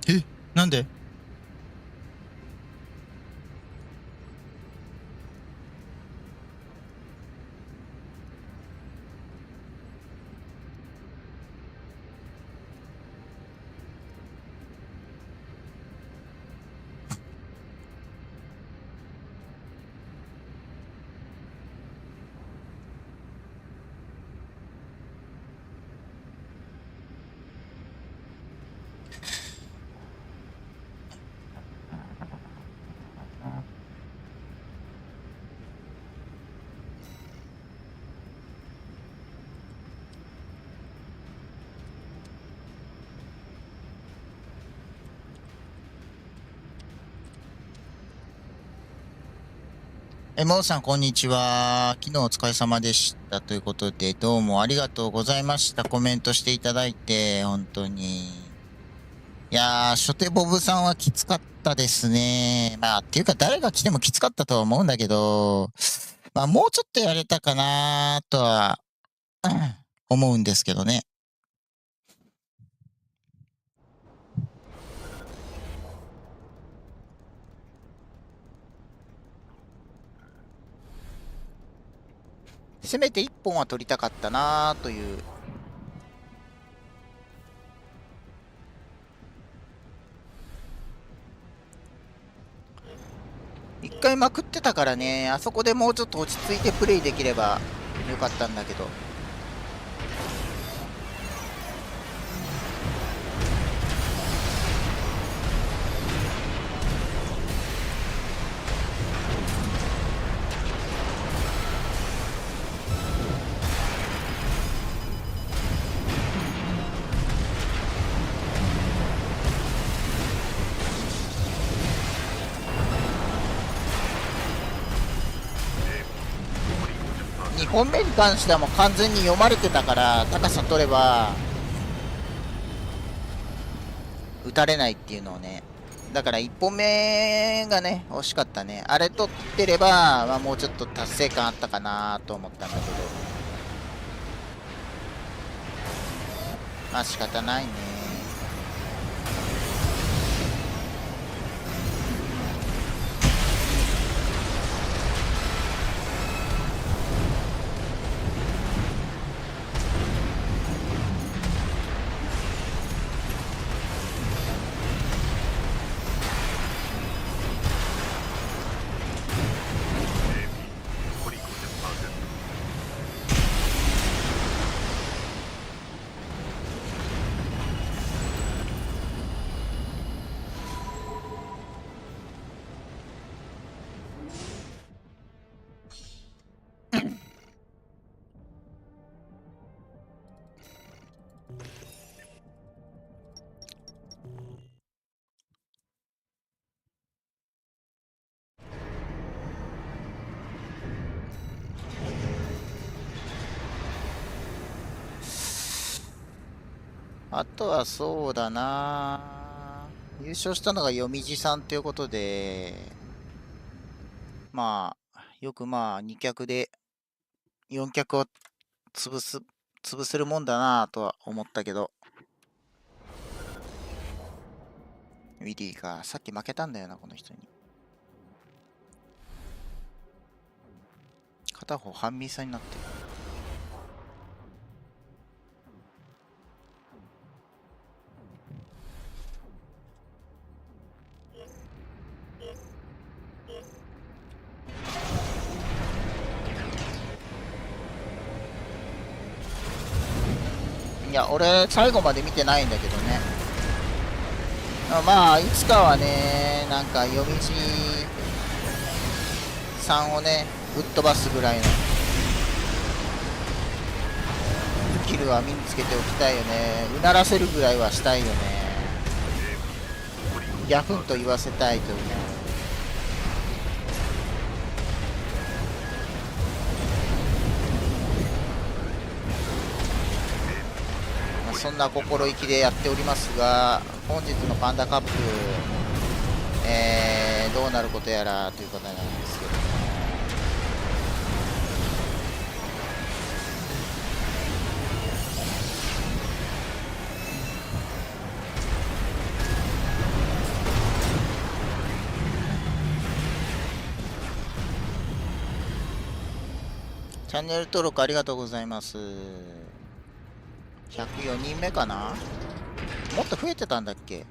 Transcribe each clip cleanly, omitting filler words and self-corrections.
え、なんで？モンさん、こんにちは。昨日お疲れ様でした。ということで、どうもありがとうございました。コメントしていただいて、本当に。いやー、初手ボブさんはきつかったですね。まあ、っていうか、誰が来てもきつかったとは思うんだけど、まあ、もうちょっとやれたかなとは、思うんですけどね。せめて1本は取りたかったなという。一回まくってたからね、あそこでもうちょっと落ち着いてプレイできればよかったんだけど。2本目に関してはもう完全に読まれてたから、高さ取れば打たれないっていうのをね。だから1本目がね、惜しかったね。あれ取ってれば、まあ、もうちょっと達成感あったかなと思ったんだけど、まあ仕方ないね。あとはそうだな、優勝したのが読み地さんということで、まあ、よくまあ2脚で4脚を潰せるもんだなとは思ったけど、ウィリーがさっき負けたんだよな、この人に。片方半身差になってる。いや、俺、最後まで見てないんだけどね。まあ、いつかはね、なんか、読み地さんをね、ぶっ飛ばすぐらいのスキルは身につけておきたいよね。うならせるぐらいはしたいよね。ギャフンと言わせたいというね。そんな心意気でやっておりますが、本日のパンダカップ、どうなることやらということなんですけど、チャンネル登録ありがとうございます。104人目かな。もっと増えてたんだっけ。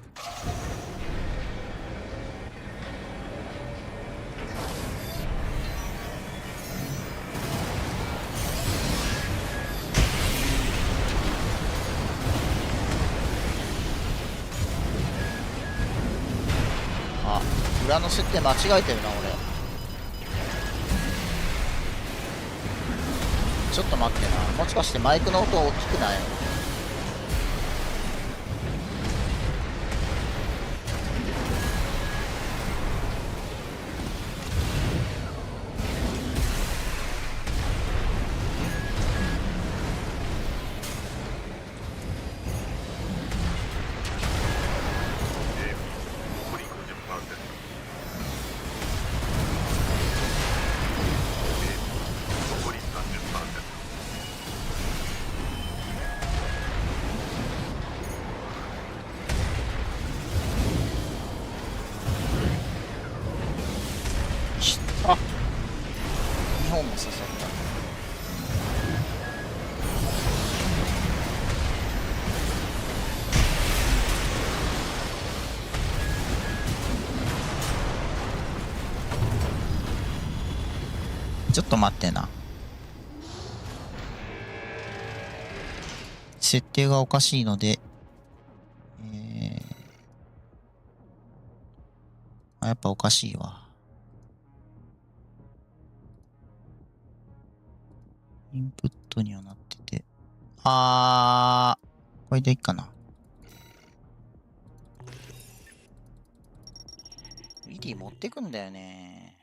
あ、裏の設定間違えてるな俺。ちょっと待ってな。もしかしてマイクの音大きくない？あ、2本も刺さった。ちょっと待ってな。設定がおかしいので、やっぱおかしいわ。インプットにはなってて。これでいいかな。ウィディ持ってくんだよね。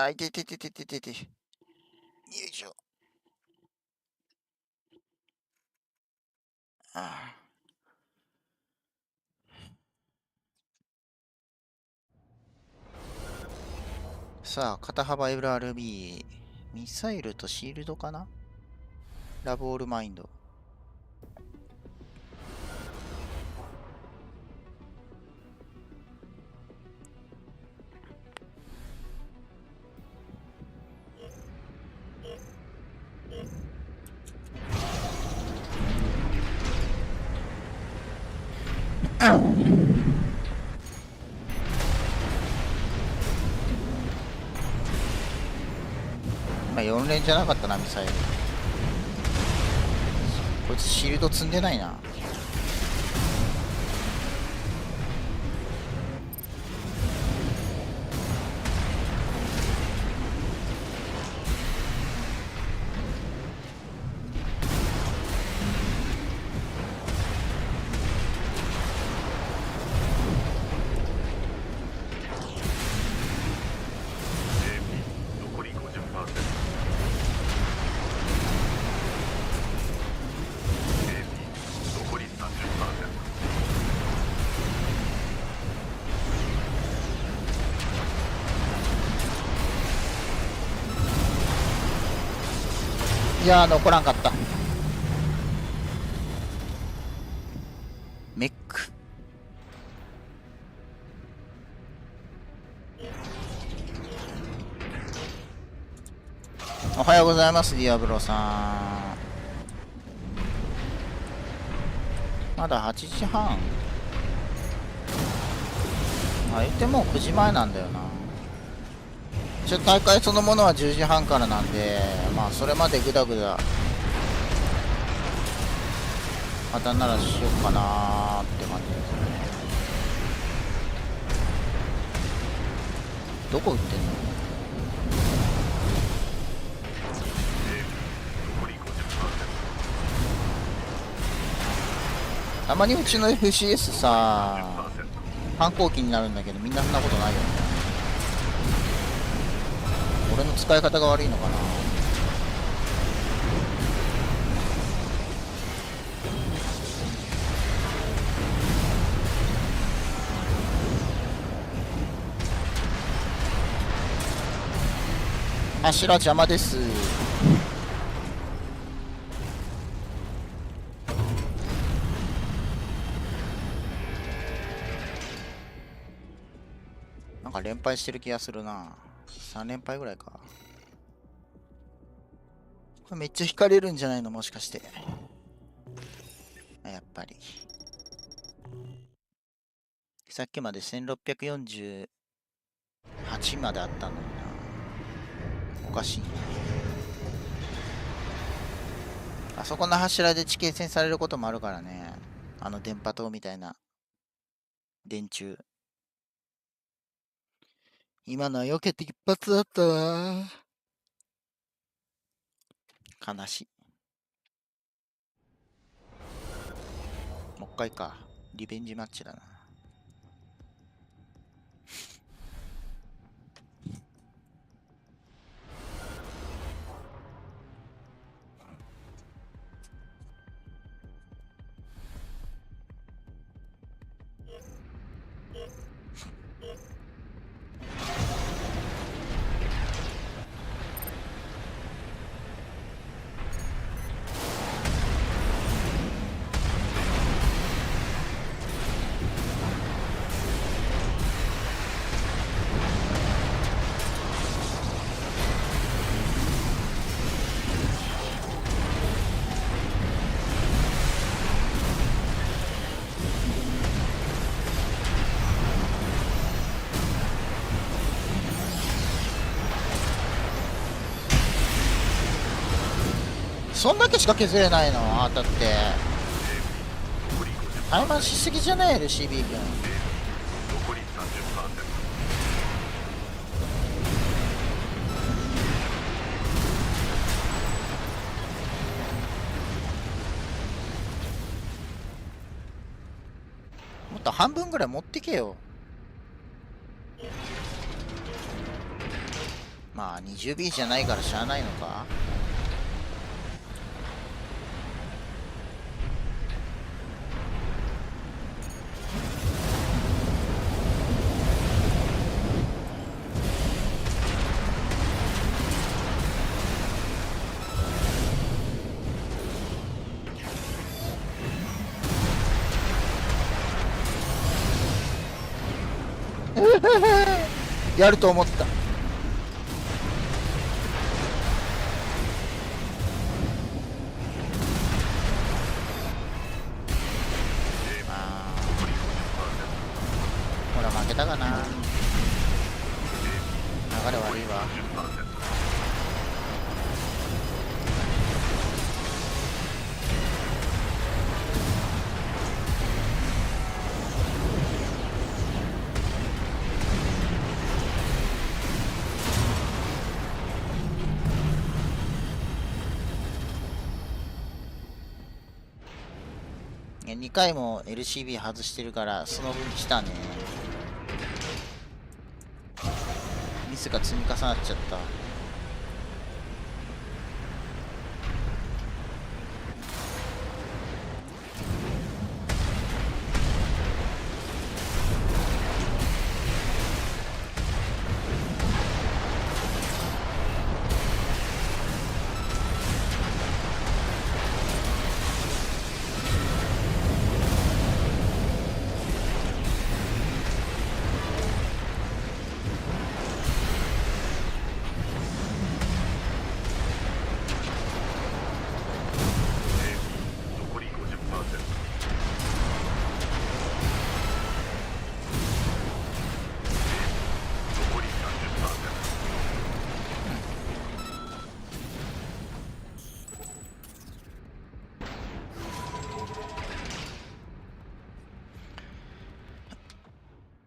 いててててててて。よいしょ。さあ、肩幅 LRB。ミサイルとシールドかな。ラブオールマインド。まあ4連じゃなかったな、ミサイル。こいつシールド積んでないな。いやー、残らんかった。メック。おはようございます、ディアブロさん。まだ8時半。言ってもう9時前なんだよな。大会そのものは10時半からなんで、まあそれまでグダグダ肩ならしようかなーって感じですね。どこ打ってんの？たまにうちの FCS さ、反抗期になるんだけど、みんなそんなことないよね。俺の使い方が悪いのかな。柱邪魔です。なんか連敗してる気がするな。3連敗ぐらいか。これめっちゃ引かれるんじゃないの、もしかして。やっぱり。さっきまで1648まであったのにな。おかしい。あそこの柱で地形線されることもあるからね。あの電波塔みたいな電柱。今のは避けて一発だったわ。悲しい。もう一回か。リベンジマッチだな。そんだけしか削れないの？だって怠慢しすぎじゃない LCB 君。もっと半分ぐらい持ってけよ。まあ 20B じゃないからしゃあないのか。やると思った。ほら負けたかな。流れ悪いわ。2回も LCB 外してるからその分来たね。ミスが積み重なっちゃった。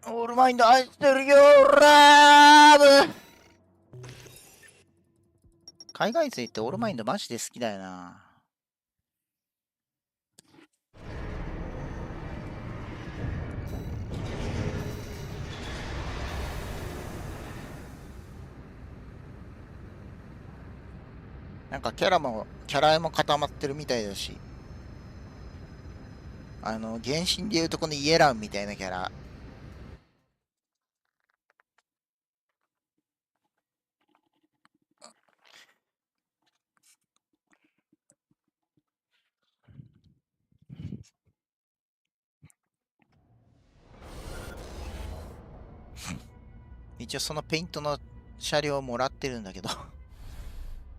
オールマインド愛してるよラブ。海外勢ってオールマインドマジで好きだよな。なんかキャラも固まってるみたいだし、原神でいうとこのイエランみたいなキャラ。一応そのペイントの車両をもらってるんだけど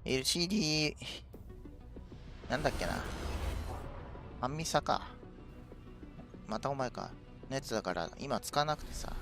LCD なんだっけな、アンミサか、またお前かのやつだから今使わなくてさ。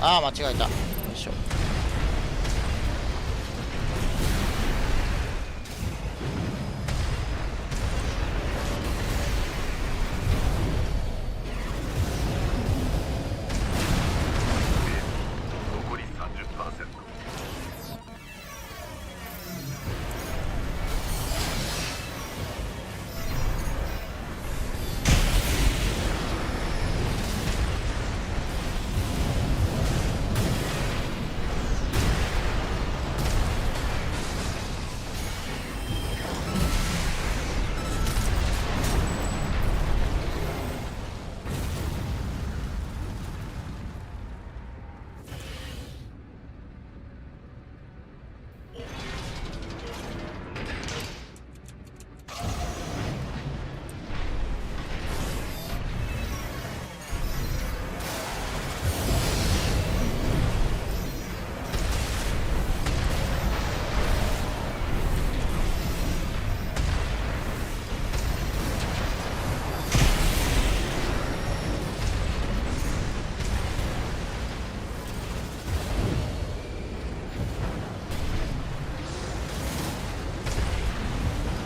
ああ、間違えた。よいしょ。残り 30%。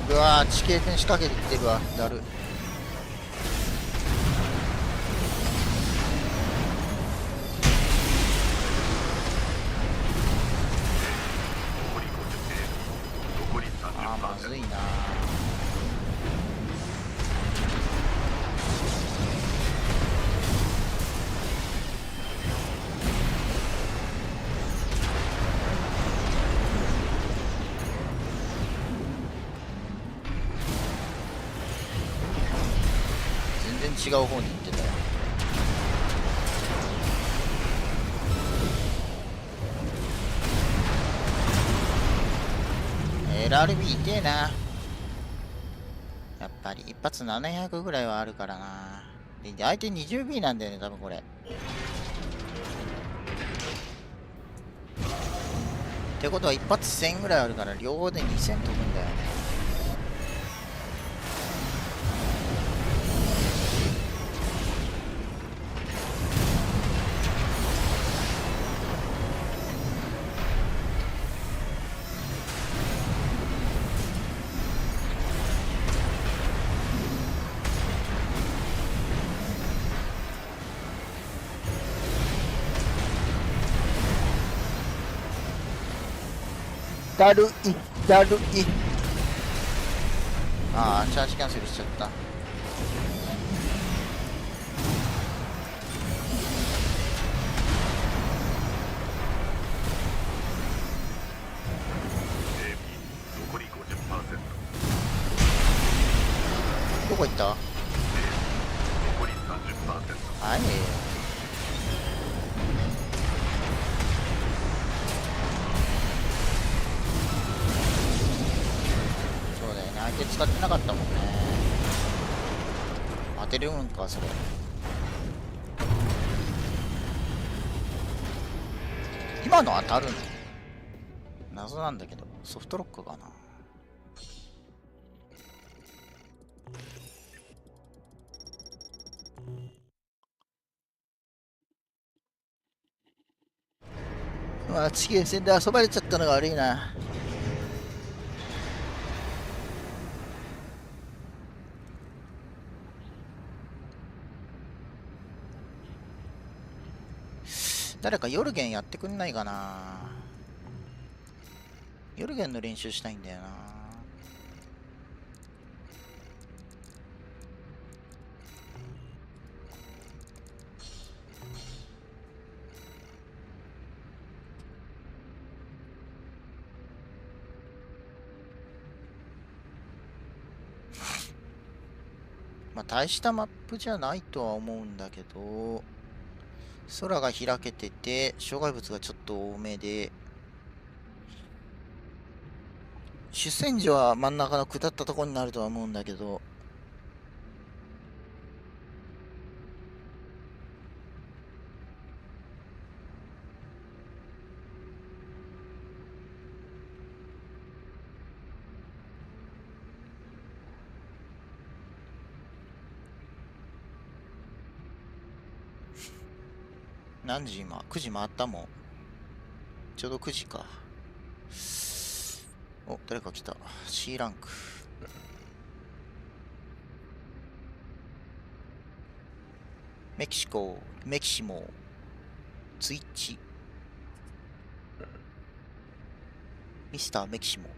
うわー、地形戦仕掛けてきてるわ、だる。あー、まずいな。全然違う方に行ってたよ。LRB 痛えな。やっぱり一発700ぐらいはあるからな。で相手 20B なんだよね、多分これ。ってことは一発1000ぐらいあるから両方で2000飛ぶんだよね。だるい、だるい。ああ、チャージキャンセルしちゃった。残り 50%。どこ行った？残り 30%。はい。そうだよね、相手使ってなかったもんね。てるんかそれ。今の当たるの謎なんだけど、ソフトロックかな。まあ地球戦で遊ばれちゃったのが悪いな。誰かヨルゲンやってくんないかな。ヨルゲンの練習したいんだよな。まあ大したマップじゃないとは思うんだけど、空が開けてて障害物がちょっと多めで、主戦場は真ん中の下ったところになるとは思うんだけど、何時今 ?9 時回ったもん。ちょうど9時か。お、誰か来た。C ランク。メキシコ、メキシモ、ツイッチ。ミスターメキシモ。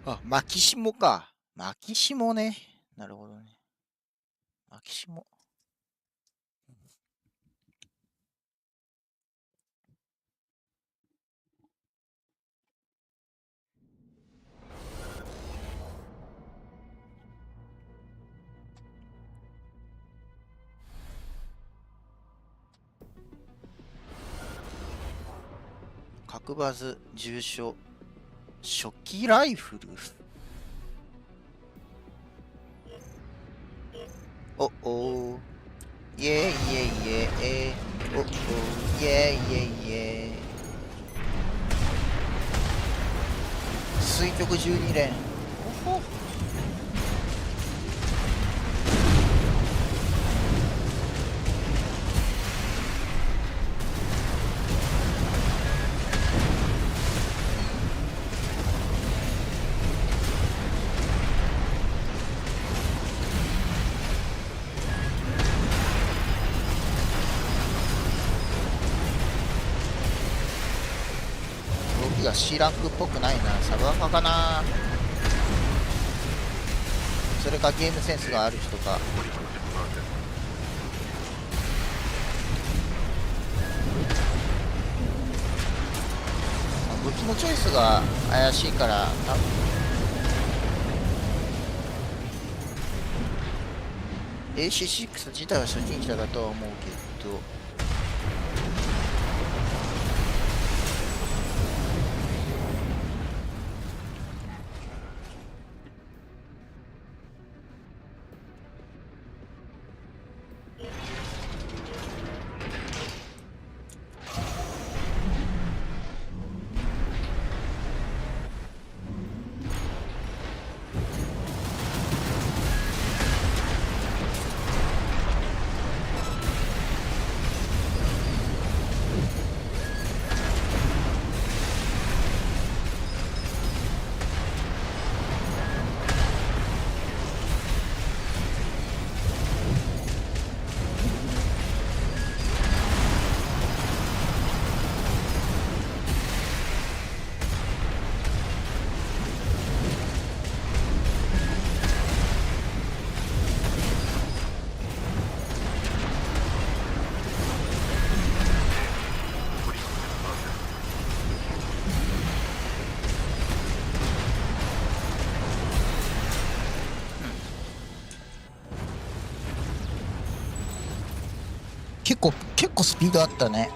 あ、マキシモか。マキシモね。なるほどね。マキシモ。角バズ、重傷、初期ライフル。おおイェイイェイイェイおおイェイイェイイェイ垂直12連。おほ動きが C ランクっぽくないな。サブアカかな。それかゲームセンスがある人か。武器のチョイスが怪しいから多分AC6 自体は初心者だとは思うけど、結構スピードあったね。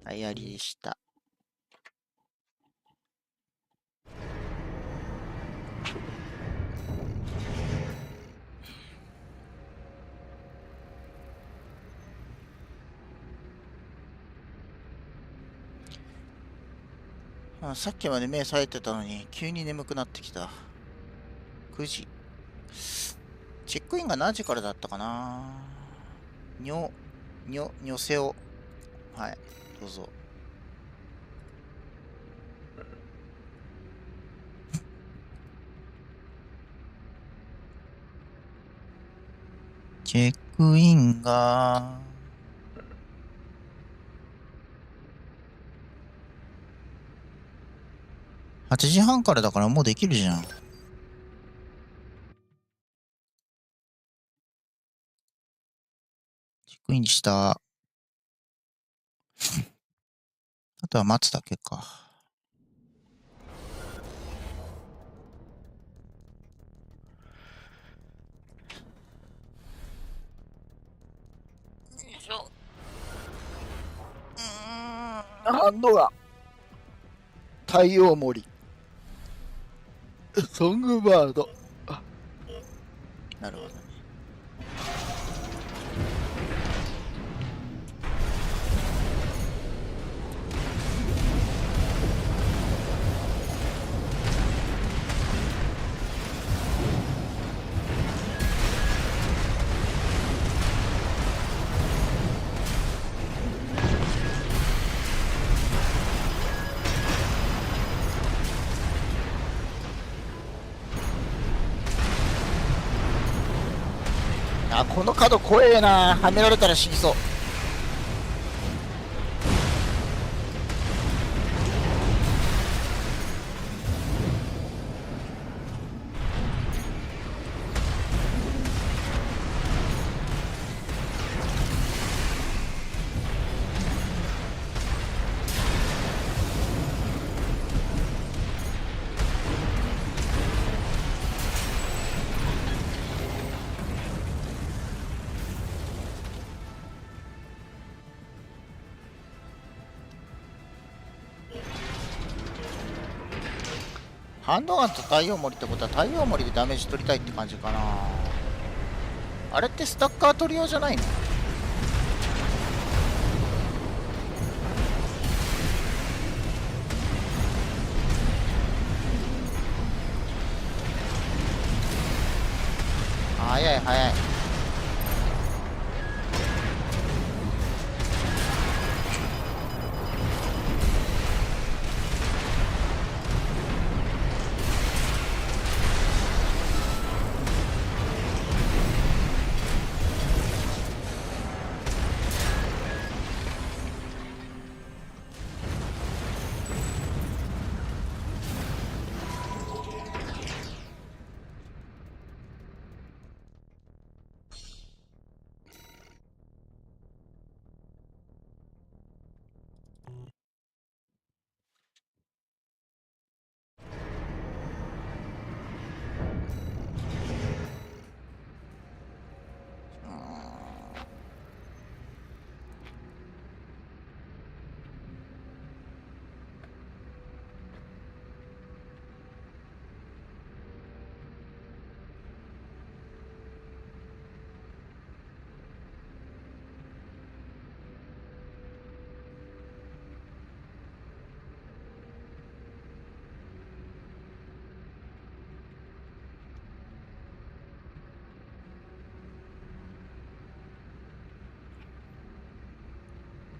はい、ありでした。さっきまで目冴えてたのに、急に眠くなってきた。9時。チェックインが何時からだったかな。にょせを。はい、どうぞ。チェックインが、8時半からだからもうできるじゃん。チェックインした。あとは待つだけか。よいしょ。ハンドが太陽森ソングバード。なるほどね。あ、この角怖えな。はめられたら死にそう。ハンドガンと太陽森ってことは太陽森でダメージ取りたいって感じかな。あれってスタッカー取り用じゃないの？早い早い。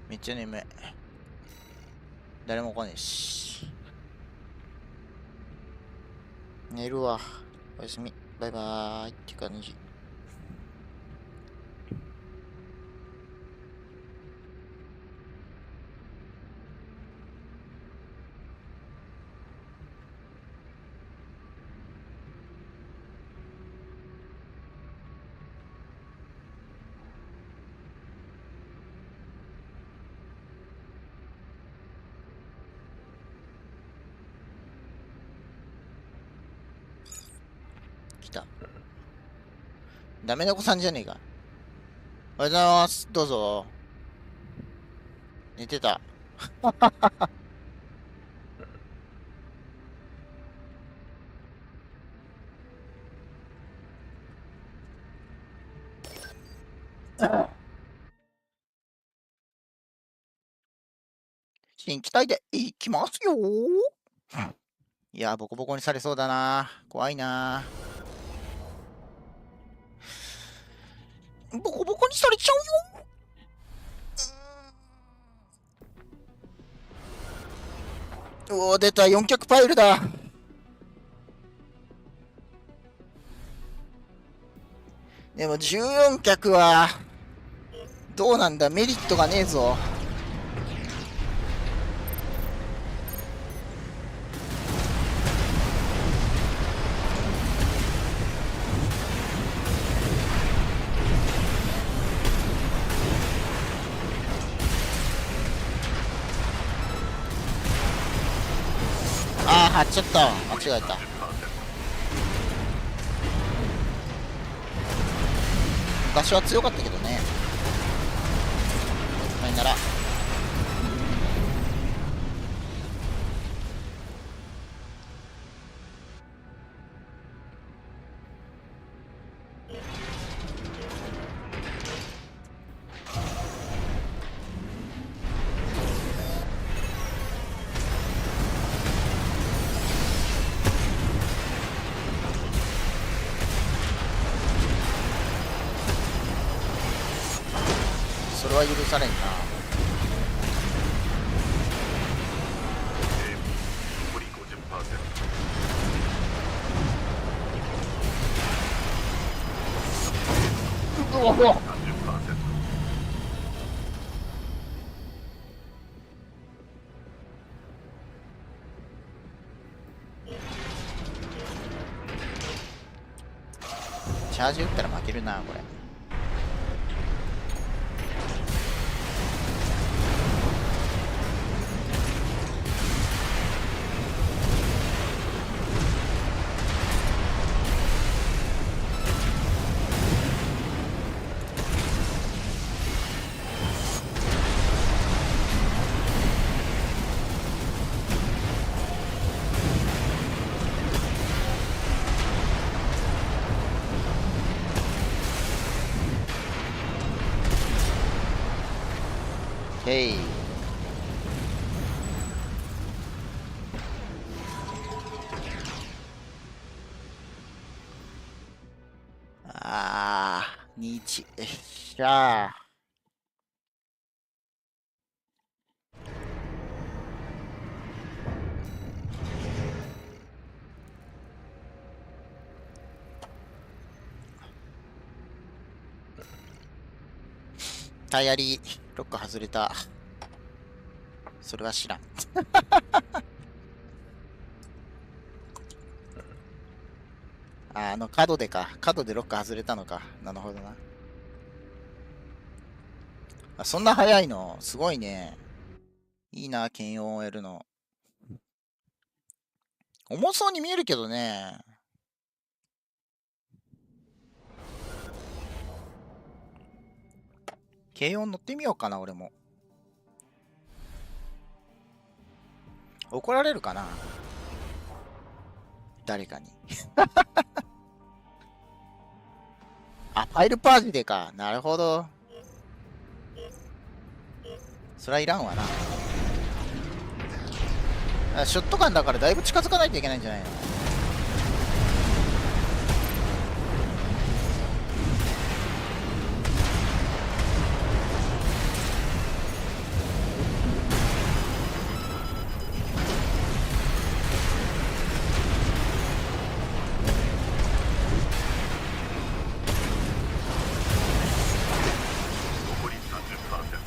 めっちゃ眠い。誰も来ねえし。寝るわ。おやすみ。バイバーイって感じ。来た。ダメな子さんじゃねえか。おはようございます。どうぞ。寝てた。新機体で行きますよ。いや、ボコボコにされそうだな。怖いな。ボコボコにされちゃうよ。うお、出た、4脚パイルだ。でも14脚は、どうなんだ、メリットがねえぞ。ああ、貼っちゃった。間違えた。昔は強かったけどね。さよなら。それは許されんな。残り 50%。うわうわ。30%。チャージ打ったら負けるな、これ。へい。あー、2-1。よっしゃー。タイヤリロック外れた。それは知らん。角でか。角でロック外れたのか。なるほどな。あ、そんな早いのすごいね。いいな、検温を終えるの。重そうに見えるけどね。軽音乗ってみようかな、俺も。怒られるかな、誰かに。あ、ファイルパージでか。なるほど。そりゃいらんわな。ショットガンだからだいぶ近づかないといけないんじゃないの。残り 30%。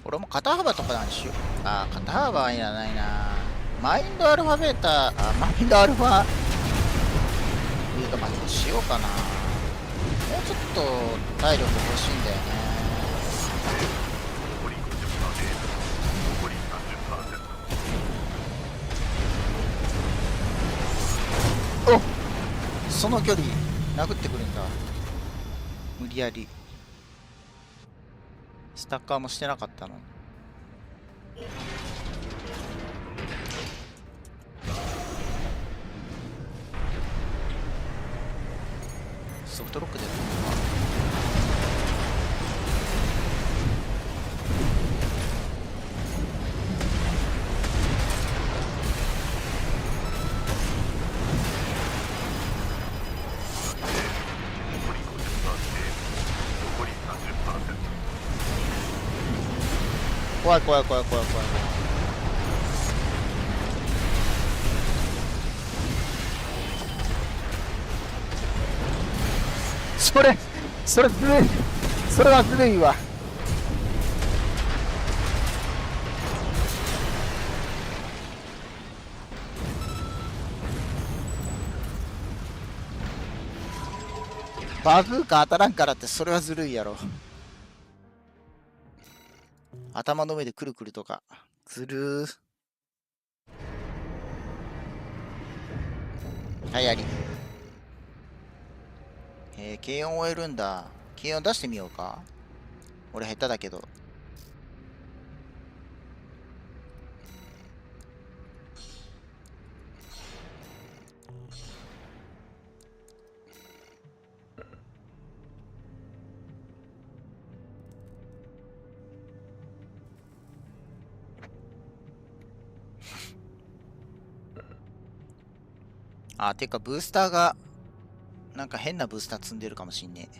俺も肩幅とかなんしよう。あ、肩幅はいらないな。マインドアルファベータ、マインドアルファビートマッチしようかな。もうちょっと体力欲しいんだよね。残り50%。残り30%。お、その距離殴ってくるんだ。無理やりスタッカーもしてなかったのに。ソフトロックでやるのか。残り50%。残り30%。怖い怖い怖い怖い怖い。それずるい。それはずるいわ。バズーカ当たらんからってそれはずるいやろ。頭の上でくるくるとかずるー。はいあり。軽音終えるんだ。軽音出してみようか。俺下手だけど。あ、てかブースターがなんか変なブースター積んでるかもしんねえ。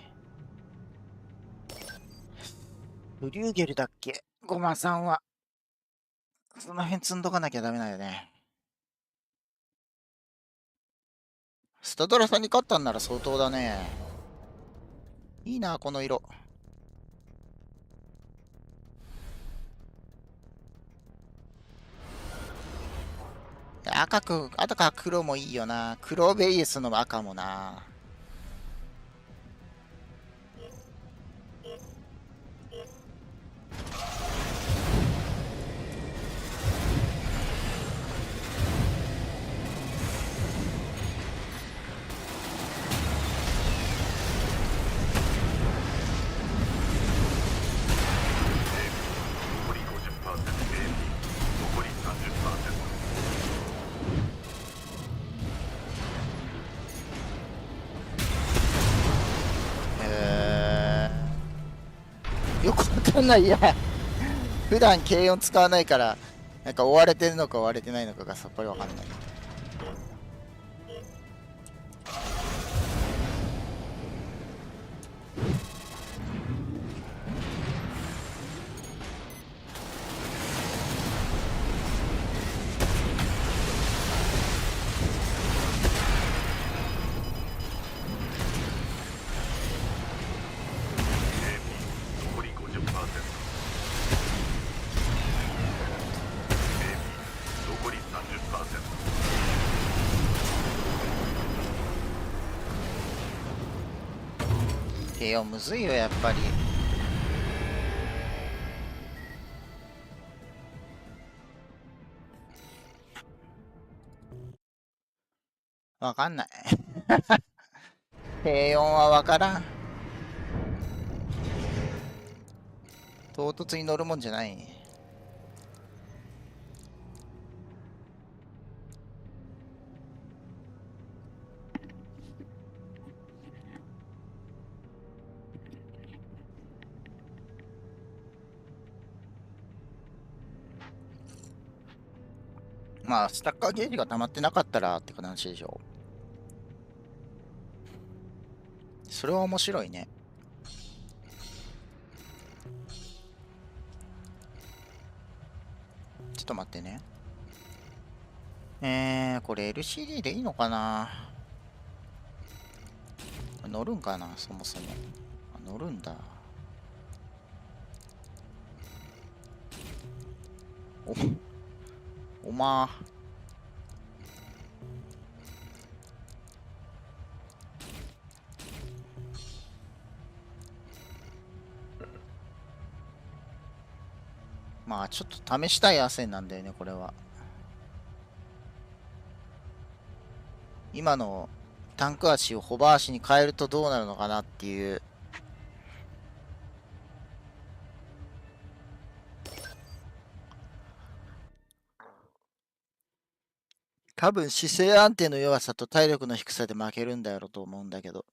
フリューゲルだっけゴマさんは。その辺積んどかなきゃダメだよね。スタドラさんに勝ったんなら相当だね。いいな、この色。赤か黒もいいよな。黒ベースの赤もな。残り50%。残り30%。よくわかんないや。普段軽音使わないから、なんか追われてるのか追われてないのかがさっぱりわかんない。残り50%。残り30%。軽音むずいよ、やっぱり。わかんない。軽音はわからん。唐突に乗るもんじゃない。まあ、スタッカーゲージが溜まってなかったらって話でしょ。それは面白いね。ちょっと待ってね。これ LCD でいいのかな。乗るんかな、そもそも。乗るんだ。おまー。まあちょっと試したい汗なんだよね、これは。今のタンク足をホバー足に変えるとどうなるのかなっていう。多分姿勢安定の弱さと体力の低さで負けるんだろうと思うんだけど。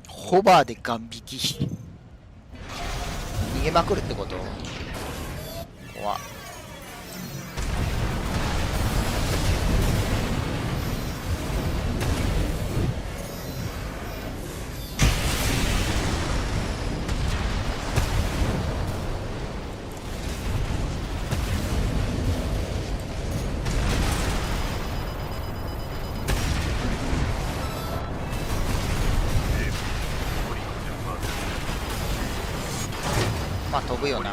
ホバーでガン引き。逃げまくるってこと？怖っ。まあ飛ぶよな。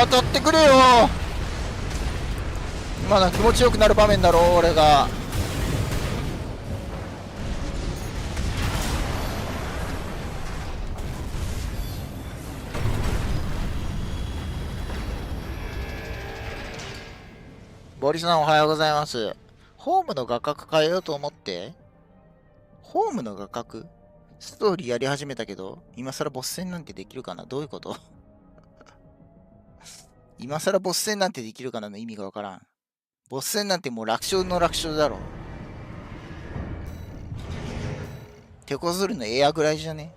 当たってくれよ。まだ気持ちよくなる場面だろう、俺が。ボリさんおはようございます。ホームの画角変えようと思って。ホームの画角ストーリーやり始めたけど、今更ボス戦なんてできるかな？どういうこと今更ボス戦なんてできるかなの意味がわからん。ボス戦なんてもう楽勝の楽勝だろ。手こずるのエアぐらいじゃね？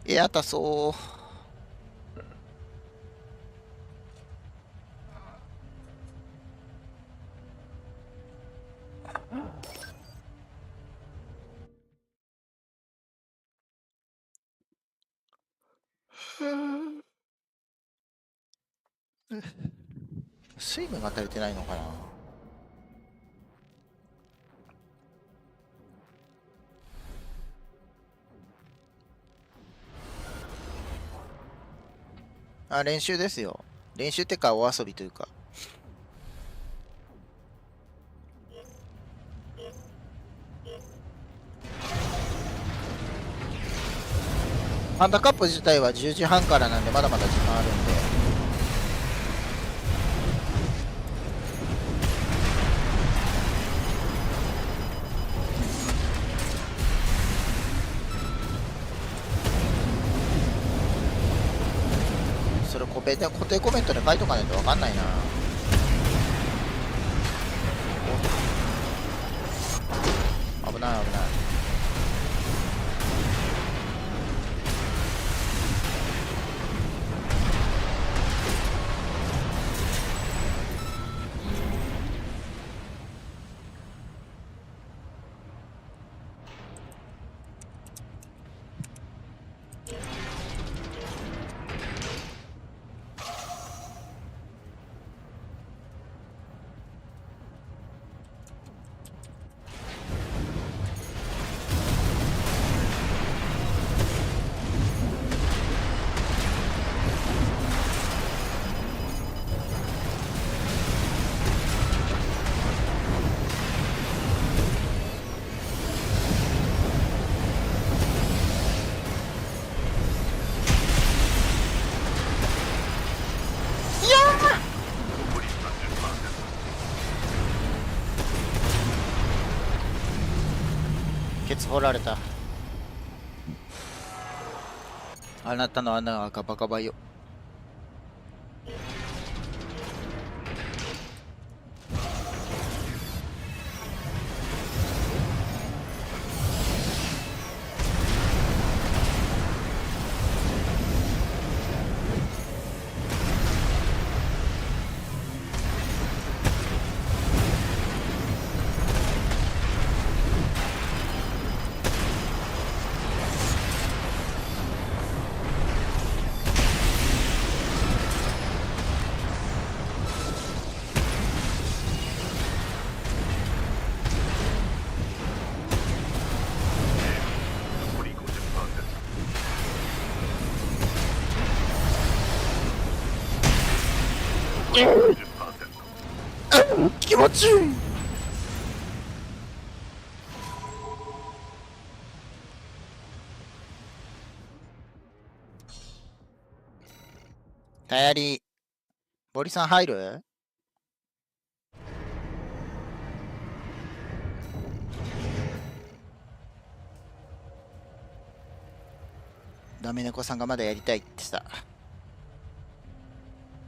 エア足そう。水分が足りてないのかな。あ、練習ですよ。練習ってかお遊びというか。パンダカップ自体は10時半からなんでまだまだ時間あるんで。それ固定コメントで書いとかないとわかんないな。危ない危ない。ツ掘られた。あなたの穴はガバガバよ。残り50%。気持ちいい。タヤリ、ボリさん入る？ダメ猫さんがまだやりたいってさ。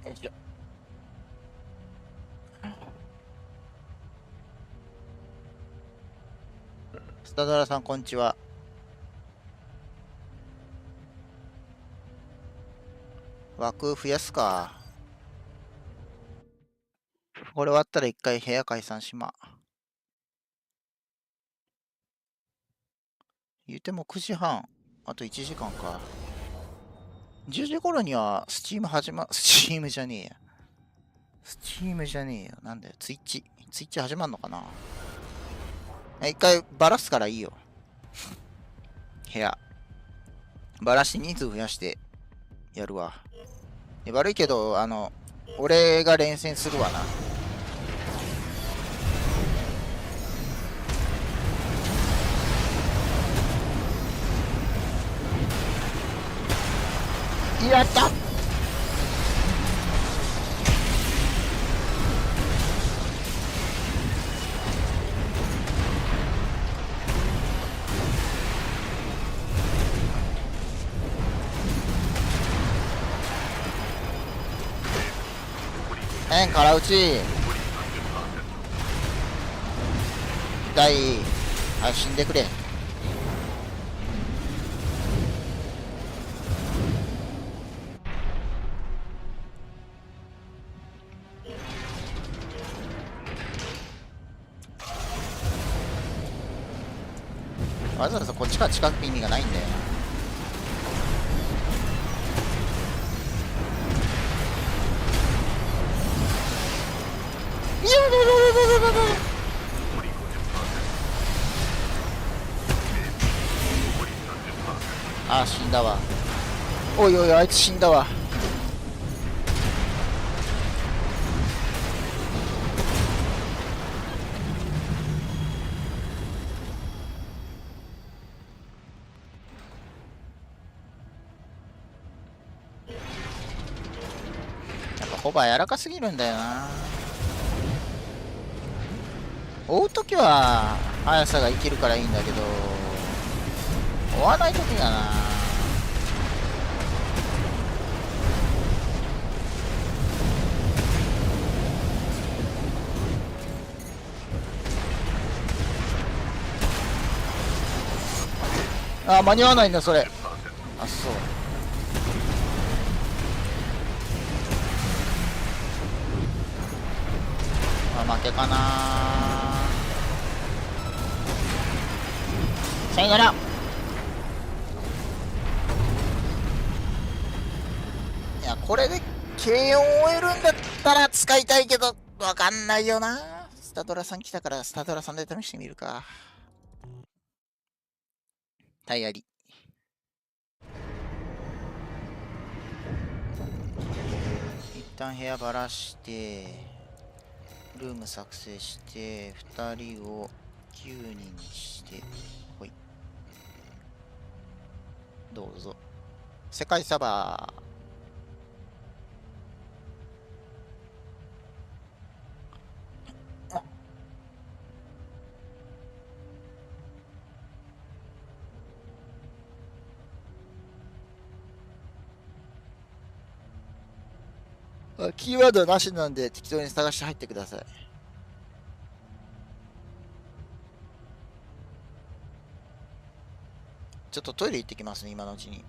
よいしょ。スタドラさんこんにちは。枠増やすか。これ終わったら一回部屋解散しま。言うても9時半。あと1時間か。10時頃にはスチームスチームじゃねえや。スチームじゃねえよ。なんだよ。ツイッチ始まんのかな。一回バラすからいいよ。部屋。バラして人数増やしてやるわ。悪いけど、俺が連戦するわな。やった。空打ち痛い。はい、死んでくれ。わざわざこっちから近く意味がないんだよな。あ、死んだわ。おいおい、あいつ死んだわ。やっぱホバー柔らかすぎるんだよな。追うときは速さが生きるからいいんだけど、追わないときだな。あ、間に合わないんだそれ。あ、そう。あ、負けかな。さよなら。いや、これで軽音を終えるんだったら使いたいけど、わかんないよな。スタドラさん来たからスタドラさんで試してみるか。タイヤリ。一旦部屋ばらして、ルーム作成して、2人を9人にして、ほい。どうぞ。世界サバー。キーワードはなしなんで適当に探して入ってください。ちょっとトイレ行ってきますね、今のうちに。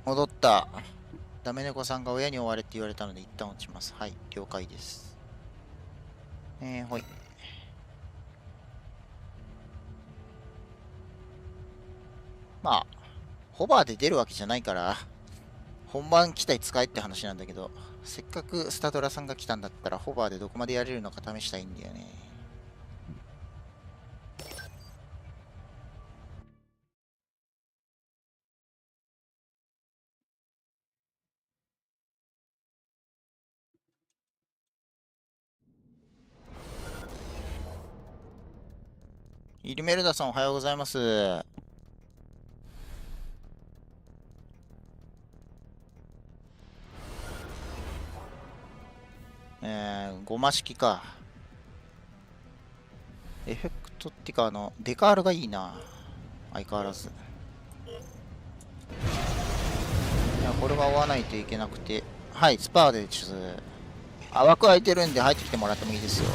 戻った。ダメ猫さんが親に追われって言われたので一旦落ちます。はい、了解です。ほい。まあ、ホバーで出るわけじゃないから、本番機体使えって話なんだけど、せっかくスタドラさんが来たんだったら、ホバーでどこまでやれるのか試したいんだよね。イルメルダさんおはようございます。ゴマ式か。エフェクトってか、デカールがいいな。相変わらず。いや、これは追わないといけなくて。はい、スパーでちょっと、枠空いてるんで入ってきてもらってもいいですよ。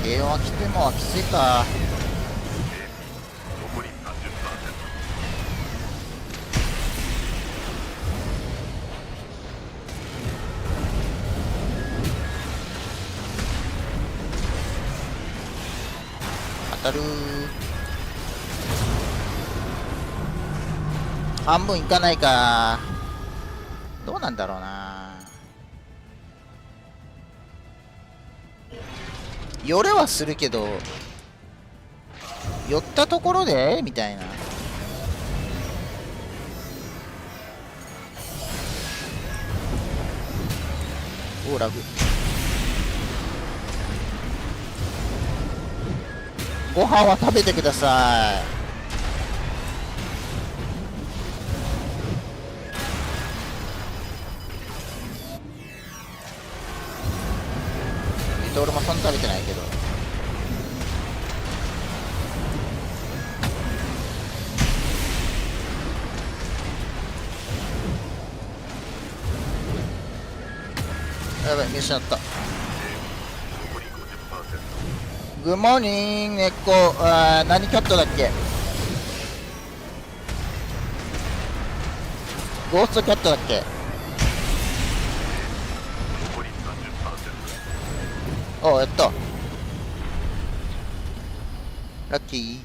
軽音は来てもきついか。残り30%。当たる。半分いかないか。どうなんだろうな。寄れはするけど、寄ったところでみたいな。おー、ラグ。ご飯は食べてください。俺もそんな食べてないけど。やばい、見失った。グッモーニング、猫。何キャットだっけ。ゴーストキャットだっけ。お、やった。ラッキー。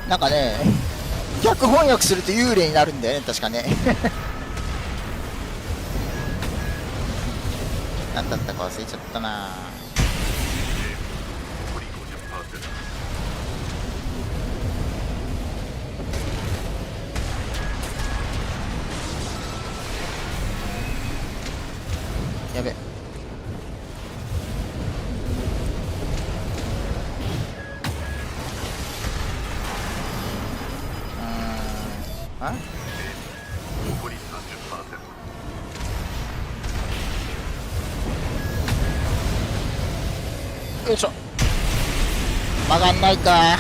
なんかね、逆翻訳すると幽霊になるんだよね、確かね。何だったか忘れちゃったな。残り 50%。やべ。あ？残り 30%。よいしょ。曲がんないか。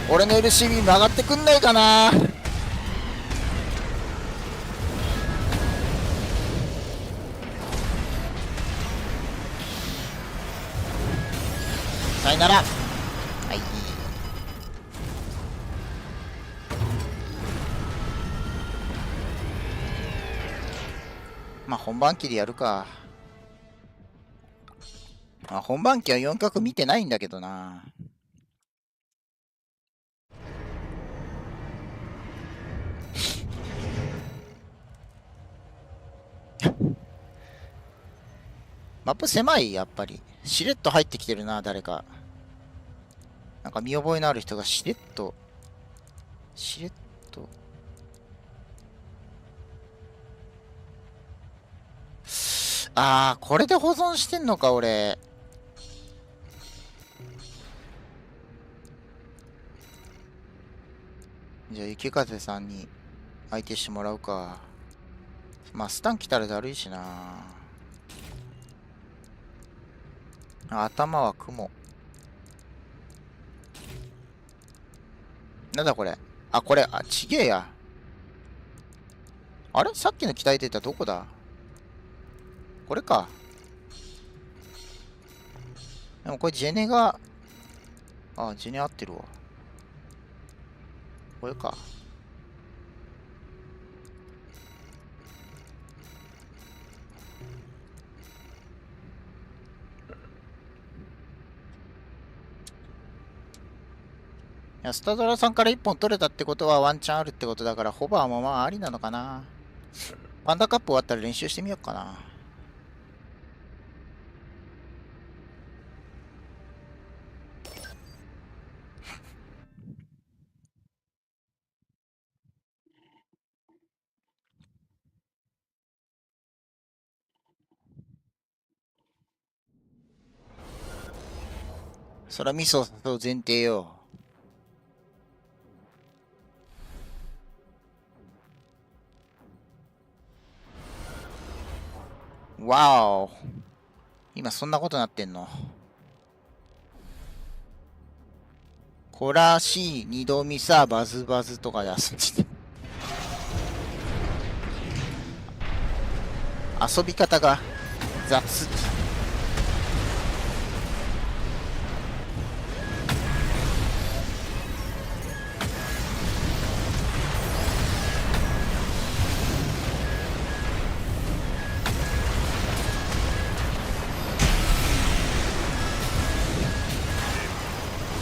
俺の LCB 曲がってくんないかな。さよなら。はい。まあ本番機でやるか。まあ本番機は4角見てないんだけどな。マップ狭い、やっぱり。しれっと入ってきてるな、誰か。なんか見覚えのある人がしれっと。あー、これで保存してんのか、俺。じゃあ、池風さんに相手してもらうか。まあ、スタン来たらだるいしな。頭は雲。なんだこれ。あ、これ、あ、ちげえや。あれさっきの機体データどこだ？これか。でもこれジェネが、あ、ジェネ合ってるわ。これか。いや、スタドラさんから1本取れたってことはワンチャンあるってことだから、ホバーもまあありなのかな。パンダカップ終わったら練習してみようかな。そらミスを誘う前提よ。わお。今そんなことなってんの。コラシー二度見さバズバズとかで遊んでて。遊び方が雑。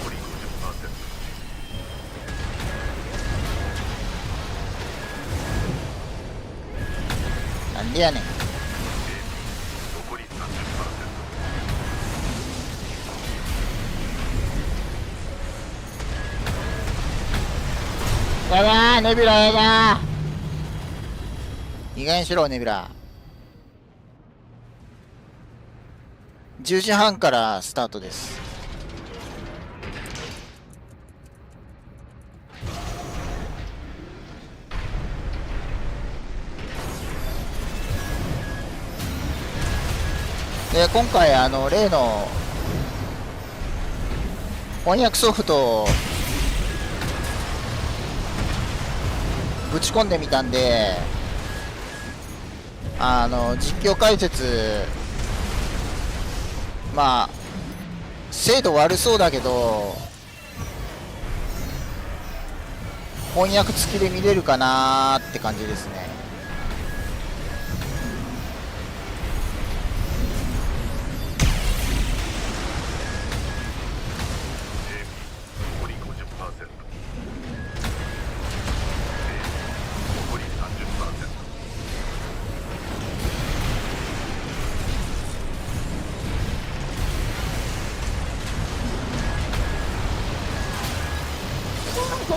残り 50%。なんでやねん。残り 30%。やだー、ネビュラやだー。意外にしろ、ネビュラ。10時半からスタートです。で、今回、例の翻訳ソフトをぶち込んでみたんで、実況解説、まあ、精度悪そうだけど、翻訳付きで見れるかなーって感じですね。残り 50%。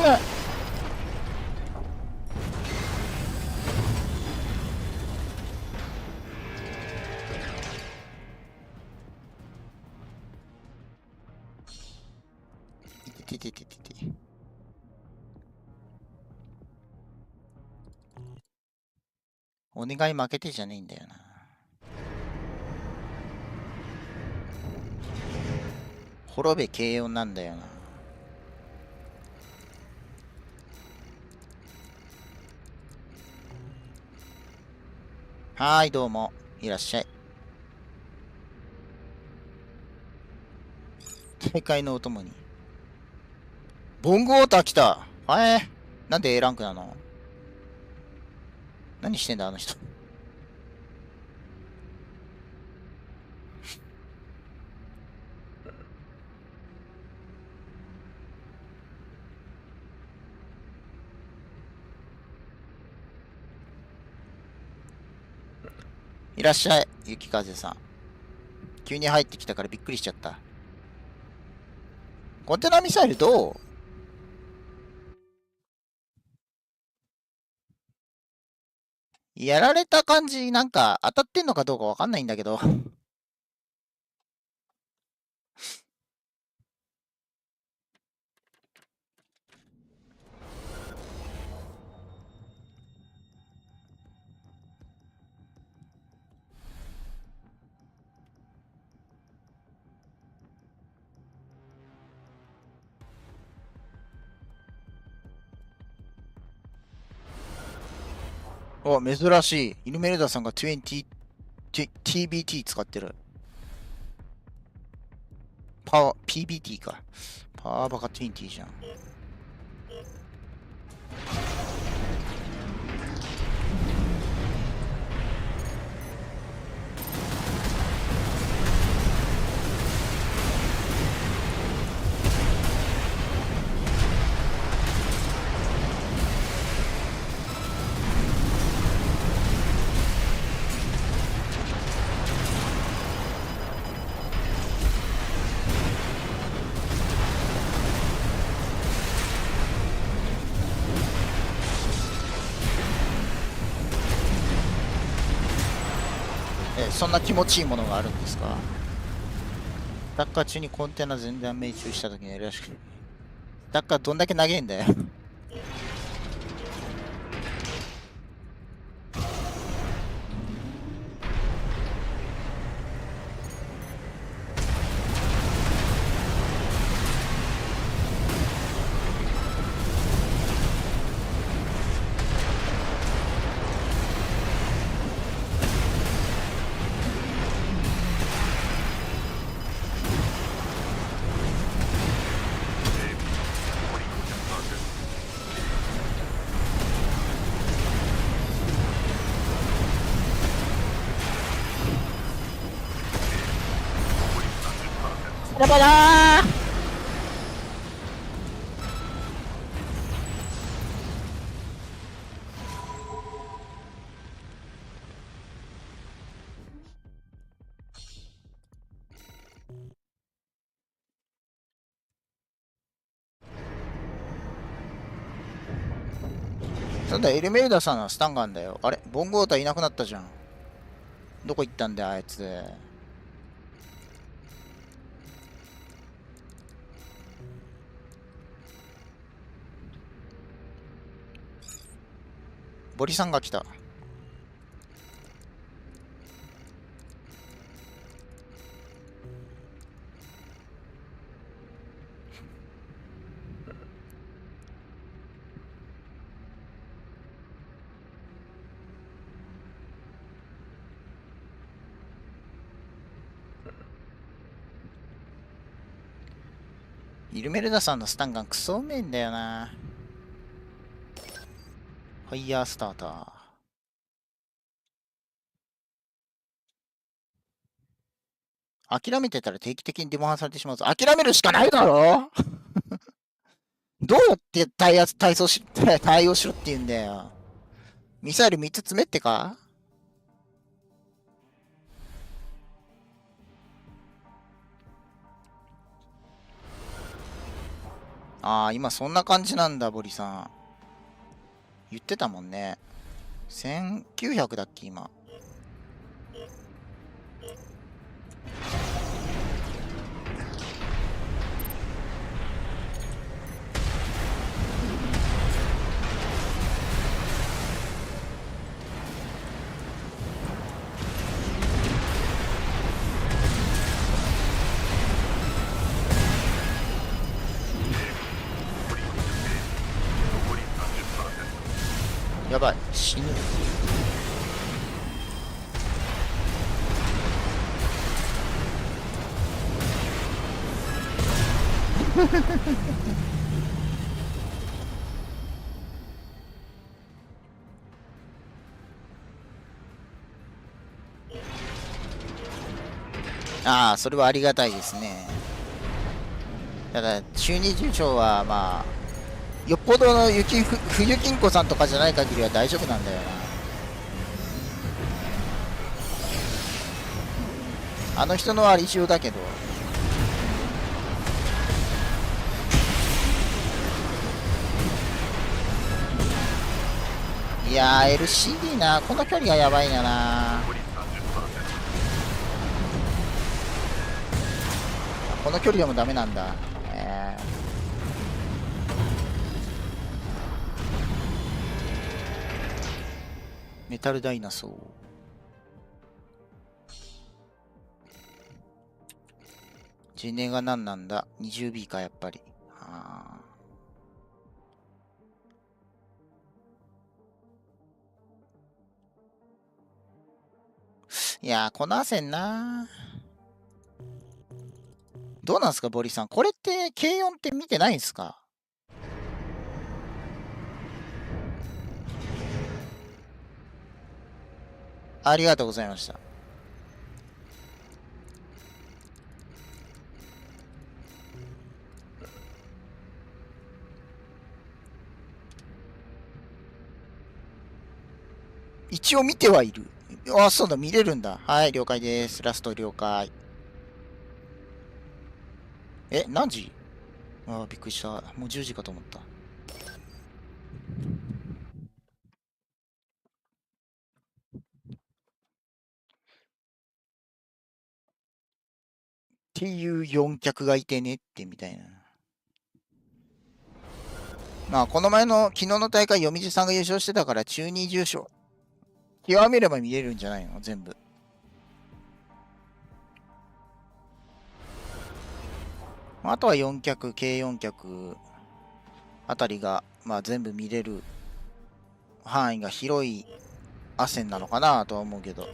めん。てててててて。お願い負けてじゃねえんだよな。滅べ軽音なんだよな。はーい、どうも。いらっしゃい。大会のお供に。ボングウォーター来た。なんで A ランクなの？何してんだ、あの人。いらっしゃい、雪風さん。急に入ってきたからびっくりしちゃった。コンテナミサイルどう？やられた感じ、なんか当たってんのかどうかわかんないんだけど。お、珍しい。イルメルダさんが20、TBT 使ってる。PBT か。パワーバカ20じゃん。そんな気持ちいいものがあるんですか？サッカー中にコンテナ全然命中した時にやるらしくて。サッカーどんだけ投げんだよ。やばだー。そうだ、エルメルダさんはスタンガンだよ。あれボンゴータいなくなったじゃん。どこ行ったんだよ、あいつ。ボリさんが来た。イルメルダさんのスタンガンクソうめえんだよな。ファイヤースターター。諦めてたら定期的にデモハンされてしまうぞ。諦めるしかないだろ。どうやって対応しろって言うんだよ。ミサイル3つ詰めってか？ああ、今そんな感じなんだ、ボリさん。言ってたもんね。1900だっけ、今。やばい、死ぬ。ああ、それはありがたいですね。ただ、中二重症は、まあ、よっぽどの冬金庫さんとかじゃない限りは大丈夫なんだよな。あの人のは一応だけど。いやー、LCD な。この距離がやばいんやな。この距離でもダメなんだ。メタルダイナソー。ジェネが何なんだ ?20B か、やっぱり。はあ。いやー、この汗んなー。どうなんすか、ボリさん。これって、軽音って見てないんすか？ありがとうございました。一応見てはいる。あ、そうだ、見れるんだ。はい、了解です。ラスト了解。え、何時？あ、びっくりした。もう10時かと思った。っていう4脚がいてねってみたいな。まあ、この前の昨日の大会、読みさんが優勝してたから中2重賞。極めれば見れるんじゃないの全部。あとは4脚、計4脚あたりが、まあ全部見れる範囲が広いアセンなのかなとは思うけど。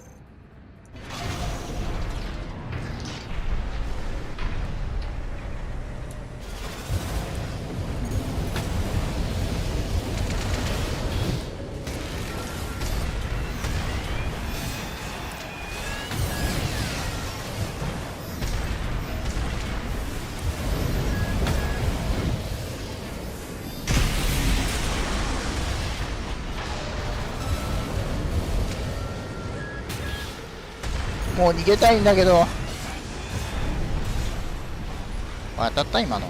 もう逃げたいんだけど。当たった今の。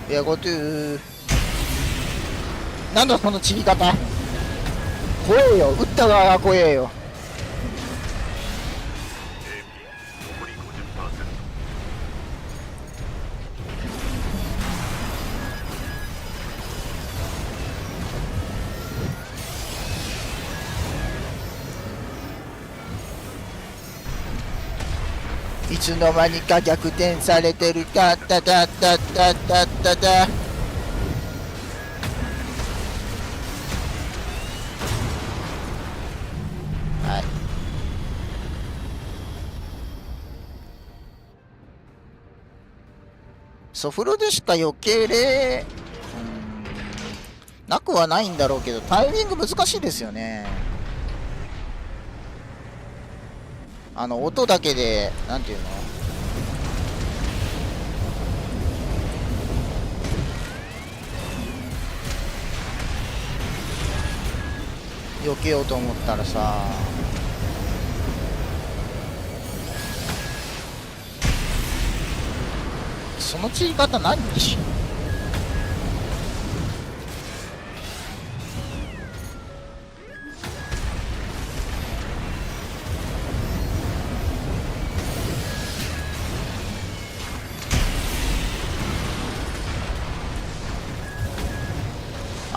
いや、ゴトゥー。なんだこの散り方。怖えよ。撃った側が怖えよ。いつの間にか逆転されてる。たったたったたったったた。はい。ソフロでしか余計例なくはないんだろうけど、タイミング難しいですよね。音だけで、なんていうの？避けようと思ったらさ、その散り方何？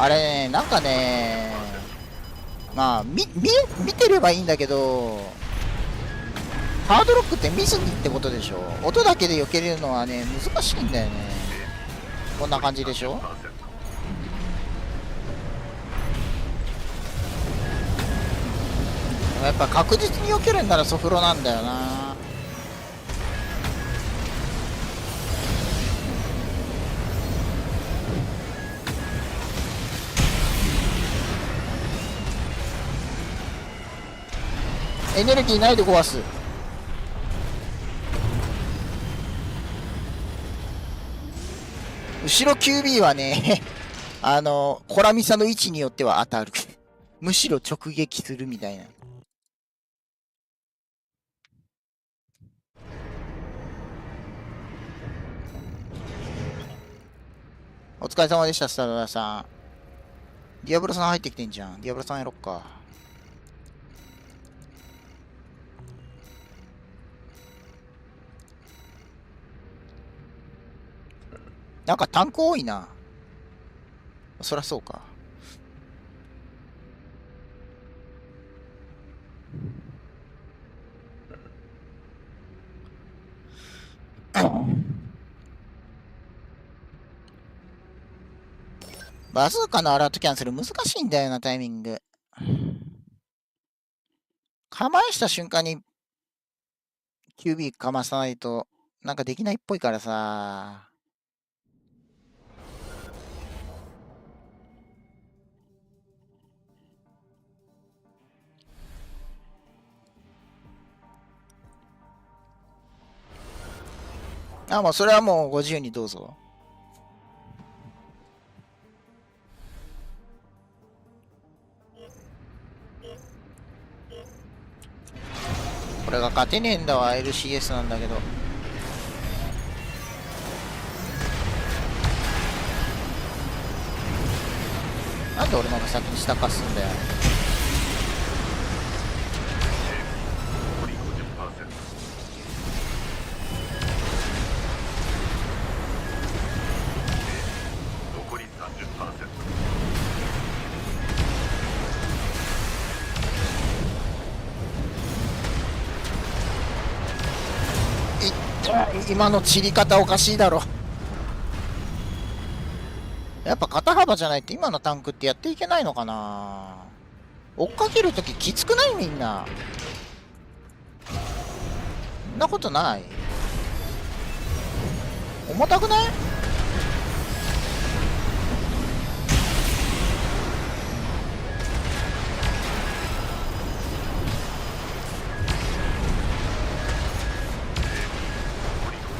あれね、なんかね、まあ、見てればいいんだけど、ハードロックって見ずにってことでしょ。音だけで避けれるのはね、難しいんだよね。こんな感じでしょ。やっぱ確実に避けるんならソフロなんだよな。エネルギーないで壊す。後ろ QB はねコラミサの位置によっては当たる。むしろ直撃するみたいな。お疲れ様でした、スターダさん。ディアブロさん入ってきてんじゃん。ディアブロさんやろっか。なんかタンク多いな。そりゃそうか。バズーカのアラートキャンセル難しいんだよな、タイミング。構えした瞬間に QB かまさないとなんかできないっぽいからさ。あ、もうそれはもうご自由にどうぞ。これが勝てねえんだわ、LCS なんだけど。なんで俺の方が先に下かすんだよ。残り 50%。残り 30%。今の散り方おかしいだろ。やっぱ肩幅じゃないと今のタンクってやっていけないのかな。追っかけるとききつくない？みんな。そんなことない？重たくない？残り 50%。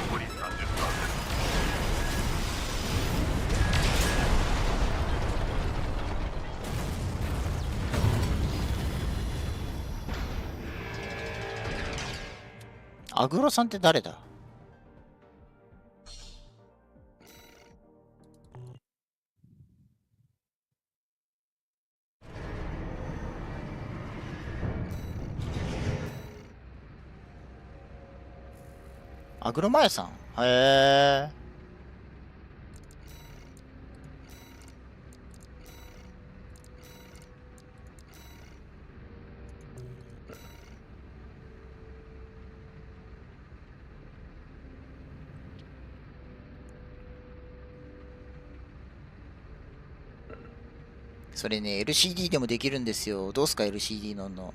残り 30%。アグロさんって誰だ？アグロマヤさん？へえ。それね、LCD でもできるんですよ。どうすか、LCD のの。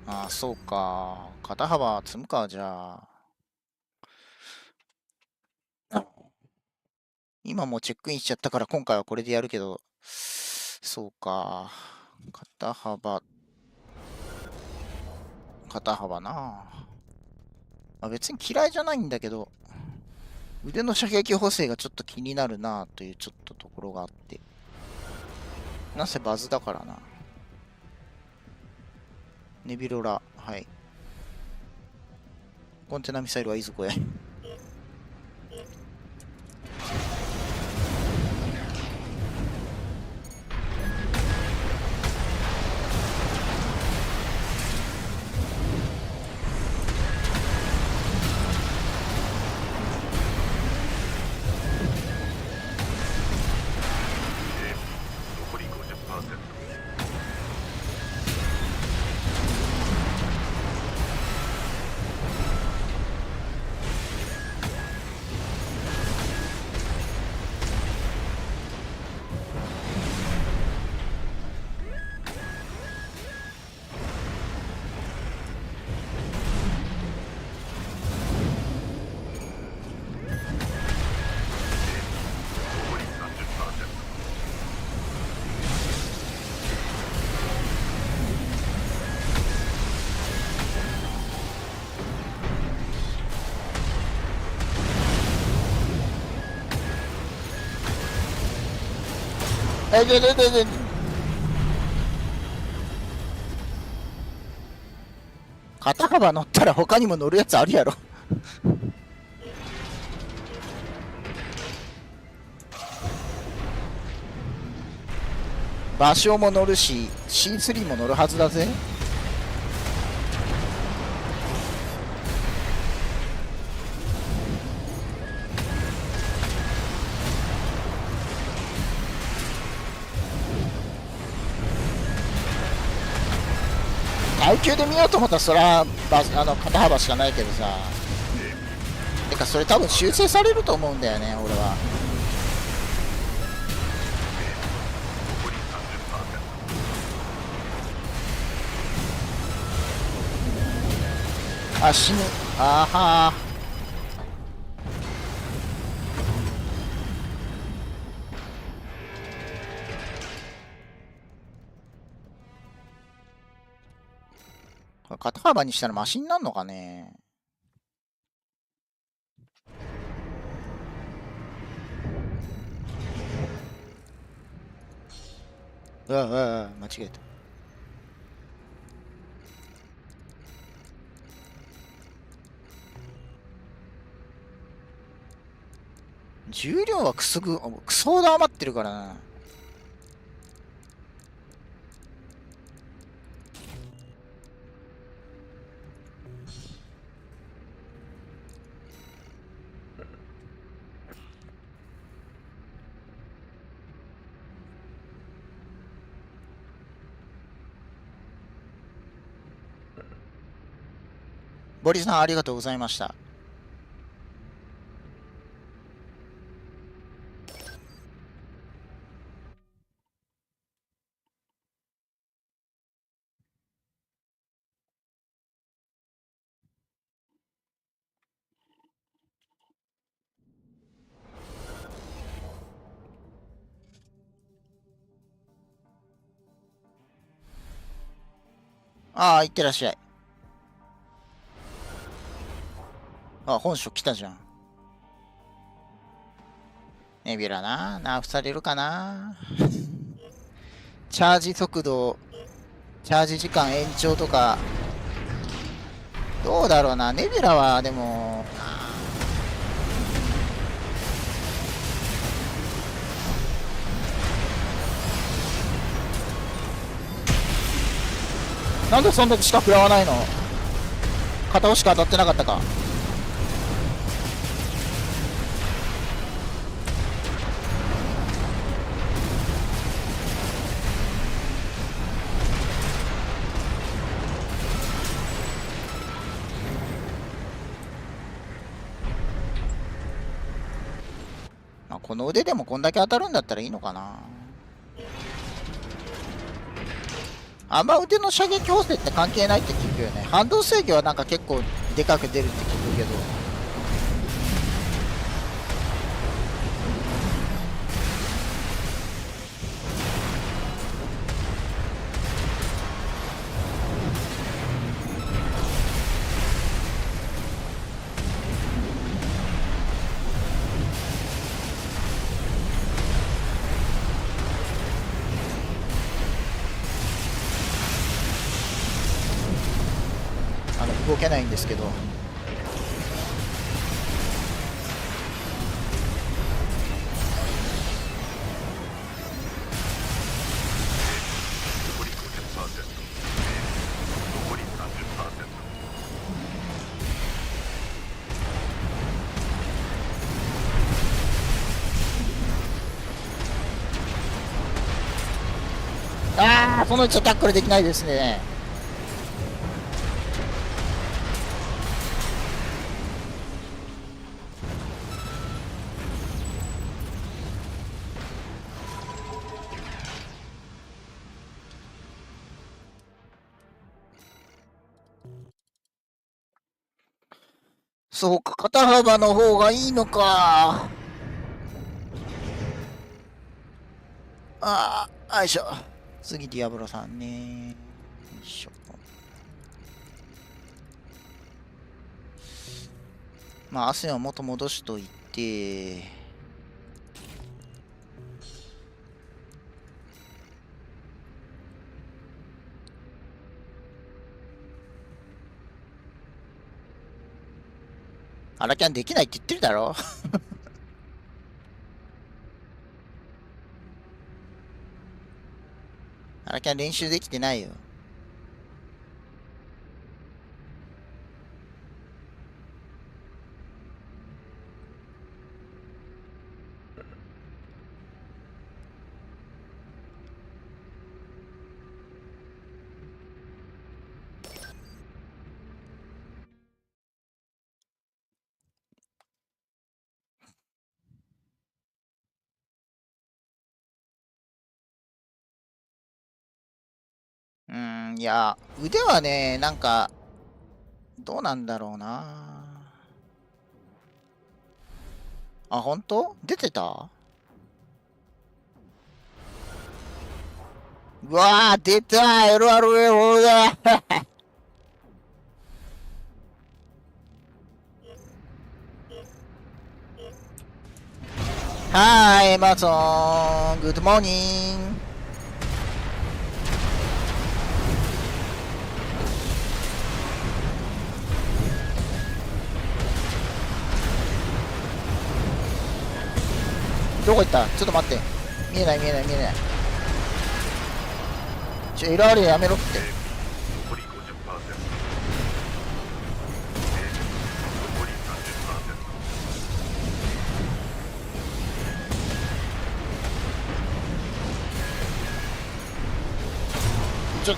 ああ、そうか。肩幅積むか、じゃあ。今もうチェックインしちゃったから今回はこれでやるけど。そうか。肩幅。肩幅な。まあ、別に嫌いじゃないんだけど。腕の射撃補正がちょっと気になるなというちょっとところがあって。なんせバズだからな。ネビロラ、はい。コンテナミサイルはいいぞこれ。残り 50%。残り 30%。で。肩幅乗ったら他にも乗るやつあるやろ。場所も乗るし C3 も乗るはずだぜ。耐久で見ようと思ったらそりゃ肩幅しかないけどさ。てかそれ多分修正されると思うんだよね俺は。残り 30%。あ、死ぬ。あはー。これ肩幅にしたらマシになるのかね。間違えた。重量はクソほど余ってるからな。ボリさんありがとうございました。ああ、いってらっしゃい。あ、本書来たじゃん。ネビュラな。ナーフされるかな。チャージ速度、チャージ時間延長とか、どうだろうな。ネビュラは、でも、なんでそんだけしか食らわないの。片押しか当たってなかったか。まあ、この腕でもこんだけ当たるんだったらいいのかな。あんま腕の射撃補正って関係ないって聞くよね。反動制御はなんか結構でかく出るって聞くけど。けないんですけど。残り 50%、残り 30%。ああ、そのうちタックルできないですね。そうか、肩幅の方がいいのか。ああ、よいしょ。次、ディアブロさんね。よいしょ。まあ、汗を元戻しといて。アラキャンできないって言ってるだろ。アラキャン練習できてないよ。いや、腕はね、なんか、どうなんだろうな。あ、本当出てた？うわー、出た !LRA だはーい、エマソン、グッドモーニング。どこ行った？ちょっと待って。見えない見えない見えない。LRA やめろって。残り 50%、残り 30%。ちょ。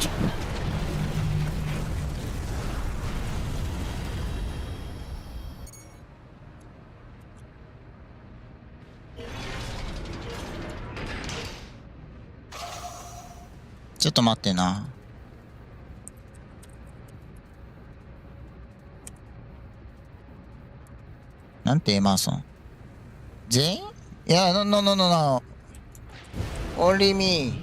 ちょっと待ってな。なんてエマーソン。全員？いや、no. Only me.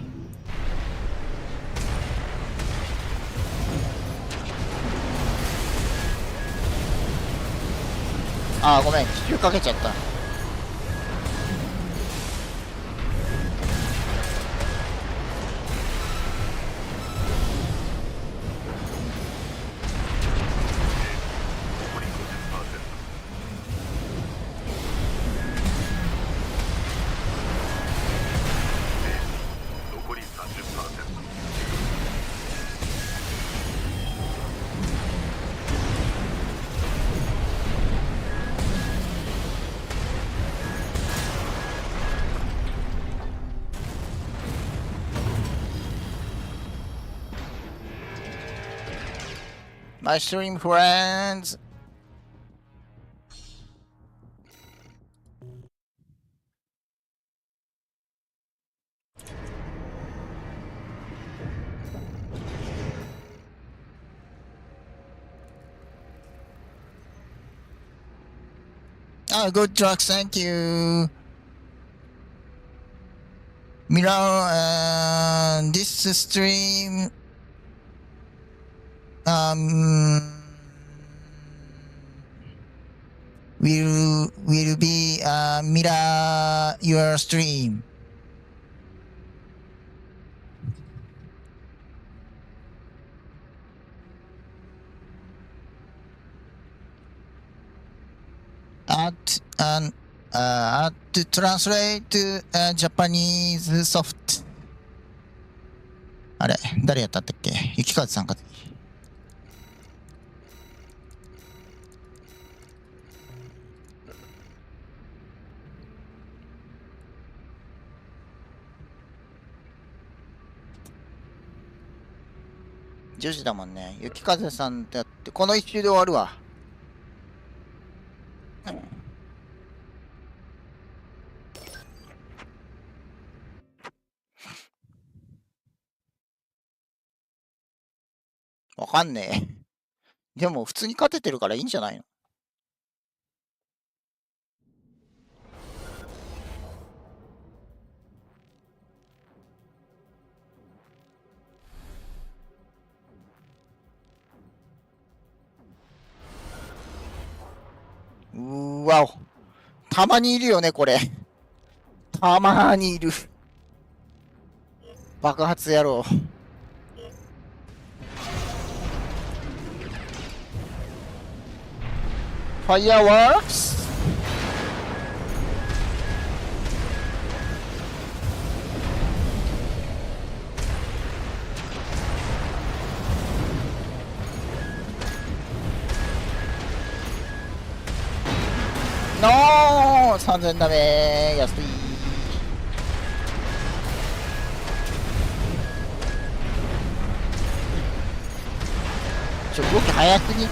あー、ごめん。気球かけちゃった。残り 50%、残り 30%。My stream friends. Oh, good trucks, thank you. Mirror, this stream will be mirror your stream. to translate Japanese soft. あれ、誰やったったっけ？雪風さんか。10時だもんね。雪風さんってやって、この一周で終わるわ。わかんねえ。でも普通に勝ててるからいいんじゃないの？わお。たまにいるよね、これ。たまにいる。爆発野郎。ファイアワークス。ノー !3000 ダメー。安い。動き早すぎ。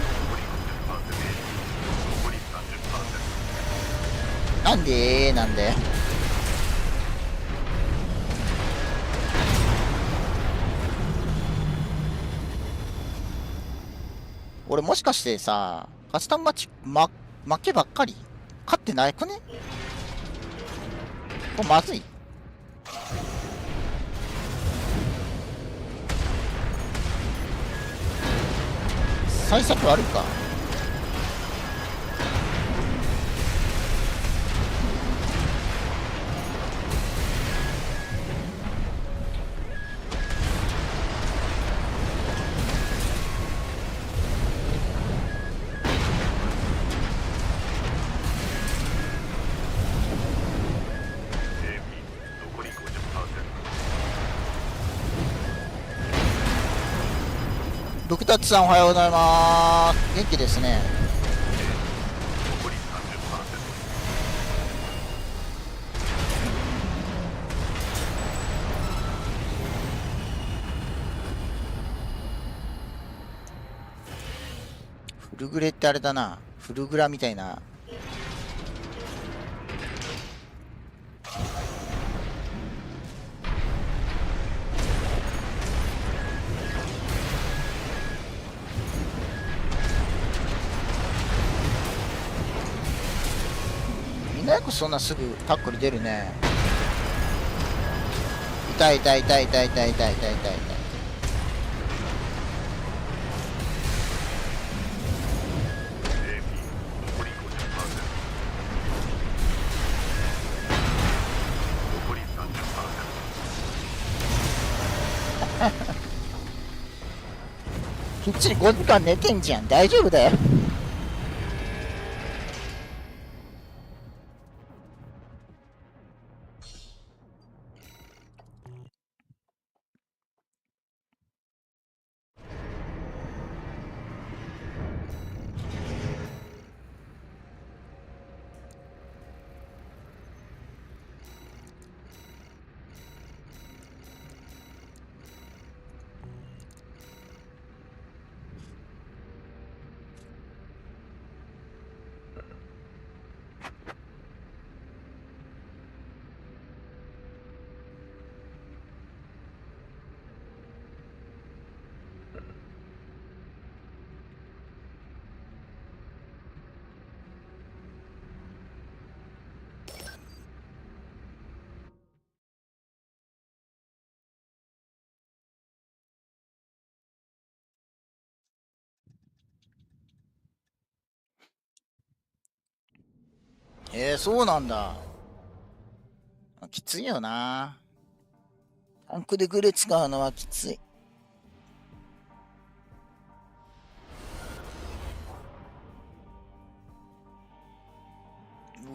なんでなんで俺もしかしてさ、カスタムマッチ、負けばっかり勝ってないくね？これまずい。幸先悪いか。ブクタッチさんおはようございます。元気ですね。フルグレってあれだな。フルグラみたいな。みんなよくそんなすぐタックル出るね。痛い痛い痛い痛い痛い痛い痛い痛い痛い。きっちり5時間寝てんじゃん。大丈夫だよ。そうなんだ。きついよな。タンクでグレ使うのはきつい。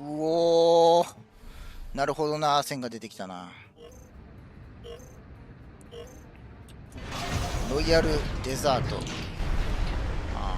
おー、なるほどな、線が出てきたな。ロイヤルデザート。あ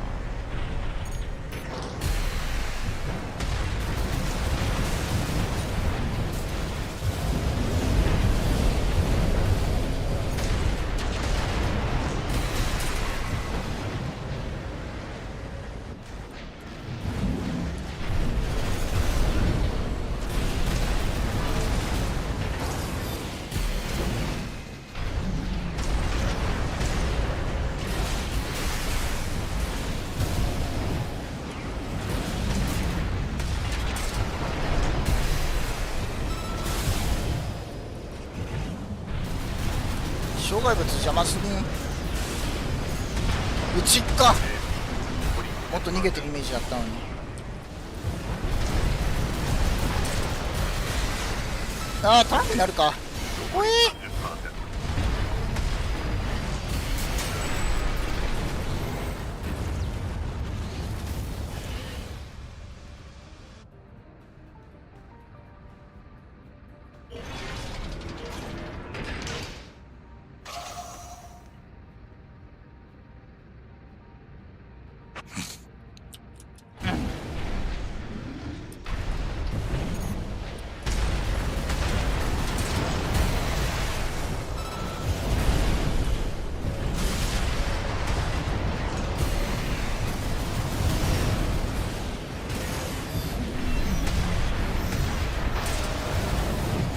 障害物邪魔すぎん。うちっか。もっと逃げてるイメージだったのに。ああ、ターンになるか。おえー、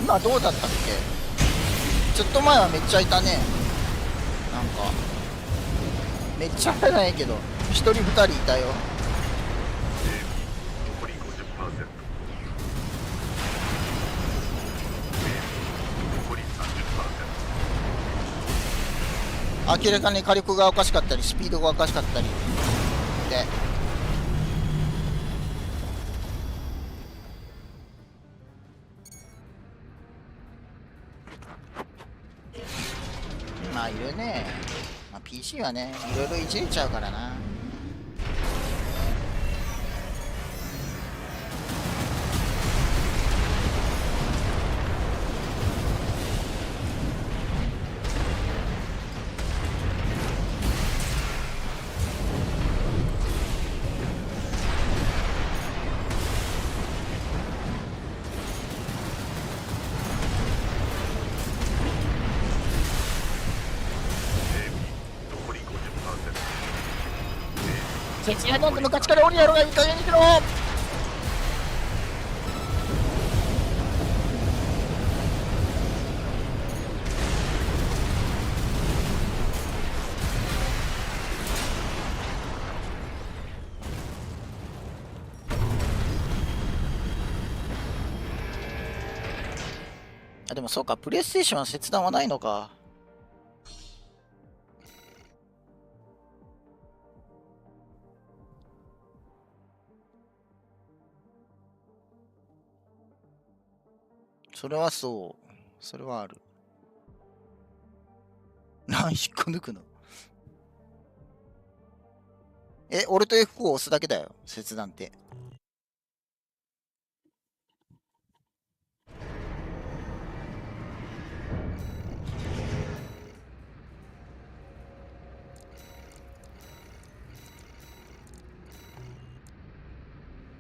今どうだったっけ。ちょっと前はめっちゃいたね。なんかめっちゃじゃないけど1人2人いたよ。残り 50%。残り 30%。明らかに火力がおかしかったりスピードがおかしかったりで、まあいるね。まあ、PC はねいろいろいじれちゃうからな。残り 50%。設置なんて昔から降りやろがいい加減にしろ。あ、でもそうか、プレイステーションは切断はないのか。それはそう。それはある。何引っこ抜くの。俺と F4 を押すだけだよ、切断って。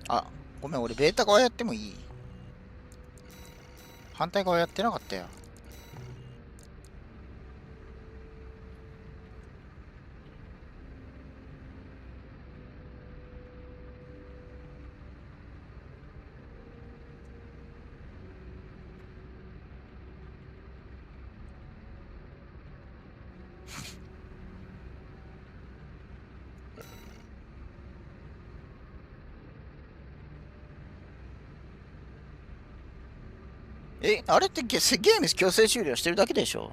あ、ごめん、俺ベータ側やってもいい？反対側やってなかったよ。あれってゲーム強制終了してるだけでしょ？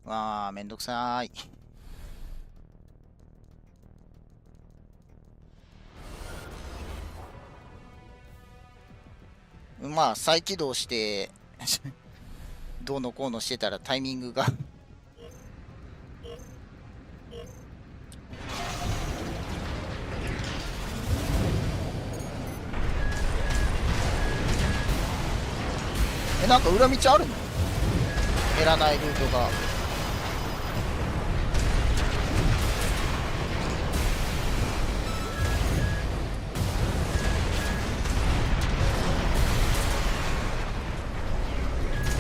わあ、めんどくさい。まあ、再起動して、どうのこうのしてたらタイミングがなんか裏道あるの？減らないルートが。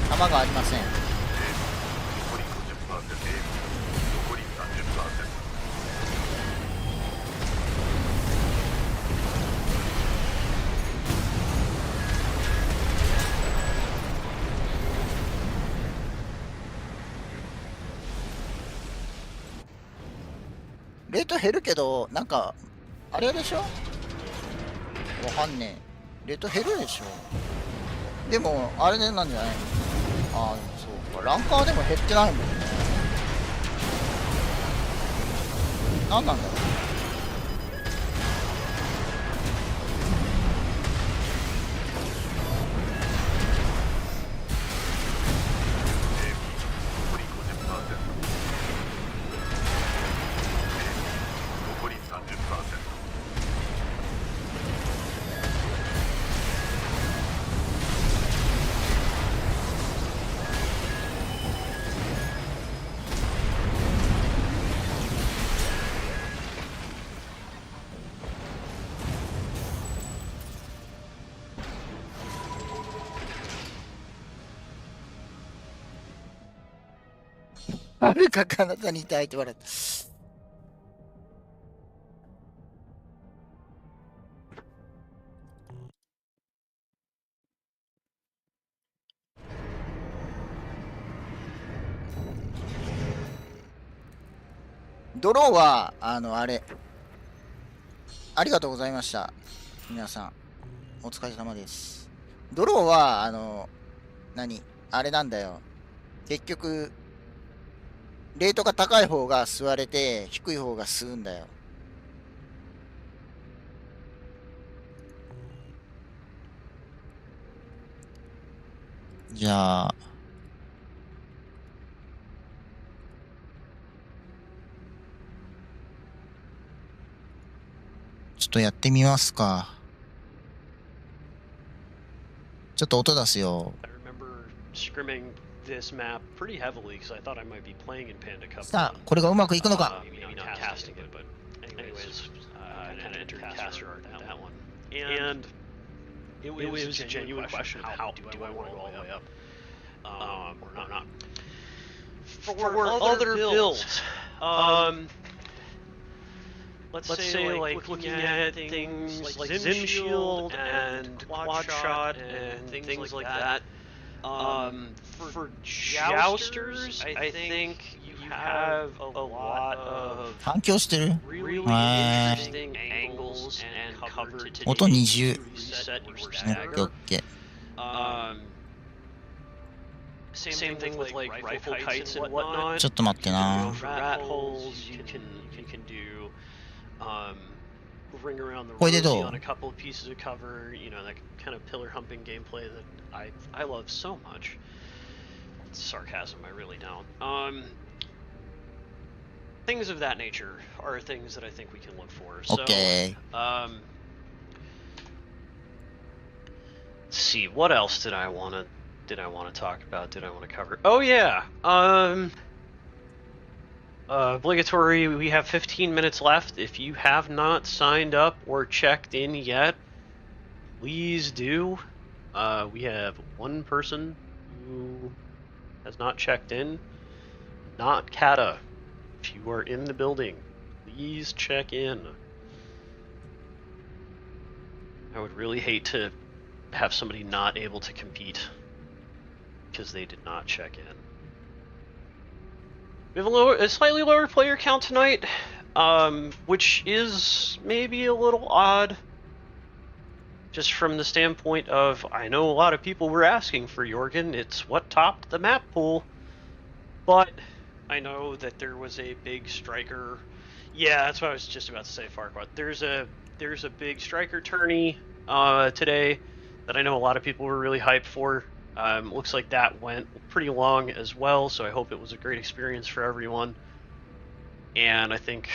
弾がありません。残り 50%、残り 30%。レート減るけど、なんか、あれでしょ？わかんねえ。レート減るでしょ？でも、あれでなんじゃないの？ああ、そうか。ランカーでも減ってないもんね。なんなんだろう。残り 50%。残り 30%。はるか彼方にいたいって言われた。ドローは、あれ。ありがとうございました。皆さん、お疲れ様です。ドローは、あれなんだよ。結局、レートが高い方が吸われて、低い方が吸うんだよ。じゃあ、ちょっとやってみますか。ちょっと音出すよ。I remember scrimming this map pretty heavily because I thought I might be playing in Panda Cup. さあ、これがうまくいくのか。 Maybe not casting it, but anyways, I kind of entered caster art in that one. And it was a genuine question of how do I want to go all the way up or not. For other builds, let's say like looking at things like Zim Shield and Quad Shot and things like that. For jousters, I think you have a lot of 反響してる？ really へー。 interesting angles and cover to 音20。 reset your オッケーオッ stagger. ケー。 Same thing with like rifle kites and whatnot. ちょっと待ってな。 You can go for rat holes. You can do ring around the これで rosy どう？ on a couple of pieces of cover. You know, that kind of pillar humping gameplay that I love so much. Sarcasm, I really don't. Things of that nature are things that I think we can look for. オ So, ッケー。 let's see, what else did I want to talk about? Did I want to cover? Oh yeah. Obligatory, we have 15 minutes left. If you have not signed up or checked in yet, please do. We have one person who has not checked in. Not Kata. If you are in the building, please check in. I would really hate to have somebody not able to compete because they did not check in. We have a slightly lower player count tonight, which is maybe a little odd. Just from the standpoint of, I know a lot of people were asking for Jorgen. It's what topped the map pool. But I know that there was a big striker. Yeah, that's what I was just about to say, Farquaad. There's a big striker tourney today that I know a lot of people were really hyped for. Looks like that went pretty long as well, so I hope it was a great experience for everyone. And I think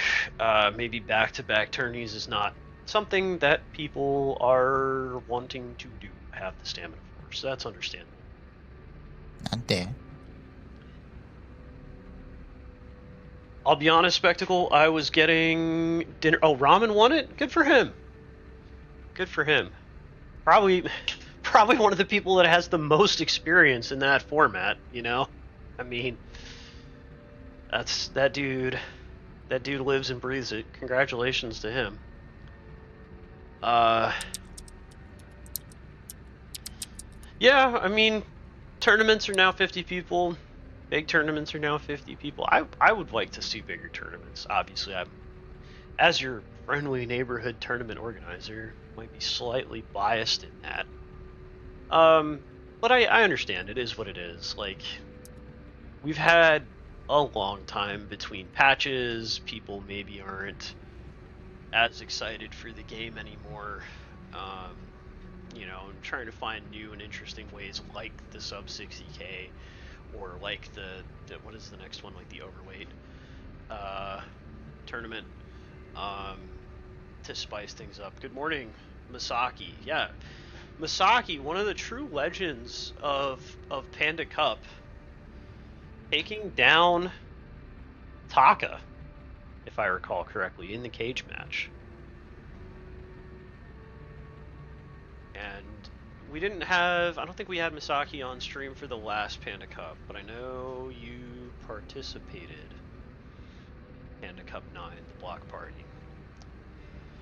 maybe back-to-back tourneys is not something that people are wanting to do, have the stamina for, so that's understandable. なんて I'll be honest, Spectacle, I was getting dinner. Oh, Ramen won it? Good for him. Good for him. Probably one of the people that has the most experience in that format, you know? I mean, that dude lives and breathes it. Congratulations to him. Yeah, I mean, tournaments are now 50 people. Big tournaments are now 50 people. I would like to see bigger tournaments. Obviously, as your friendly neighborhood tournament organizer, might be slightly biased in that. But I understand. It is what it is. Like, we've had a long time between patches. People maybe aren't as excited for the game anymore. You know, I'm trying to find new and interesting ways, like the sub 60K. Or like the what is the next one, like the overweight tournament, to spice things up. Good morning, MASAKI. Yeah, MASAKI, one of the true legends of Panda Cup, taking down Taka, if I recall correctly, in the cage match. And we didn't have, I don't think we had MASAKI on stream for the last Panda Cup, but I know you participated. Panda Cup 9, the block party.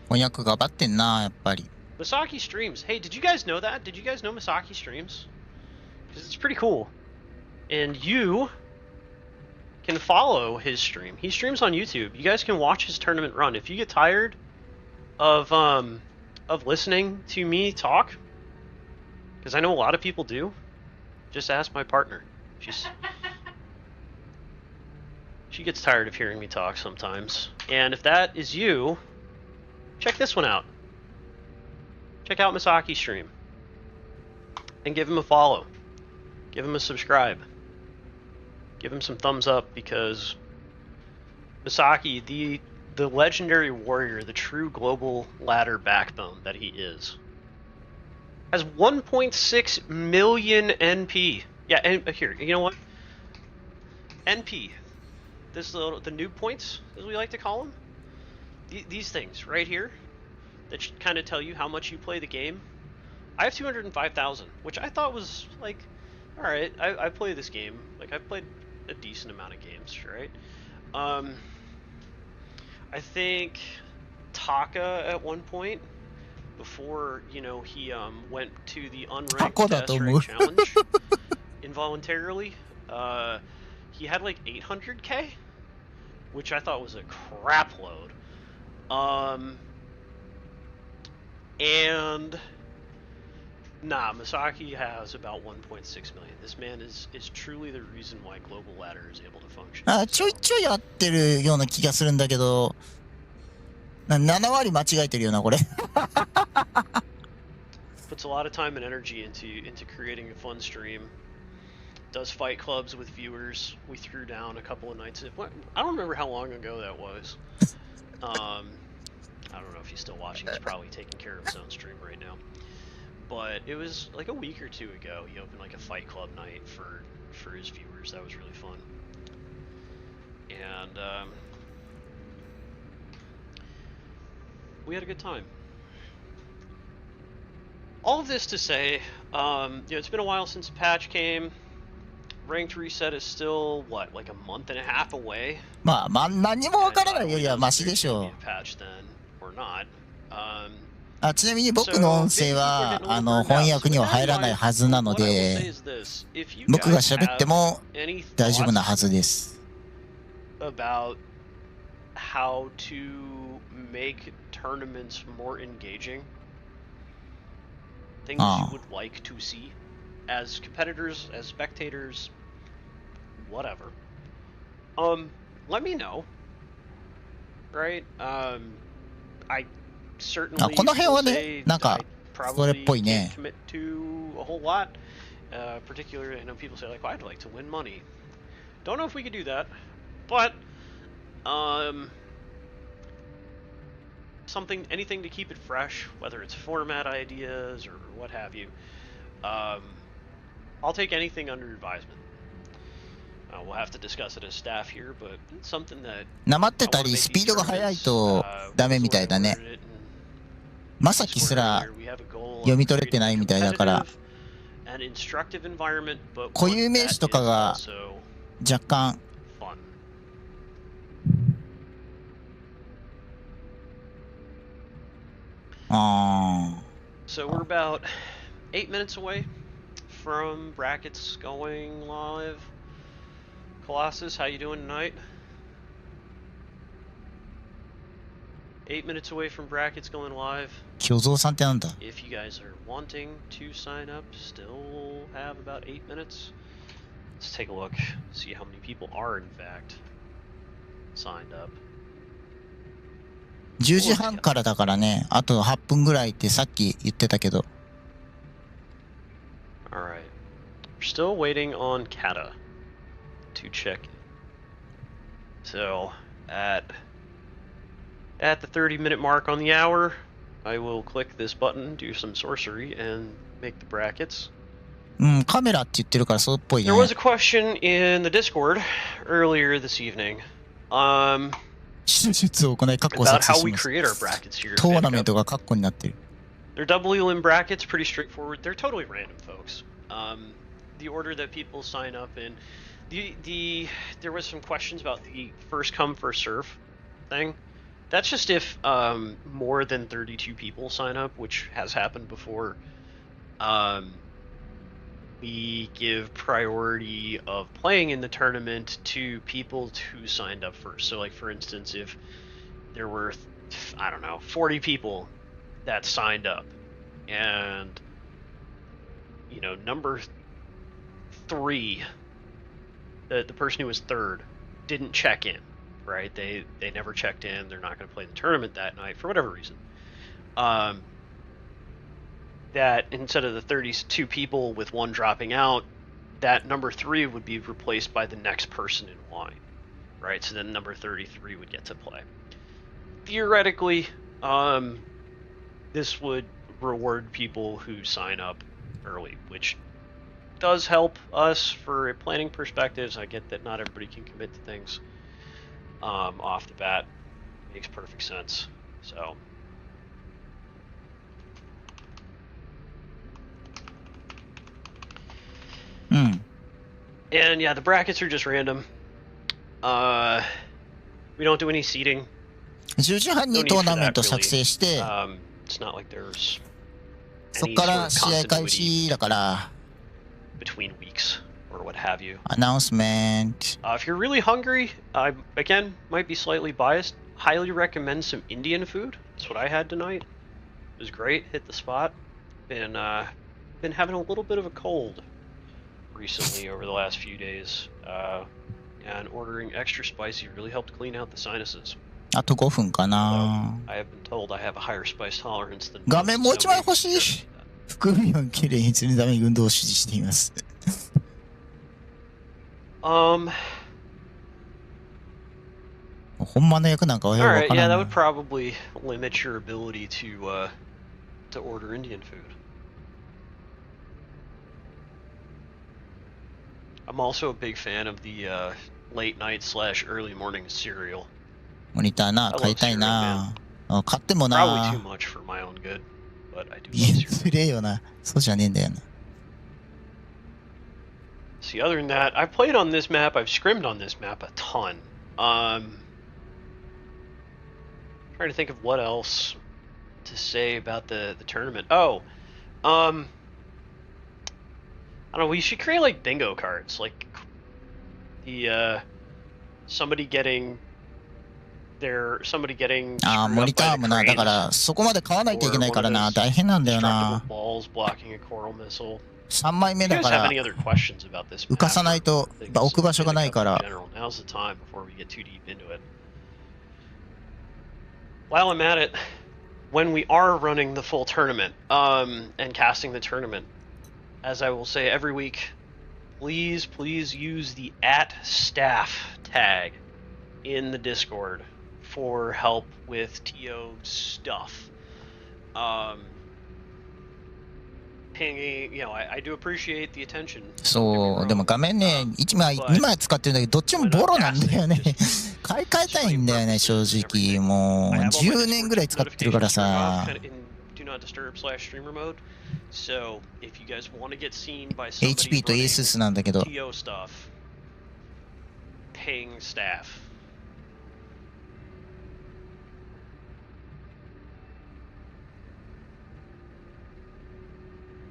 翻訳頑張ってんな、やっぱり。MASAKI streams. Hey, did you guys know that? Did you guys know MASAKI streams? Because it's pretty cool. And you can follow his stream. He streams on YouTube. You guys can watch his tournament run. If you get tired of listening to me talk, because I know a lot of people do, just ask my partner. She gets tired of hearing me talk sometimes. And if that is you, check this one out. Check out MASAKI's stream. And give him a follow. Give him a subscribe. Give him some thumbs up, because MASAKI, the legendary warrior, the true global ladder backbone that he is, has 1.6 million NP. Yeah, and here, you know what? NP. The noob points, as we like to call them. These things right here that should kind of tell you how much you play the game. I have 205,000, which I thought was like, all right. I play this game. Like, I've played a decent amount of games, right? I think Taka at one point, before, you know, he went to the unranked S-rank challenge involuntarily, he had like 800k, which I thought was a crap load. And nah, MASAKI has about 1.6 million. This man is truly the reason why Global Ladder is able to function. ちょいちょい合ってるような気がするんだけど、7割間違えてるよな、これ。Puts a lot of time and energy into creating a fun stream. Does fight clubs with viewers. We threw down a couple of nights. I don't remember how long ago that was. I don't know if he's still watching. He's probably taking care of his own stream right now. But it was like a week or two ago. He opened like a fight club night for his viewers. That was really fun. And we had a good time. All of this to say, you know, it's been a while since the patch came. Ranked reset is still, what, like a month and a half away? まあ、何もわからないよりはマシでしょう。ちなみに僕の音声は翻訳には入らないはずなので、僕が喋っても大丈夫なはずです。About how to make tournaments more engaging, things you would like to see as competitors, as spectators, whatever. let me know. Right? I あ、 certainly この辺は will ね、 say なんか I それっ probably ぽい can't ね。 commit to a whole lot. Particularly, I know people say like, well, I'd like to win money. Don't know if we could do that, but anything to keep it fresh, whether it's format ideas or what have you. I'll take anything under advisement. We'll have to discuss it as staff here, but it's something that なまって I た want to り make スピ these ードが速い tournaments. とダメ What み was た the い word だ I ね。 worded it in まさき Discord すら earlier? We have a goal 読 of み取れて creating な a いみたいだから、 competitive and instructive environment, but 固 one 有名 that 詞とか is が also 若干、 fun. So we're about 8 minutes away from brackets going live. Colossus, how you doing tonight? 8 minutes away from brackets going live. 巨像さんってなんだ。 If you guys are wanting to sign up, still have about 8 minutes. Let's take a look, see how many people are in fact signed up. 10時半からだからね、あと8分ぐらいってさっき言ってたけど。 Alright. We're still waiting on Kata to check in. So, at the 30-minute mark on the hour, I will click this button, do some sorcery, and make the brackets. うん、カメラって言ってるからそうっぽいね。 There was a question in the Discord earlier this evening. 手術を行い、カッコを About 作成 how し we ます。 create our brackets here. トー at ナメン PandaCup. トがカッコになってる。 They're double limb brackets, pretty straightforward. They're totally random, folks. The order that people sign up in, there was some questions about the first come first serve thing. That's just if more than 32 people sign up, which has happened before. We give priority of playing in the tournament to people who signed up first. So, like, for instance, if there were, I don't know, 40 people that signed up, and, you know, number 3, the person who was third, didn't check in, right? They never checked in. They're not going to play the tournament that night for whatever reason. That instead of the 32 people with one dropping out, that number 3 would be replaced by the next person in line, right? So then number 33 would get to play. Theoretically, this would reward people who sign up early, which does help us for planning perspectives. I get that not everybody can commit to things off the bat. Makes perfect sense. So. And yeah, the brackets are just random. We don't do any seeding. 10時半にトーナメント作成して、 It's not like there's そっ any か sort ら of 試合開 continuity 始だから、 between weeks or what have you. アナウンスメント。 If you're really hungry, I again might be slightly biased. Highly recommend some Indian food. That's what I had tonight. It was great. Hit the spot. Been having a little bit of a cold recently over the last few days, and ordering extra spicy really helped clean out the sinuses. あと5分かな。 I have been told I have a higher spice tolerance than 画面もう most, 一 so 枚 maybe 欲し it's い。 just that. 副部をきれいにするために運動を指示しています。ほんまの役なんかはよくわ Alright, から yeah, ん that な。 would probably limit your ability to order Indian food. I'm also a big fan of the late night / early morning cereal. モニターな、買いたいな。あ、買っても Probably too な。 much for my own good, but I do いや、 love cereal. つれえよな。そうじゃねえんだよな。 See, other than that, I've played on this map. I've scrimmed on this map a ton. Trying to think of what else to say about the tournament. Oh, I don't know. We should create like bingo cards, like the somebody getting あー、モニターもな、だからそこまで買わないといけないからな、大変なんだよな。 balls blocking a coral missile. 3枚目 If you だ guys か have ら any other questions about this 浮かさないと map or やっぱ置く場所がないか things ら in general, now's the time before we get too deep into it. While I'm at it, when we are running the full tournament, and casting the tournament, as I will say every week, please use the @staff tag in the Discord for help with TO stuff. Pinging, I do appreciate the attention. そうでも画面ね1枚2枚使ってるんだけどどっちもボロなんだよね買い替えたいんだよね正直もう10年ぐらい使ってるからさ So, if you guys want to get seen by HP と ASUS なんだけど TO stuff, ping staff.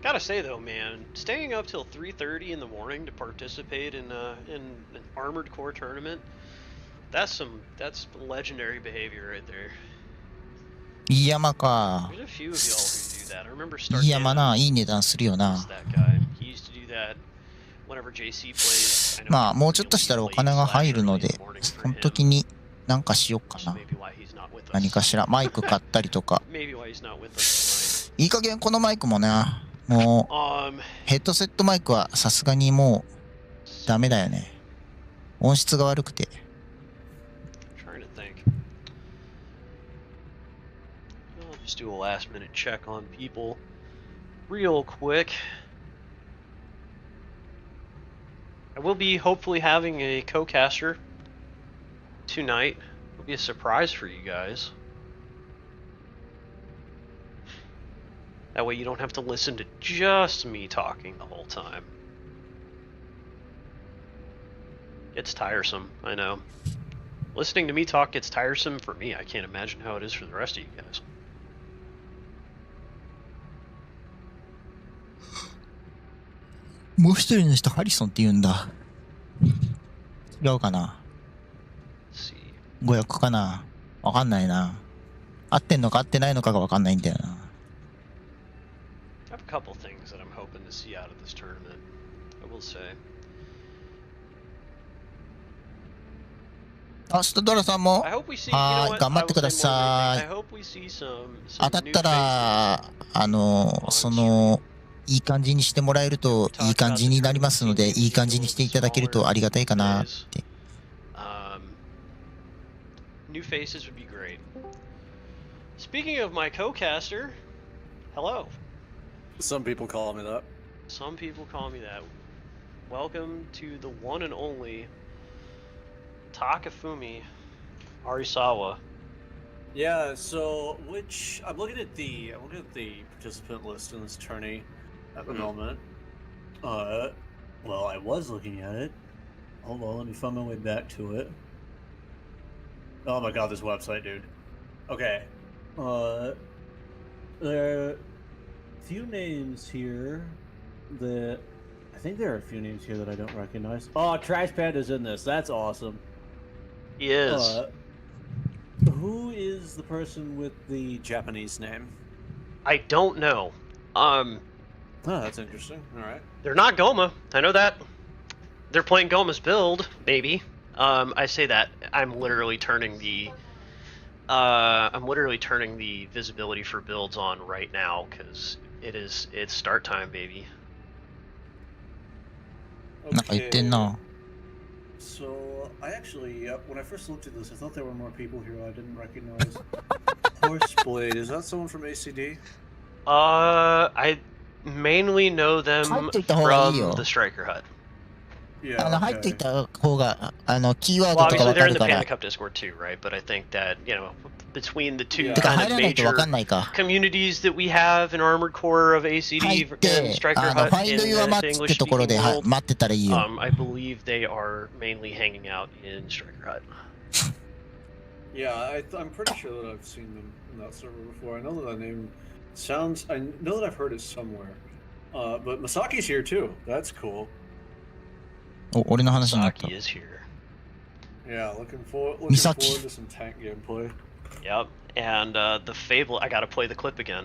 Gotta say though, man, staying up till 3:30 in the morning to participate in an armored core tournament, that's legendary behavior right there. いい山か There's a few of y'all who do that. I remember いい山 Starkana ないい値段するよ was な that guy. He used to do that whenever JC plays. I know まあ he- もうちょっとしたらお金が入るので late mornings そ for の him, 時に何かしようか which is な maybe why he's not with us. 何かしらマイク買ったりとか Maybe why he's not with us いい加減このマイクもねもう tonight. ヘッドセットマイクはさすがにもうダメだよね音質が悪くて Trying to think. I'll just do a last minute check on people real quick. I will be hopefully having a co-caster tonight. It'll be a surprise for you guys. That way you don't have to listen to just me talking the whole time. It's tiresome, I know. Listening to me talk gets tiresome for me. I can't imagine how it is for the rest of you guys. もう一人の人ハリソンって言うんだ違うかな Let's see. 誤訳かなわかんないな合ってんのか合ってないのかがわかんないんだよな I have a couple things that I'm hoping to see out of this tournament. I will say. あストドラさんも I hope we see. は You know ーい what? 頑張ってくだ I will say more さ than anything. I い hope we see some 当たっ new たら faces. そのいい感じにしてもらえるといい感じになりますのでいい感じにしていただけるとありがたいかなって New faces would be great. Speaking of my co-caster, hello. Some people call me that. Some people call me that. Welcome to the one and only Takafumi Arisawa. Yeah, so I'm looking at the participant list in this tourney at the moment. Well, I was looking at it. Hold on, let me find my way back to it. Oh my god, this website, dude. Okay. There are a few names here that I think there are a few names here that I don't recognize. Oh, Trash Panda's in this. That's awesome. He is. Who is the person with the Japanese name? I don't know. Oh, that's interesting. All right. They're not Goma. I know that. They're playing Goma's build, maybe. I say that I'm literally turning the visibility for builds on right now because it's start time, baby. なんか言ってんな So I actually, when I first looked at this, I thought there were more people here I didn't recognize. Horseblade, is that someone from ACD? I mainly know them 入っていった方がいいよ from the Striker Hut. Yeah. 入っていった方がキーワー Well, ドとか obviously わ they're か in る the から Panda Cup Discord too, right? But I think that, between the two てか kind 入 of らないとわ major かんないか communities that we have in Armored Core of ACD 入っ and て Striker フ Hut ァイン in ドユアマ the ッチってところ English-speaking で world, 待ってたらいいよ I believe they are mainly hanging out in Striker Hut. Yeah, I'm pretty sure that I've seen them in that server before. I know that name sounds. I know that I've heard it somewhere. But Masaki's here too. That's cool. お俺の話になった Saki is here. Yeah, looking forward Misaki. to some tank gameplay. Yep. And the Fable, I gotta play the clip again.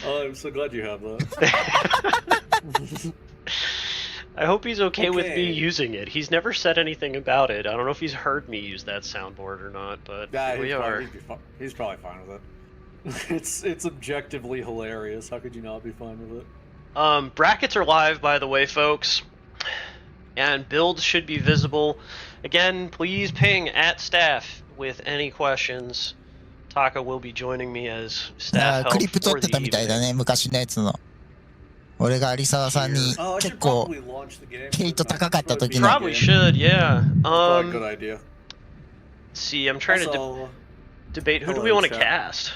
Oh, I'm so glad you have that. I hope he's okay with me Okay. using it. He's never said anything about it. I don't know if he's heard me use that soundboard or not, but Yeah, here we are. he's probably fine with it. It's objectively hilarious. How could you not be fine with it? Brackets are live, by the way, folks, and builds should be visible. Again, please ping at staff with any questions. Taka will be joining me as あ staff ー help クリップ撮 for って the たみたいだ evening. ね、昔のやつの。俺が有沢さんに Oh, I 結 should 構 probably launch the game. ヘイト高かった時の Probably should, yeah. Probably a good idea. See, I'm trying to Also, debate who do hello, we want to chat. cast.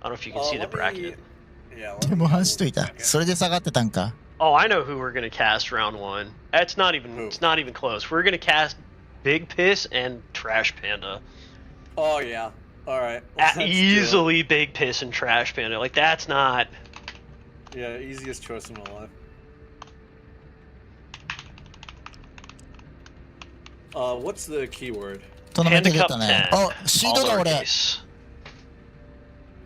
I don't know if you can see the let me- bracket. Yeah. でも話しといた。それで下がってたんか。 Oh, I know who we're gonna cast round one. It's not even close. We're gonna cast Big Piss and Trash Panda. Oh yeah. All right. Let's do it. Easily Big Piss and Trash Panda. Like that's not. Yeah, easiest choice in my life. What's the keyword? トーナメント Panda 出 Cup たね。 10. あ、シー All ドだ俺。 lowercase.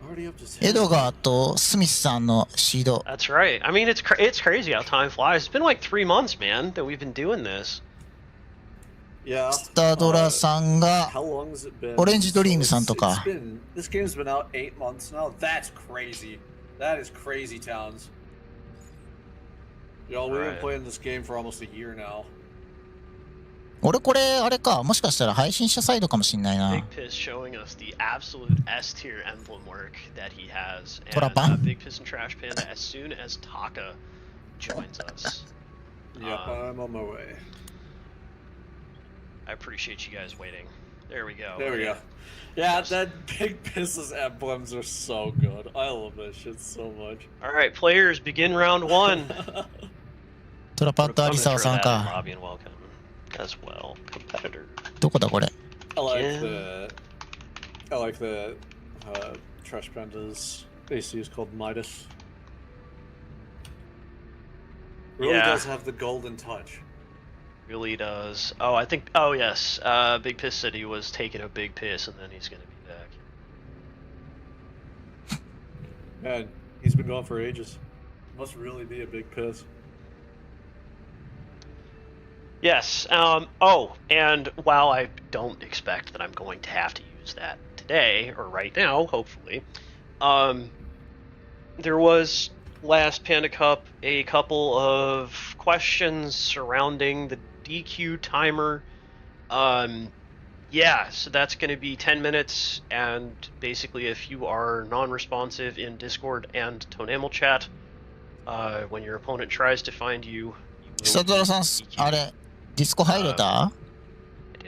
Already up to 10. エドガーとスミスさんのシード。 That's right. I mean, it's crazy how time flies. It's been like 3 months, man, that we've been doing this. Yeah. スタードラさんが How long has it been? オレンジドリームさんとか。 This game's been out 8 months now. That's crazy. That is crazy towns. Y'all, we've been Alright. playing this game for almost a year now. 俺これあれか、もしかしたら配信者サイドかもしんないな。 Big Piss showing us the absolute S tier emblem work that he has. And Torapan. Big Piss and Trash Panda as soon as Taka joins us. Yep, I'm on my way. I appreciate you guys waiting. There we go. There we go. Yeah, that Big Piss's emblems are so good. I love that shit so much. Alright, players, begin round 1. トラパット有沢さんか。 Lobby and welcome as well, competitor. どこだこれ。 I like Yeah. the Trash Panda's AC is called Midas. Really Yeah. does have the golden touch. Really does. Oh, I think. Oh, yes. Big Piss said he was taking a big piss and then he's going to be back. Man, he's been gone for ages. Must really be a big piss. Yes. Oh, and while I don't expect that I'm going to have to use that today or right now, hopefully, there was last Panda Cup a couple of questions surrounding the DQ timer. Yeah, so that's going to be 10 minutes, and basically if you are non-responsive in Discord and Tonemal chat, when your opponent tries to find you, スタードラさん、あれ、ディスコ入れた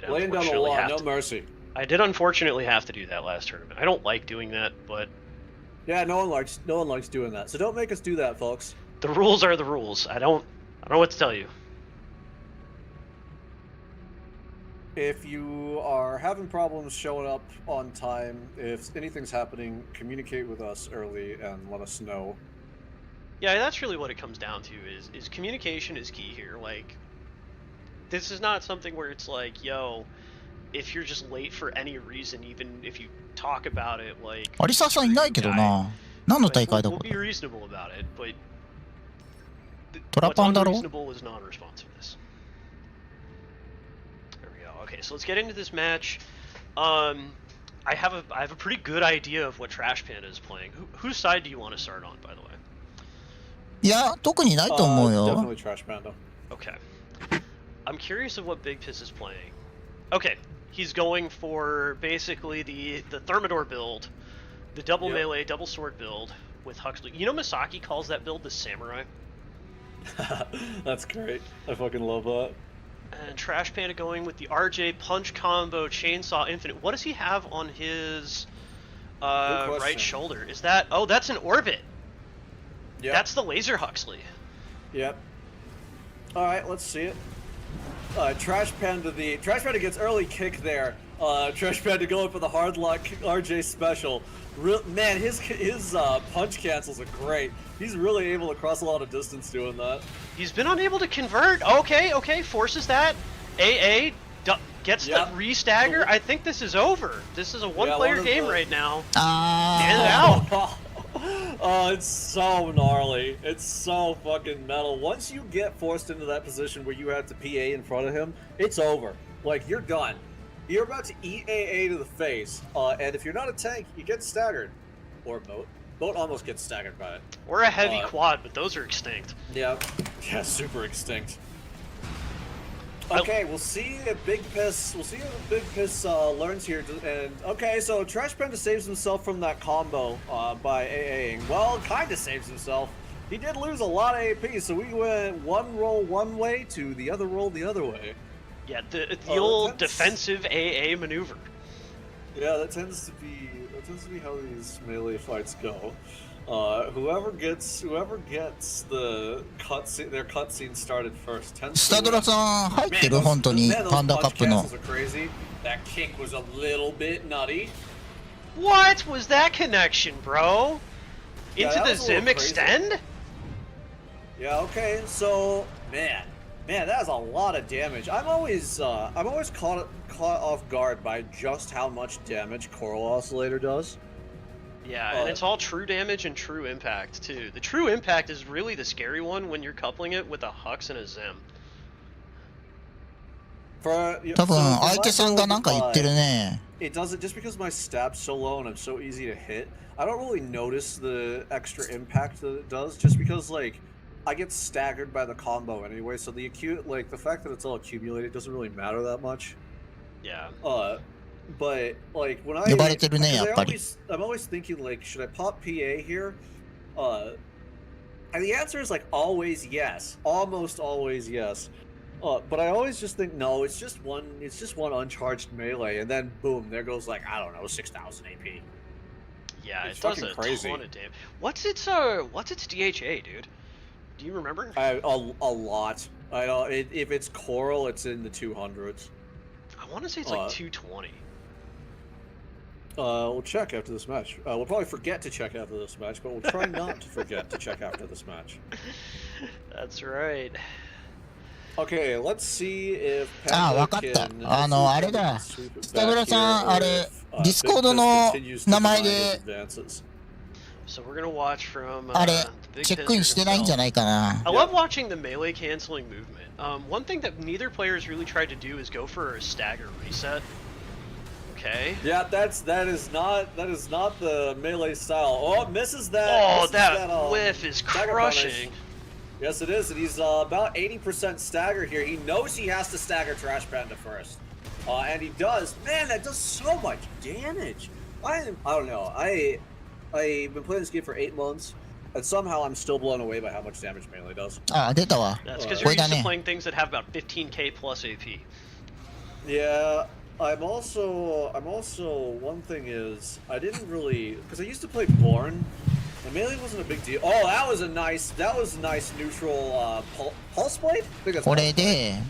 Laying down the law, no mercy. I did unfortunately have to do that last tournament. I don't like doing that, but Yeah, no one likes doing that. So don't make us do that, folks. the rules are the rules. I don't know what to tell you. If you are having problems showing up on time, if anything's happening, communicate with us early and let us know. Yeah, that's really what it comes down to is communication is key here. Like, this is not something where it's like, yo, if you're just late for any reason, even if you talk about it, like, 有沢さんいないけどな。何の大会だ we'll こ be れ。 reasonable about it, but Torapan what's だろ unreasonable is non-responsiveness. There we go. Okay, so let's get into this match. I have a pretty good idea of what Trash Panda is playing. Whose side do you want to start on, by the way? いや、特にないと思うよ。 Definitely Trash Panda. Okay. I'm curious of what Big Piss is playing. Okay, he's going for basically the Thermidor build, the double Yep. melee, double sword build with Huxley. You know MASAKI calls that build the Samurai? That's great. I fucking love that. And Trash Panda going with the RJ Punch Combo Chainsaw Infinite. What does he have on his right question. shoulder? Is that... Oh, that's an Orbit. Yep. That's the Laser Huxley. Yep. All right, let's see it. Trash Panda gets early kick there. Trash Panda going for the hard luck RJ special. Man, his punch cancels are great. He's really able to cross a lot of distance doing that. He's been unable to convert. Okay, forces that. AA. gets Yep. the re-stagger, I think this is over. This is a one-player game right now. And Ah. out. Oh, it's so gnarly. It's so fucking metal. Once you get forced into that position where you have to PA in front of him, it's over. Like, you're done. You're about to eat AA to the face, and if you're not a tank, you get staggered. Or boat. Boat almost gets staggered by it. Or a heavy quad, but those are extinct. Yeah. Yeah, super extinct. Okay, we'll see if Big Piss. We'll see if Big Piss learns here. And okay, so Trash Panda saves himself from that combo by AAing. Well, kind of saves himself. He did lose a lot of AP, so we went one roll one way to the other roll the other way. Yeah, the old defensive AA maneuver. Yeah, that tends to be how these melee fights go. Whoever gets the cutscene, their cutscene started first. スタドラさん入ってる Man, 本当に man, those パンダカップの punch cancels are crazy. That kick was a little bit nutty. What was that connection, bro? Yeah, Into that the was a little Zim crazy. extend? Yeah, okay, so man, that is a lot of damage. I'm always caught off guard by just how much damage Coral Oscillator does. Yeah, and it's all true damage and true impact too. The true impact is really the scary one when you're coupling it with a Hux and a Zim. 多分相手さんがなんか言ってるね。 It doesn't, just because my stab's so low and I'm so easy to hit, I don't really notice the extra impact that it does, just because like I get staggered by the combo anyway, so the fact that it's all accumulated doesn't really matter that much. Yeah. But like when呼ばれてるね、やっぱり。 I'm always thinking like, should I pop PA here? And the answer is like always yes, almost always yes. But I always just think no, it's just one uncharged melee, and then boom, there goes like, I don't know, 6,000 AP. Yeah, It's it does fucking a crazy. ton of damage. What's its DHA, dude? Do you remember? A lot. I don't. If it's Coral, it's in the 200s. I want to say it's like 220. We'll check after this match. We'll probably forget to check after this match, but we'll try not to forget to check after this match. That's right. Okay, let's see if ああ、わかった。あれだ。スタドラさん、あれ、ディスコードの名前で、 So we're gonna watch from あれ、 Big チェックイン Pizzer してないんじゃないかな。 I love watching the melee canceling movement. One thing that neither players really tried to do is go for a stagger reset. Okay. Yeah, that is not the melee style. Oh, misses that. Oh, misses that whiff is stagger crushing. punish. Yes, it is, and he's about 80% stagger here. He knows he has to stagger Trash Panda first, and he does. Man, that does so much damage. I don't know. I've been playing this game for 8 months, and somehow I'm still blown away by how much damage melee does. あ、出たわ。 That's because こ you're れだ used to ね。 playing things that have about 15k plus AP. Yeah, I'm also one thing is I didn't really, because I used to play Born, and melee wasn't a big deal. Oh, that was a nice neutral pulse blade. I think that's こ pulse れ blade. で、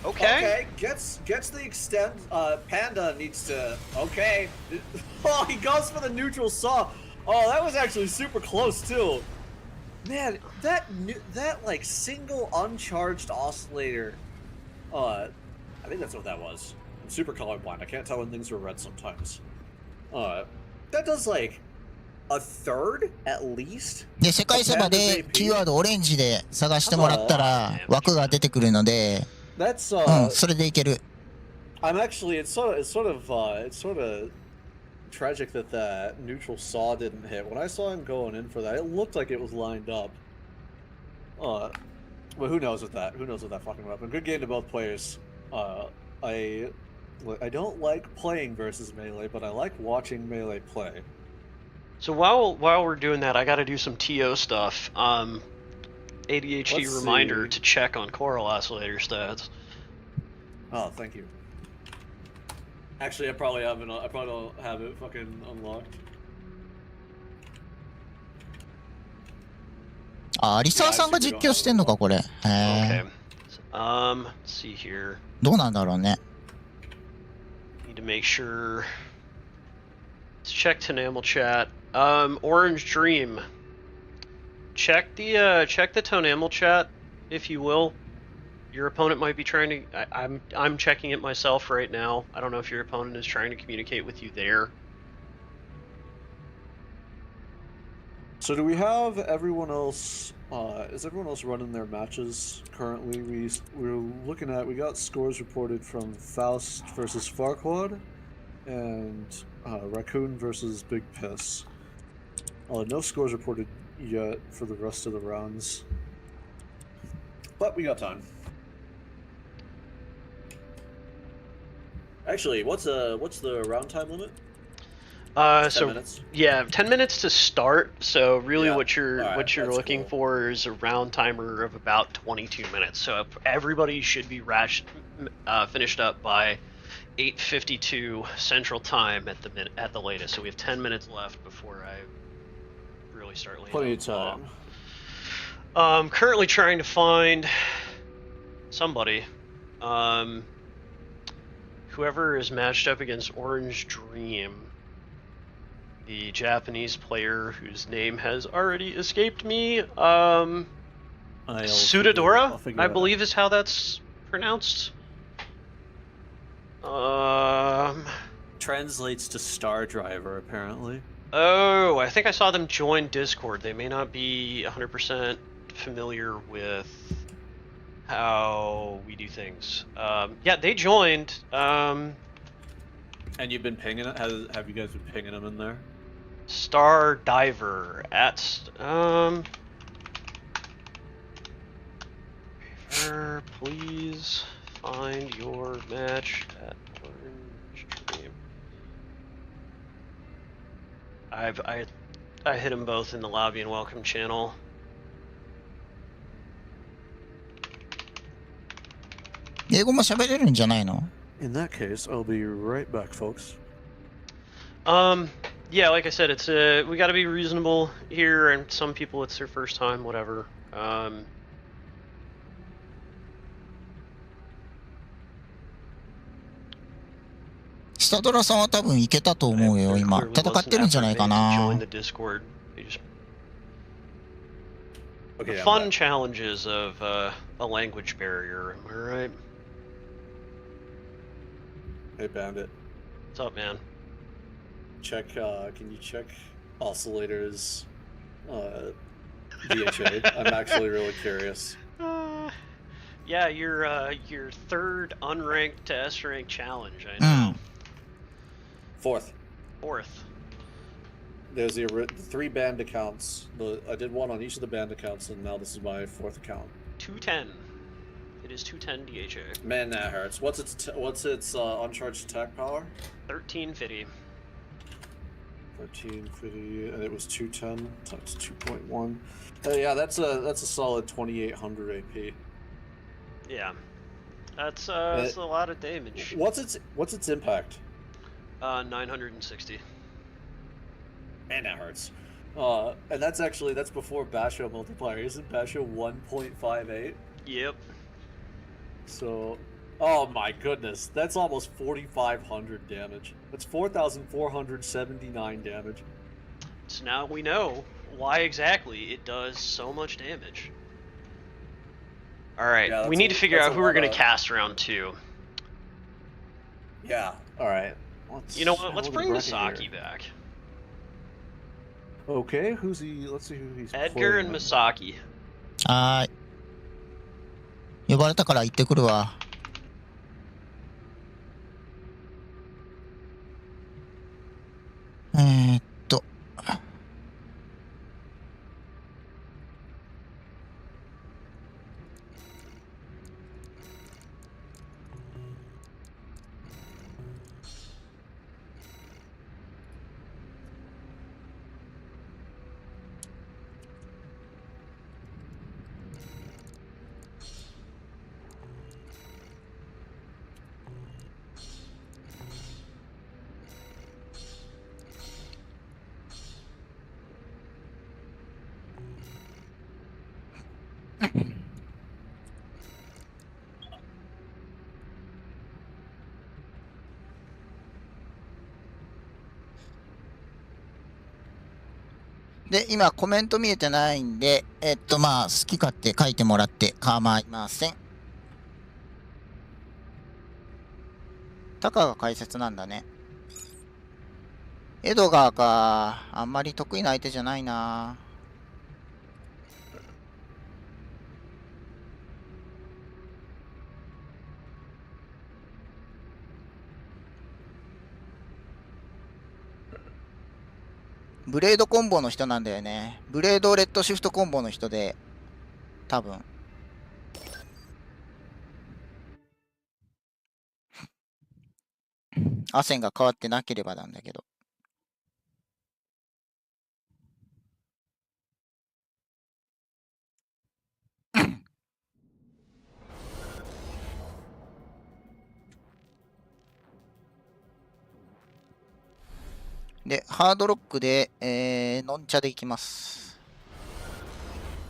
Okay. Okay, gets the extent. Panda needs to. Okay. Oh, he goes for the neutral saw. Oh, that was actually super close too. Man, that like single uncharged oscillator. I think that's what that was. I'm super colorblind. I can't tell when things are red sometimes. That does like a third at least. で、世界サバでキーワードオレンジで探してもらったら枠が出てくるので、 That's うん、それでいける。 I'm actually it's sort of tragic that that neutral saw didn't hit. When I saw him going in for that, it looked like it was lined up. But who knows with that? Who knows with that fucking weapon? Good game to both players. I don't like playing versus melee, but I like watching melee play. So while we're doing that, I got to do some TO stuff. ADHD Let's reminder see. to check on Coral Oscillator stats. Oh, thank you. Actually, I probably don't have it fucking unlocked. あ、有沢さんが実況してんのか、これ。へ Okay. え。 Let's see here. どうなんだろうね。 Need to make sure. Let's check Tonamel chat. Orange Dream. Check the Tonamel chat, if you will. Your opponent might be trying to. I'm checking it myself right now. I don't know if your opponent is trying to communicate with you there. So do we have everyone else? Is everyone else running their matches currently? We're looking at. We got scores reported from Faust versus Farquad, and Raccoon versus Big Piss. No scores reported yet for the rest of the rounds, but we got time. Actually, what's the round time limit? 10 minutes. Yeah, 10 minutes to start. So really, Yeah. what you're Alright, that's looking cool. for is a round timer of about 22 minutes. So everybody should be finished up by 8:52 Central Time at the latest. So we have 10 minutes left before I really start laying Plenty down of the law. time. I'm currently trying to find somebody. Whoever is matched up against Orange Dream, the Japanese player whose name has already escaped me, Sudadora, I believe is how that's pronounced. Translates to Star Driver, apparently. Oh, I think I saw them join Discord. They may not be 100% familiar with how we do things. Yeah, they joined. And you've been pinging it? Have you guys been pinging them in there? Star Diver at please find your match at Orange Dream. I hit them both in the lobby and welcome channel.英語も喋れるんじゃないの？ In that case, I'll be right back, folks. Yeah, like I said, it's we got to be reasonable here, and some people it's their first time, whatever. スタドラさんは多分いけたと思うよ、今。戦ってるんじゃないかな。 Join the Discord. The fun challenges of a language barrier, am I right? Hey, Bandit. What's up, man? Check, can you check Oscillator's DHA? I'm actually really curious. Yeah, your third unranked to S-rank challenge, I know. Fourth. There's the 3 banned accounts. I did one on each of the banned accounts, and now this is my 4th account. 210. It is 210 DHA. Man, that hurts. What's its uncharged attack power? 1350. 1350, and it was 210 times 2.1. Yeah, that's a solid 2800 AP. Yeah, that's a lot of damage. What's its impact? 960. Man, that hurts. And that's before Basho multiplier. Isn't Basho 1.58? Yep. So, oh my goodness, that's almost 4,500 damage. That's 4,479 damage. So now we know why exactly it does so much damage. Alright, Yeah, we need to figure out who we're going to of... cast round 2. Yeah, alright. You know what, let's bring MASAKI back. Okay, who's he? Let's see who he's Edgar and MASAKI. はーい。呼ばれたから行ってくるわ。ーっと。で、今コメント見えてないんで、まあ、好き勝手書いてもらって構いません。タカが解説なんだね。エドガーか。あんまり得意な相手じゃないな。ブレードコンボの人なんだよね。ブレードレッドシフトコンボの人で、多分。アセンが変わってなければなんだけど。で、ハードロックで、ノンチャでいきます。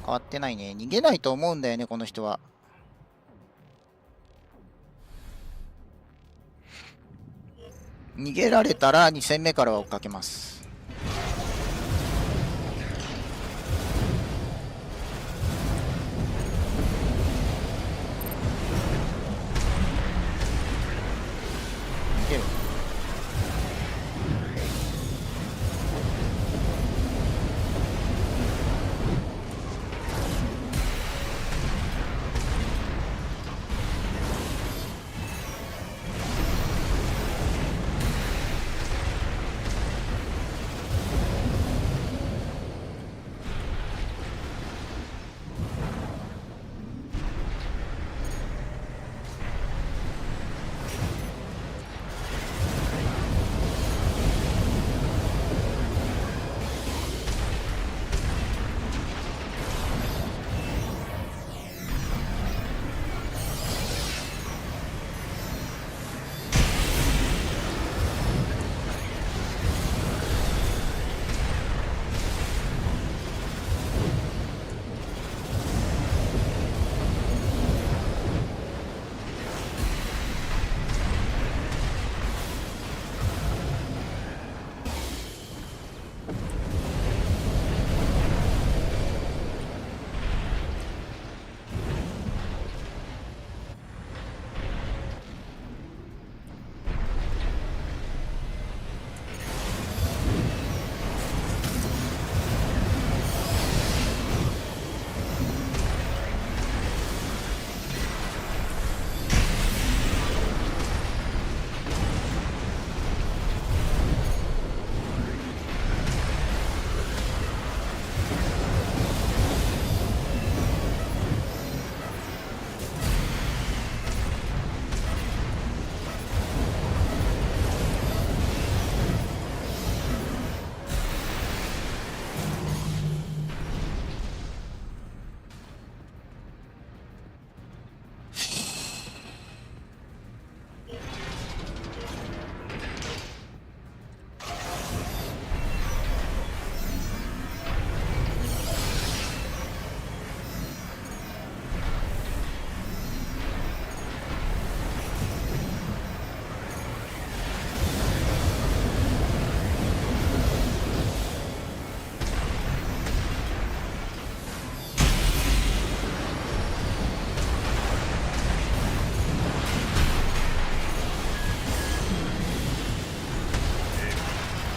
変わってないね。逃げないと思うんだよね、この人は。逃げられたら2戦目からは追っかけます。逃げる。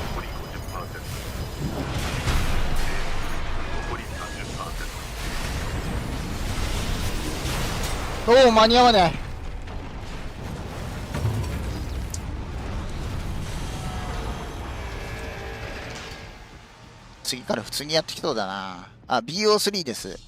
残り50%。残り30%。おお、間に合わない。次から普通にやってきそうだな。あ、BO3 です。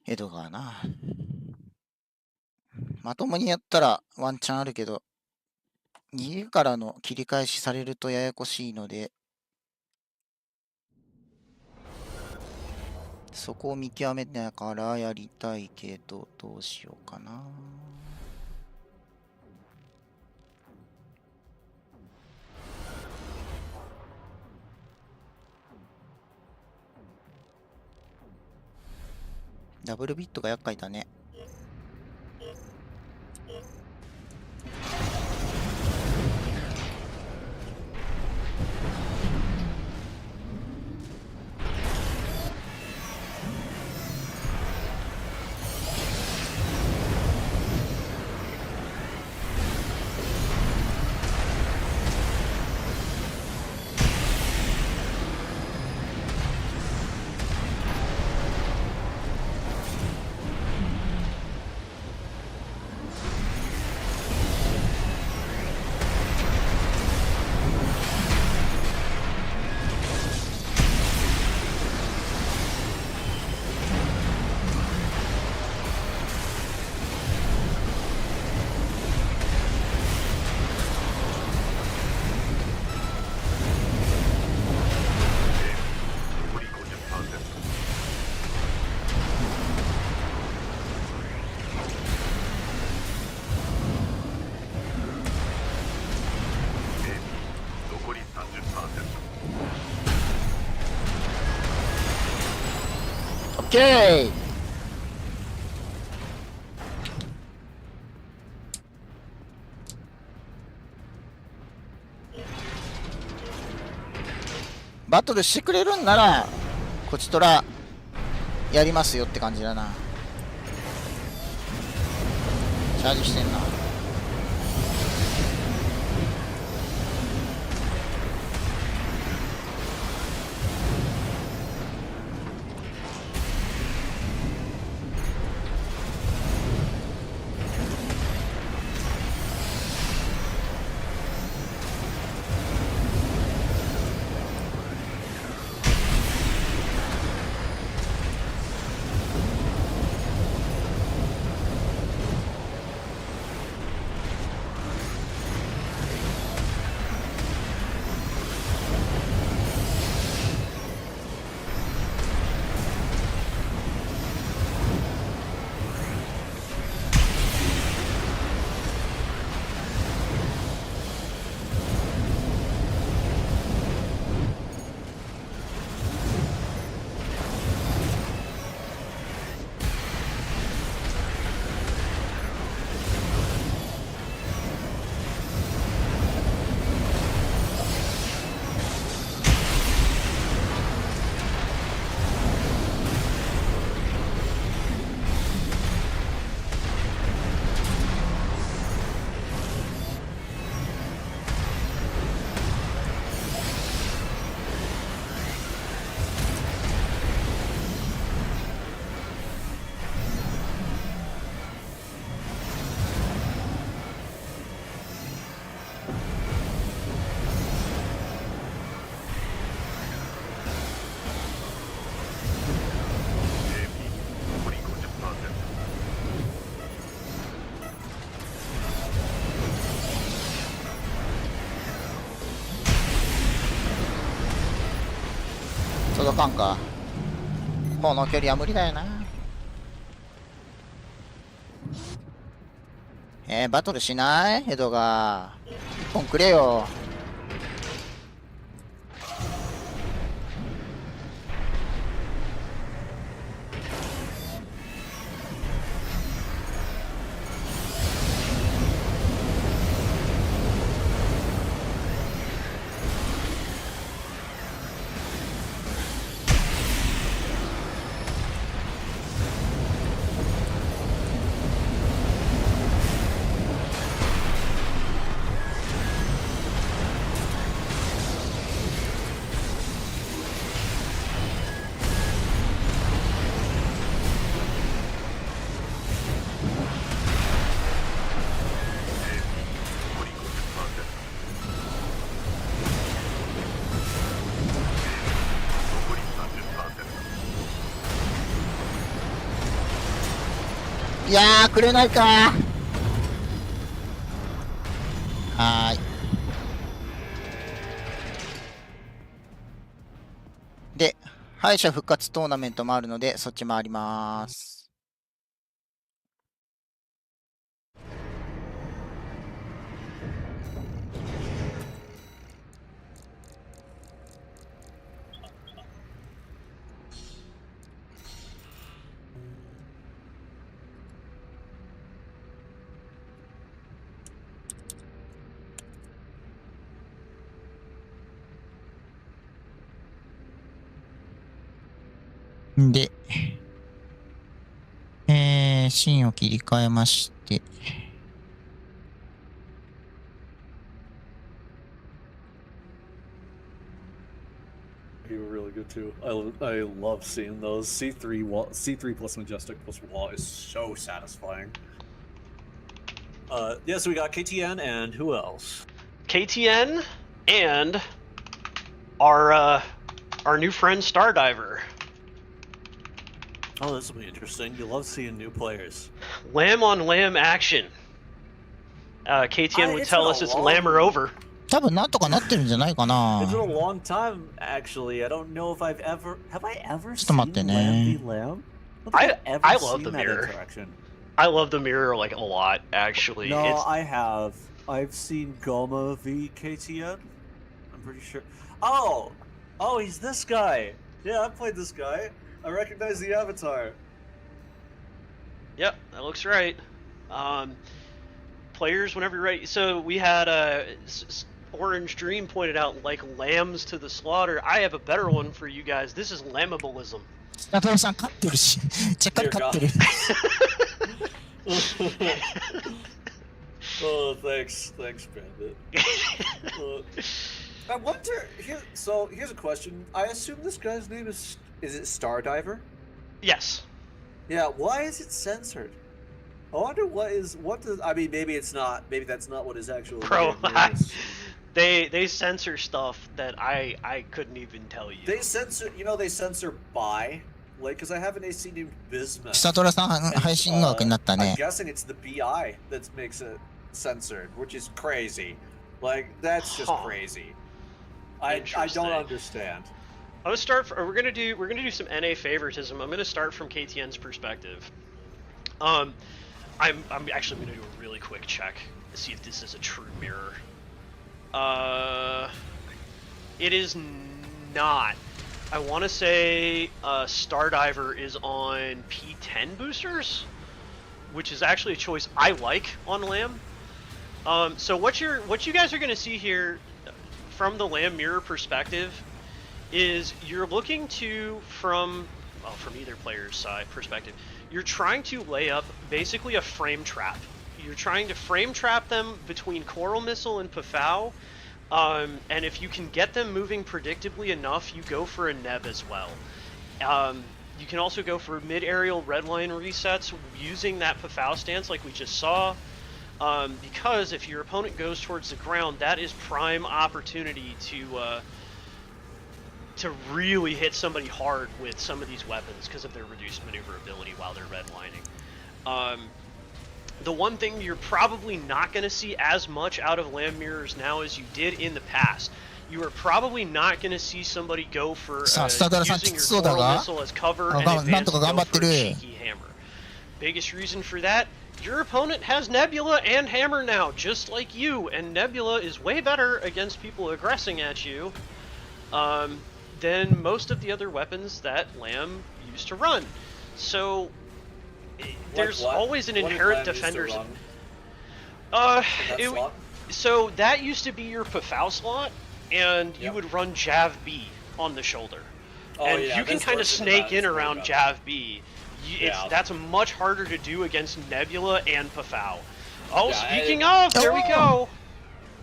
エドガーな。まともにやったらワンチャンあるけど、逃げからの切り返しされるとややこしいので、そこを見極めながらやりたいけど、どうしようかな。ダブルビットが厄介だね。残り50%。残り30%。オッケー。バトルしてくれるんならこちとらやりますよって感じだな。チャージしてんな。残り50%。届かんか。この距離は無理だよな。バトルしないヘドが。一本くれよ。いやー、くれないかはーい。で、敗者復活トーナメントもあるので、そっち回ります。で、シーンを切り替えまして、You were really good too. I love seeing those C3 plus Majestic plus Wall is so satisfying. Yeah, so we got KTN and who else? KTN and our new friend Stardiver. Oh, this will be interesting. You love seeing new players. Lamb on lamb action. KTN would tell us it's lamb or over. 多分なんとかなってるんじゃないかな。 It's been a long time, actually. I don't know if have I ever ちょっと待ってね。 seen Lamb v Lamb? I love the mirror. I love the mirror like a lot, actually. No, I have. I've seen Goma v KTN. I'm pretty sure. Oh, he's this guy. Yeah, I played this guy. I recognize the avatar. Yep, that looks right. Players, whenever you're ready. So we had Orange Dream pointed out like lambs to the slaughter. I have a better one for you guys. This is lambablism. 中野さん勝ってるし、ちゃっかり勝ってる。Oh, thanks, Bandit. I wonder. Here's a question. I assume this guy's name is it Stardiver? Yes. Yeah. Why is it censored? I wonder what does. I mean, maybe it's not. Maybe that's not what his actual Bro, name is. they censor stuff that I couldn't even tell you. They censor. They censor by. Like, because I have an AC named Bismuth. 久虎さん配信枠になったね。 I'm guessing it's the BI that makes it censored, which is crazy. Like, that's just crazy. I don't understand. I'm gonna start. We're gonna do some NA favoritism. I'm gonna start from KTN's perspective. I'm actually gonna do a really quick check to see if this is a true mirror. It is not. I want to say Stardiver is on P10 boosters, which is actually a choice I like on Lamb. So what you guys are going to see here from the Lamb mirror perspective is you're looking to from either player's side perspective, you're trying to lay up basically a frame trap. You're trying to frame trap them between Coral Missile and Pafau. And if you can get them moving predictably enough, you go for a Neb as well. You can also go for mid-aerial redline resets using that Pafau stance like we just saw. Because if your opponent goes towards the ground, that is prime opportunity to really hit somebody hard with some of these weapons because of their reduced maneuverability while they're redlining. The one thing you're probably not going to see as much out of Lamb mirrors now as you did in the past. You are probably not going to see somebody go for using your Coral Missile as cover and advance go for a cheeky hammer. Biggest reason for that, your opponent has Nebula and Hammer now, just like you, and Nebula is way better against people aggressing at you than most of the other weapons that Lamb used to run. So there's always an inherent defender's. So that used to be your Pafau slot, and you would run Jav B on the shoulder, and you can kind of snake in around Jav B. That's much harder to do against Nebula and Pafau. Oh, speaking of, there we go.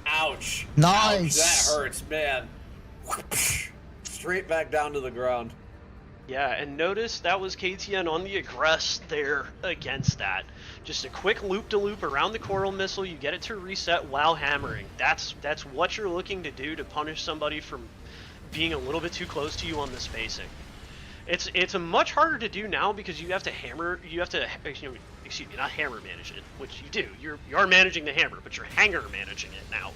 Ouch! Nice. Ouch, that hurts, man. Straight back down to the ground. Yeah, and notice that was KTN on the aggress there against that. Just a quick loop-to-loop around the Coral Missile, you get it to reset while hammering. That's what you're looking to do to punish somebody from being a little bit too close to you on the spacing. It's a much harder to do now because you have to not hammer manage it, which you do. You are managing the hammer, but you're hanger managing it now.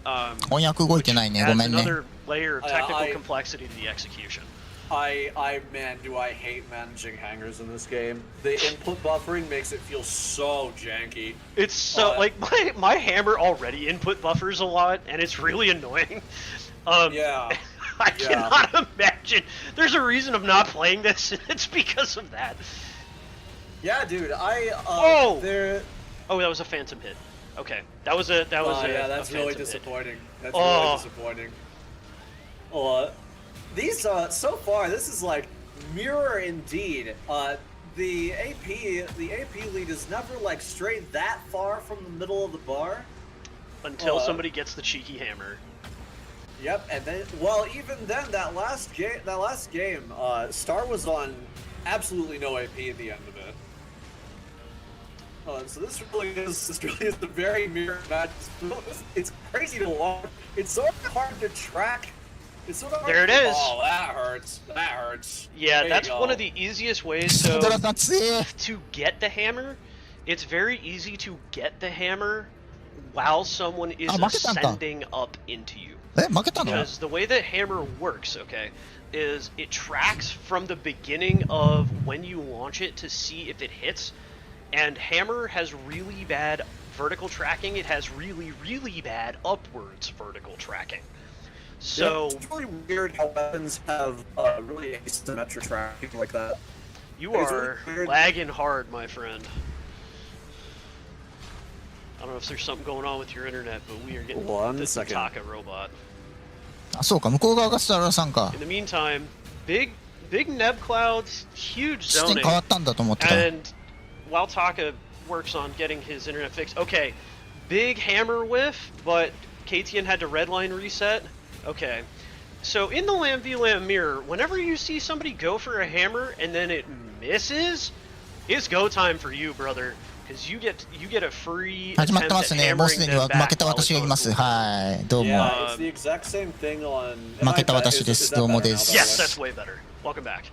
翻訳動いてないね、ごめんね。 Another layer of technical complexity to the execution. Man, do I hate managing hangers in this game. The input buffering makes it feel so janky. It's so, like, my hammer already input buffers a lot, and it's really annoying. Yeah. I cannot imagine. There's a reason I'm not playing this, and it's because of that. Yeah, dude, Oh, that was a phantom hit. Okay, that was a that's really disappointing. That's really disappointing. These so far, this is like mirror indeed. The AP lead is never like straight that far from the middle of the bar until somebody gets the cheeky hammer. Yep, and then well, even then, that last game, Star was on absolutely no AP at the end of it. So this really is a very mirror match. It's crazy to watch. It's sort of hard to track. It's sort of hard there it is. Oh, that hurts. That hurts. Yeah, that's one of the easiest ways to get the hammer. It's very easy to get the hammer while someone is ascending up into you. Because the way that hammer works, okay, is it tracks from the beginning of when you launch it to see if it hits. And hammer has really bad vertical tracking. It has really, really bad upwards vertical tracking. So yeah, it's really weird how weapons have really asymmetric tracking like that. You are really lagging hard, my friend. I don't know if there's something going on with your internet, but we are getting the Taka robot. あ、そうか、向こう側がスタロさんか。 In the meantime, big neb clouds, huge zoning. 変わったんだと思ってた。 And while Taka works on getting his internet fixed, okay, big hammer whiff, but KTN had to redline reset. Okay, so in the Lamb v Lamb mirror, whenever you see somebody go for a hammer and then it misses, it's go time for you, brother, because you get a free attempt at hammering them back. 負けた私がいます。はい、どうも。Yeah, it's the exact same thing on. 負けた私です。どうもです。 Yes, that's way better. Welcome back.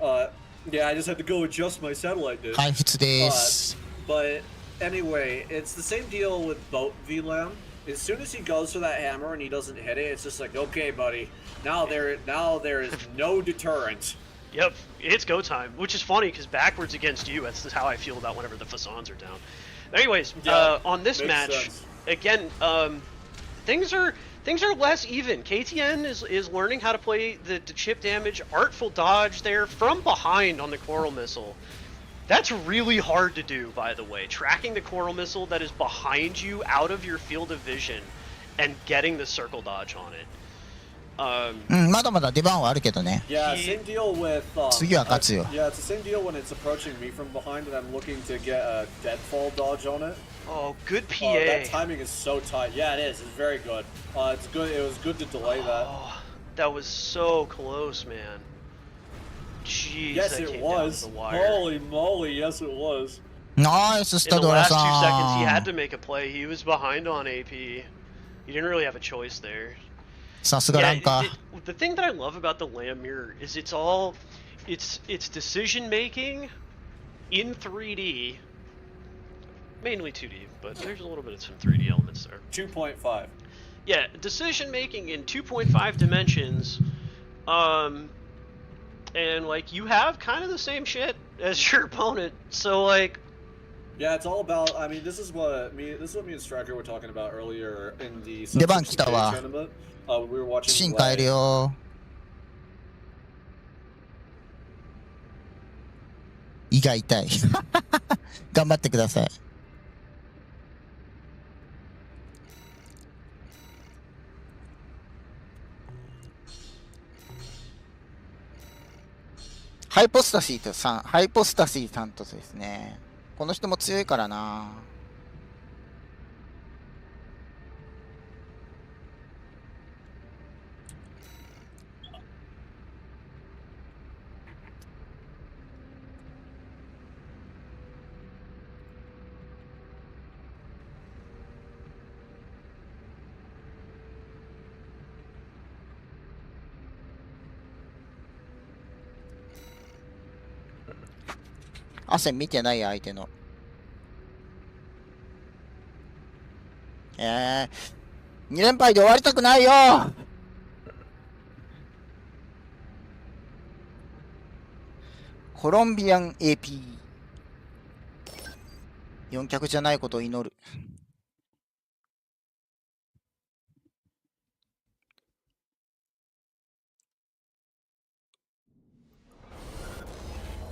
Yeah, I just had to go adjust my satellite dish. はい、普通です。But anyway, it's the same deal with Boat VLAM. As soon as he goes for that hammer and he doesn't hit it, it's just like, okay, buddy. Now there is no deterrent. Yep, it's go time, which is funny because backwards against you, that's how I feel about whenever the Fasans are down. Anyways, yeah, on this match, again, things are less even. KTN is learning how to play the chip damage, artful dodge there from behind on the Coral Missile. That's really hard to do, by the way. Tracking the Coral Missile that is behind you out of your field of vision and getting the circle dodge on it. まだまだ出番はあるけどね。Yeah, same deal with. 次は勝つよ。Yeah, it's the same deal when it's approaching me from behind and I'm looking to get a deadfall dodge on it. Oh, good PA. That timing is so tight. Yeah, it is. It's very good. It's good. It was good to delay that. Oh, that was so close, man. Jeez, yes, that it came was. down to the wire. Holy moly, yes, it was. Nice, In the last 2 seconds, he had to make a play. He was behind on AP. He didn't really have a choice there. さすがランカー。The thing that I love about the Lamb mirror is it's decision making in 3D, mainly 2D, but there's a little bit of some 3D elements there. 2.5. Yeah, decision making in 2.5 dimensions. And like you have kind of the same shit as your opponent, so like. Yeah, it's all about. I mean, this is what me and Striker were talking about earlier in the 出番来たわ。 tournament. We were watching. シン変えるよ。胃が痛い。頑張ってください。ハイポスタシーさんとですね。この人も強いからな。汗見てない相手の。2連敗で終わりたくないよ。コロンビアン AP。4脚じゃないことを祈る。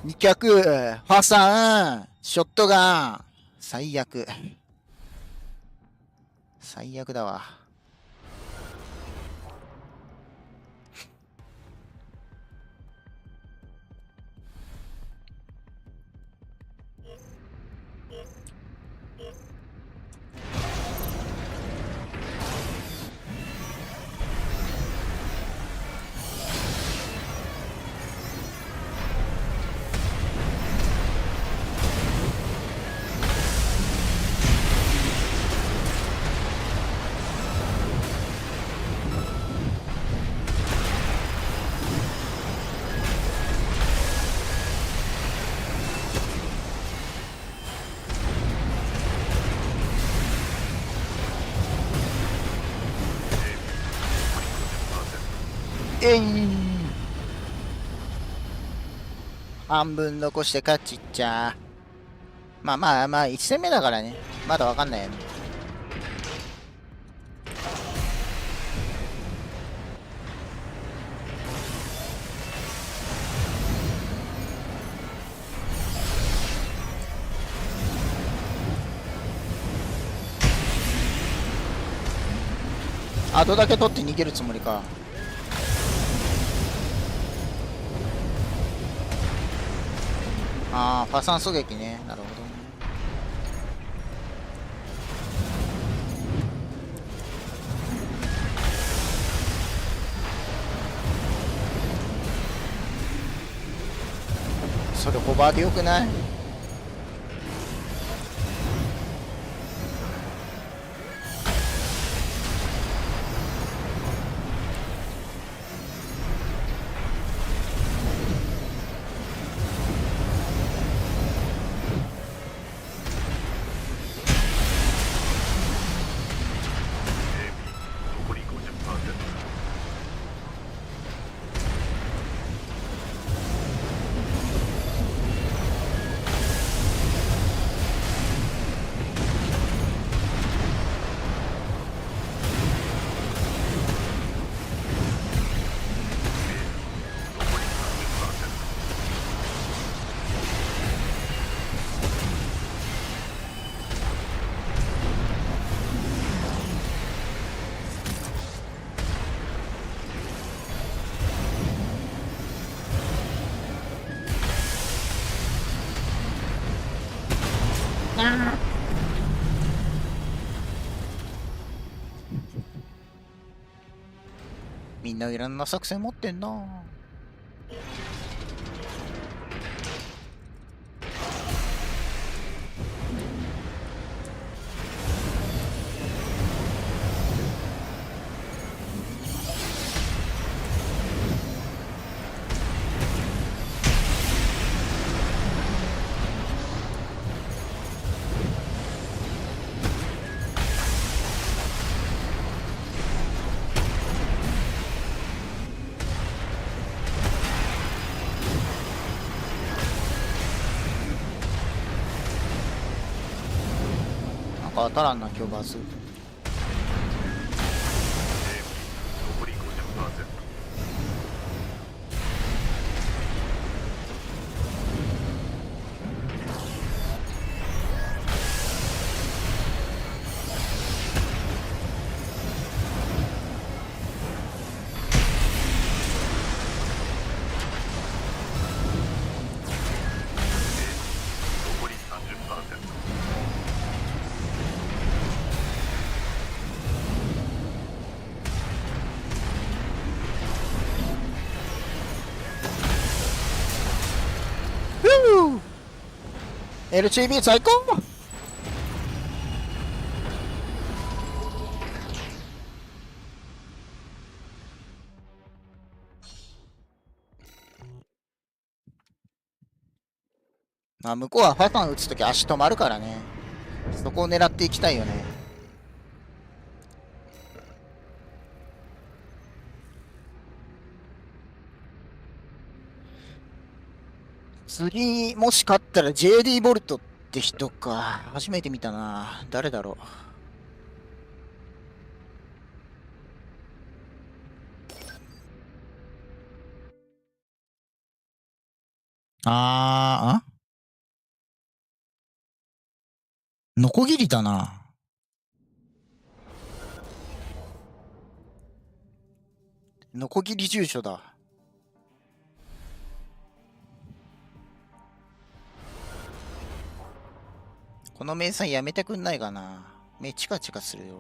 2脚、ファサン、ショットガン、最悪。最悪だわ。えい、半分残して勝ちっちゃ。まあまあまあ、1戦目だからね。まだわかんないよね。後だけ取って逃げるつもりか。ああ、ファサン狙撃ね。なるほどね。それホバーでよくない？残り50%。残り30%。みんないろんな作戦持ってんな。なんか当たらんな、今日バズ。残り50%。残り30%。LCB 最高。まあ向こうはファタン打つとき足止まるからね。そこを狙っていきたいよね。次もし勝ったら JD ボルトって人か。初めて見たな。誰だろう。ノコギリだな。ノコギリ住所だ。この名産やめてくんないかな。目チカチカするよ。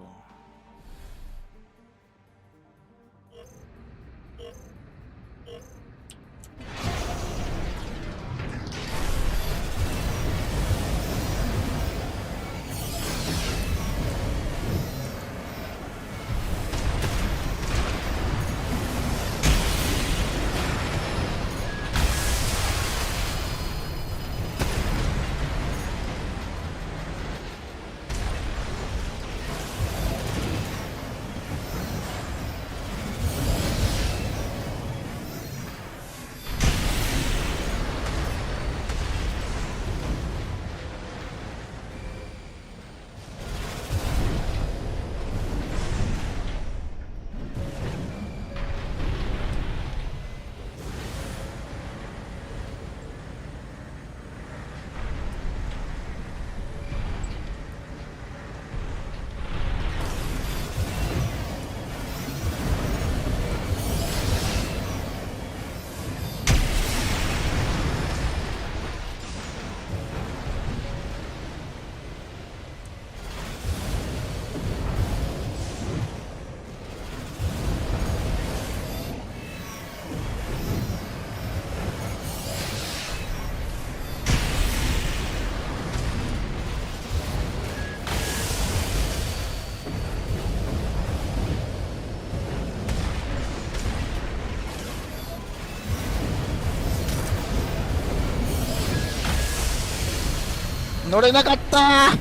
乗れなかったー。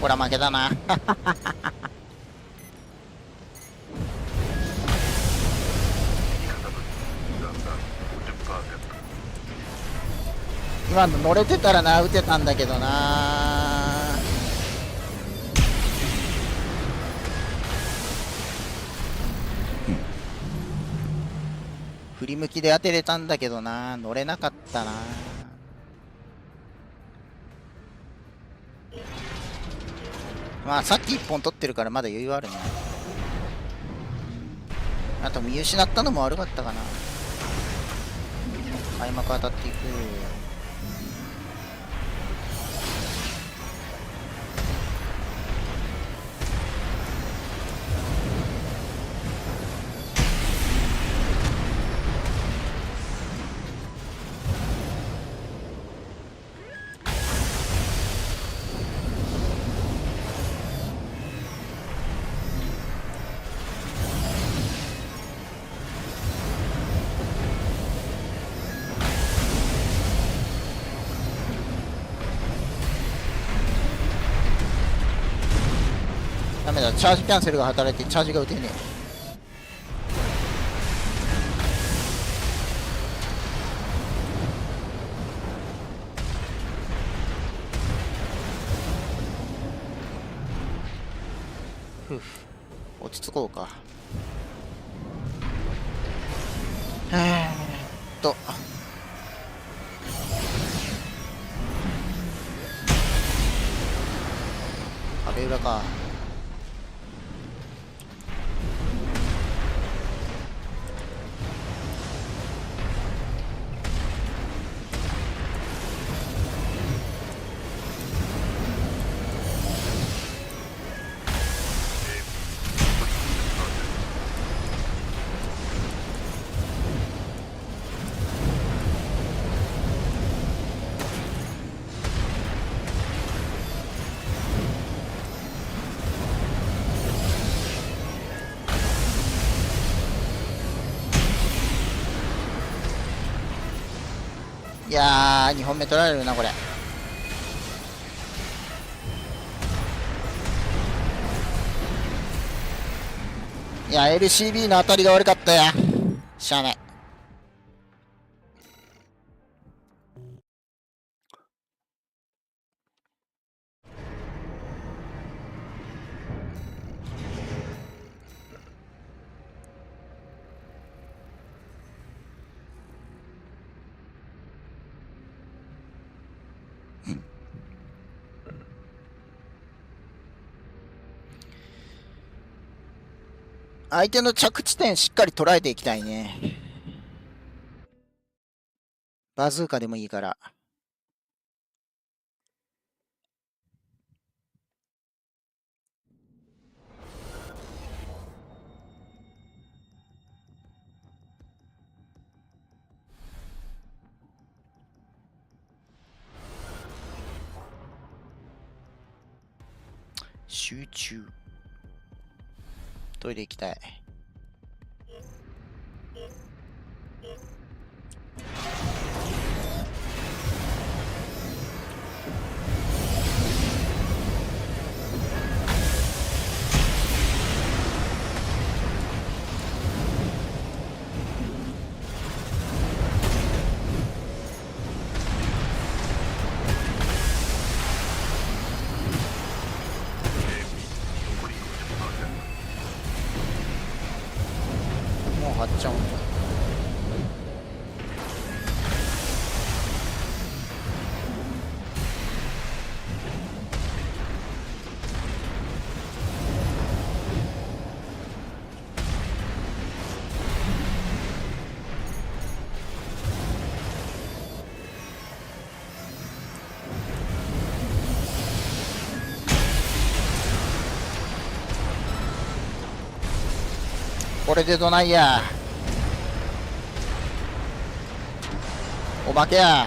ほら負けだな。今の乗れてたらな、打てたんだけどな。振り向きで当てれたんだけどな、乗れなかったな。まあさっき1本取ってるからまだ余裕あるね。あと見失ったのも悪かったかな。開幕当たっていく。ダメだ、チャージキャンセルが働いてチャージが打てねえ。ふう、落ち着こうか。壁裏か。いやー、2本目取られるな、これ。いや、LCB の当たりが悪かったや。しゃあない。相手の着地点しっかり捉えていきたいね。バズーカでもいいから。集中。トイレ行きたい。もう貼っちゃうんだ。これでどないや。お化けや。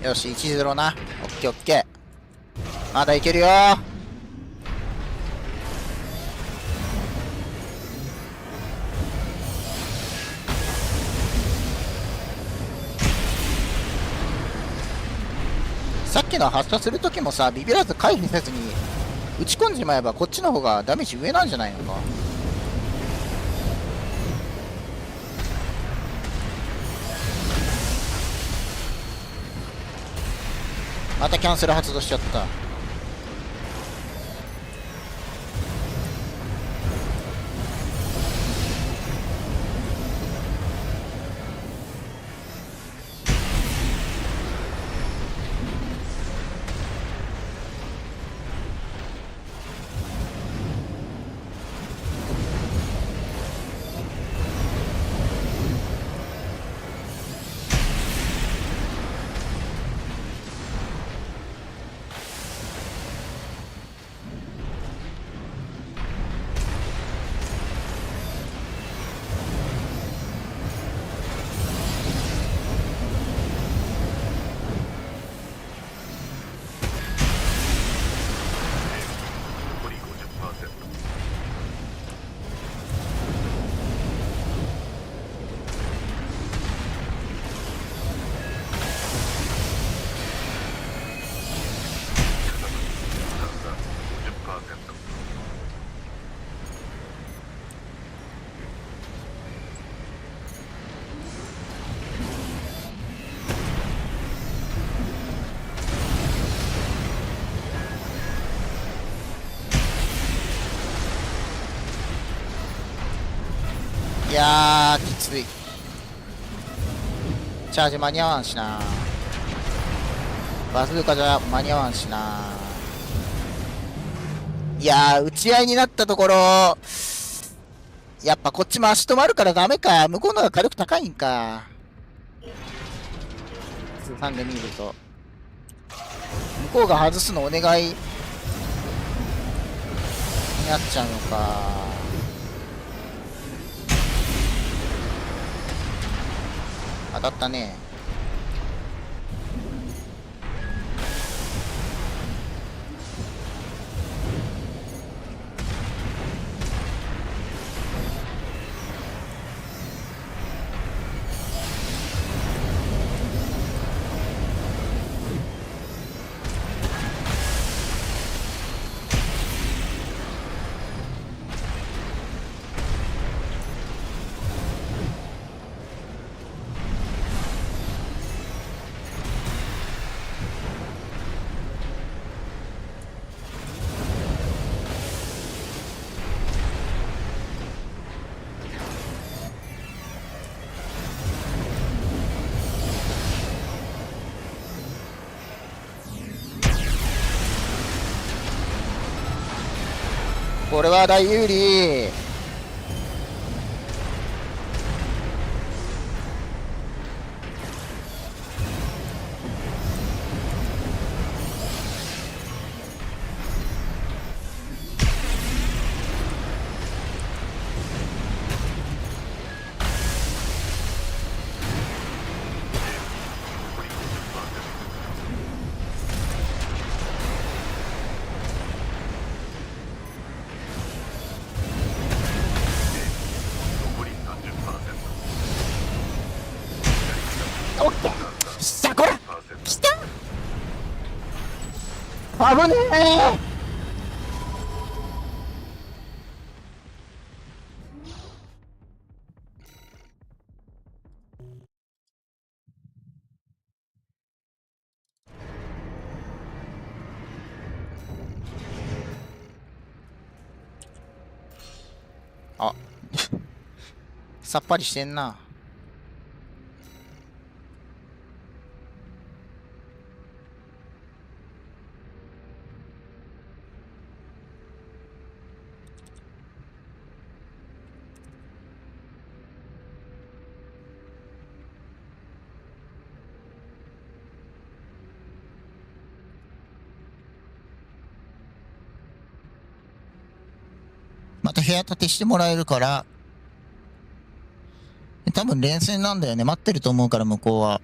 よし、1-0な。オッケーオッケー。まだいけるよ。さっきの発射するときもさ、ビビらず回避せずに打ち込んじまえばこっちの方がダメージ上なんじゃないのか。またキャンセル発動しちゃった。残り 50%。50%。いやー、きつい。チャージ間に合わんしな。バズーカじゃ間に合わんしな。いやー、打ち合いになったところ、やっぱこっちも足止まるからダメか。向こうの方が火力高いんか。通算で見ると。向こうが外すのお願いになっちゃうのか。当たったね。これは大有利。オッケー。さあこら来た。危ねえ。あさっぱりしてんな。また部屋立てしてもらえるから、多分連戦なんだよね。待ってると思うから、向こうは。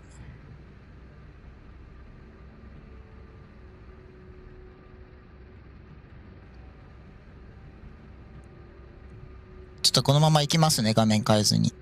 とこのまま行きますね、画面変えずに。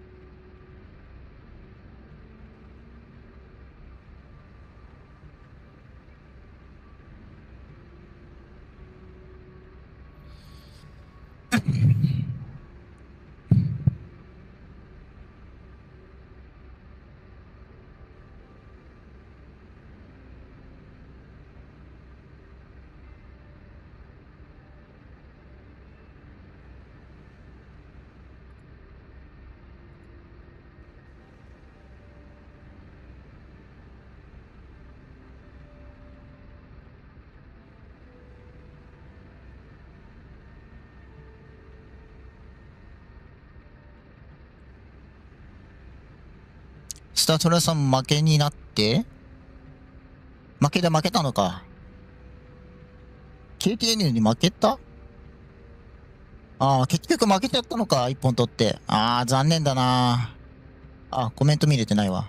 スタトラさん負けになって負けたのか。KTN に負けた。ああ、結局負けちゃったのか、一本取って。ああ、残念だな。あ、コメント見れてないわ。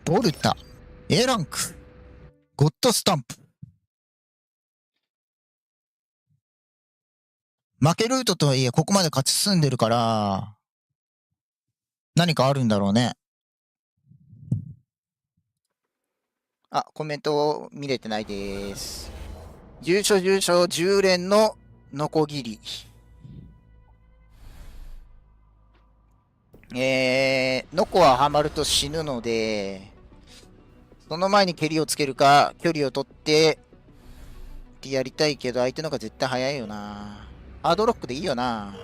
ボルタ、A ランク、ゴッドスタンプ。負けルートとはいえ、ここまで勝ち進んでるから、何かあるんだろうね。あ、コメント見れてないです。重賞10連のノコギリ。ノコはハマると死ぬので、その前に蹴りをつけるか、距離を取ってやりたいけど、相手の方が絶対速いよな。ハードロックでいいよな。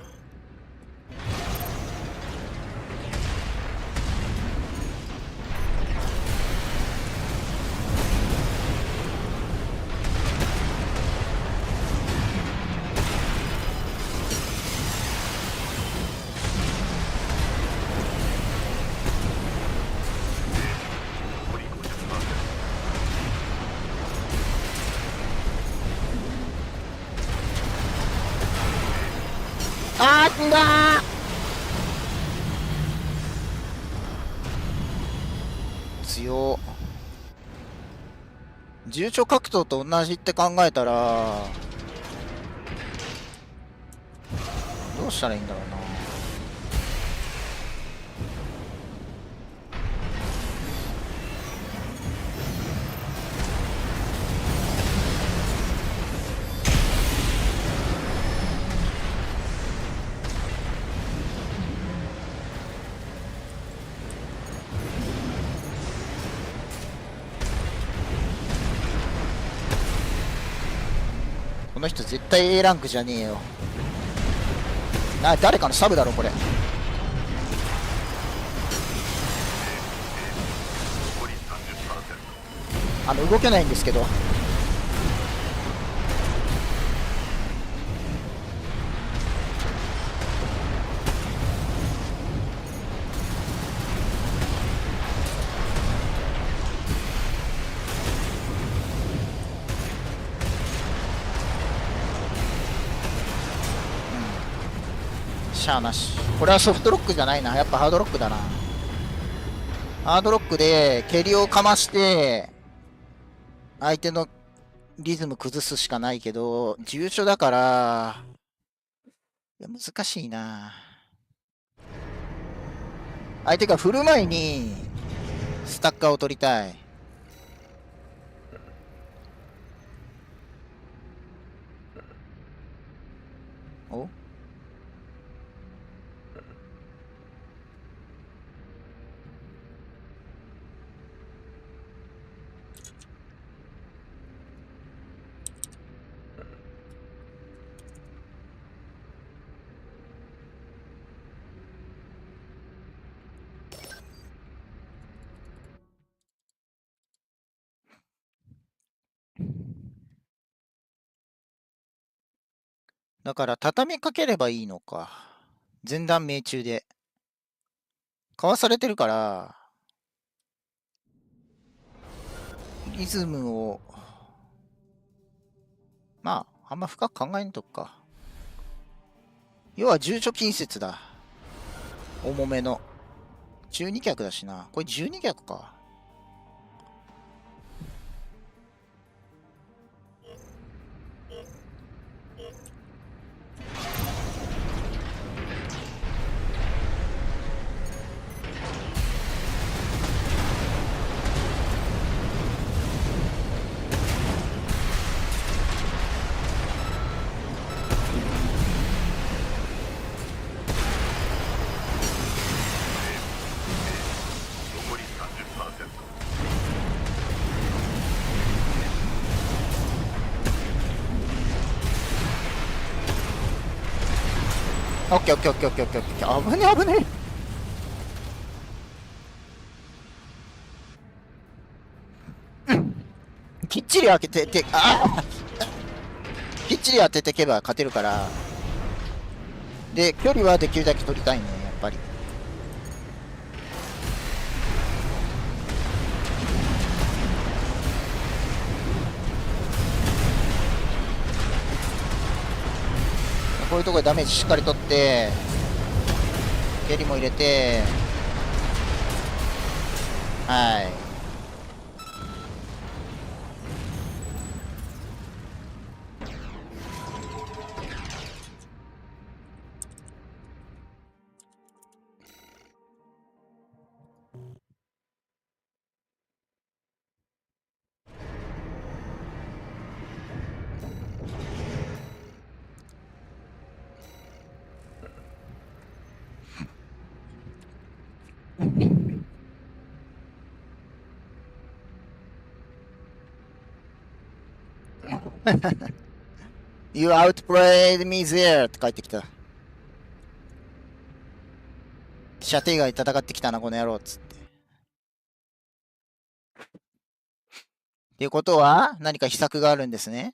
あーんだー強っ。重症格闘と同じって考えたらどうしたらいいんだろうな。この人絶対 A ランクじゃねえよ。誰かのサブだろこれ。動けないんですけど。しゃあなし。これはソフトロックじゃないな。やっぱハードロックだな。ハードロックで蹴りをかまして相手のリズム崩すしかないけど、重所だから、いや難しいな。相手が振る前にスタッカーを取りたい。お、だから畳みかければいいのか。前段命中で。かわされてるから、リズムを、まあ、あんま深く考えんとくか。要は重所近接だ。重めの。12脚だしな。これ12脚か。残り 30%。オッケーオッケーオッケーオッケーオッケーオッケー。危ね危ねえ。きっちり開けて、きっちり当てていけば勝てるから。で、距離はできるだけ取りたいね、やっぱり。こういうところでダメージしっかり取って、蹴りも入れて、はい。You outplayed me there って帰ってきた。射程外戦ってきたな、この野郎っつって。っていうことは、何か秘策があるんですね。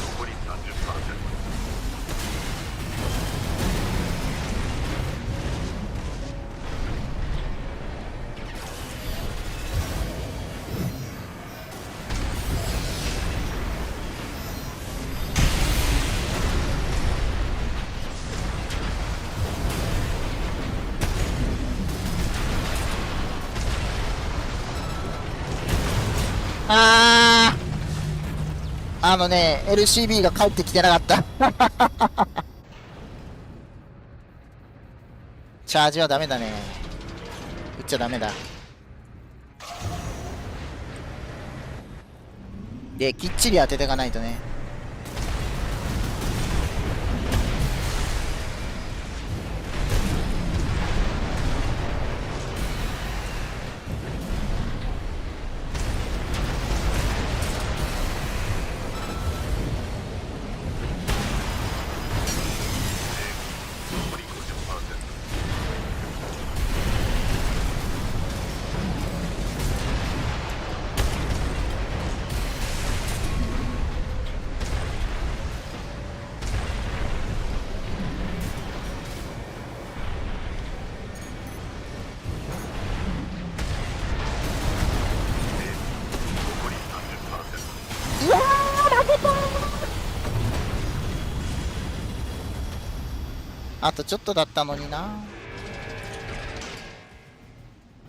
残り 30%。LCB が帰ってきてなかった。チャージはダメだね。打っちゃダメだ。で、きっちり当てていかないとね。残り50%。残り30%。うわー、負けたー。あとちょっとだったのにな。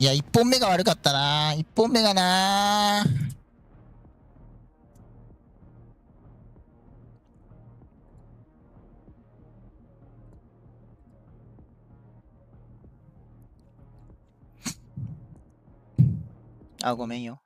いや、1本目が悪かったな。1本目がな。あ、ごめんよ。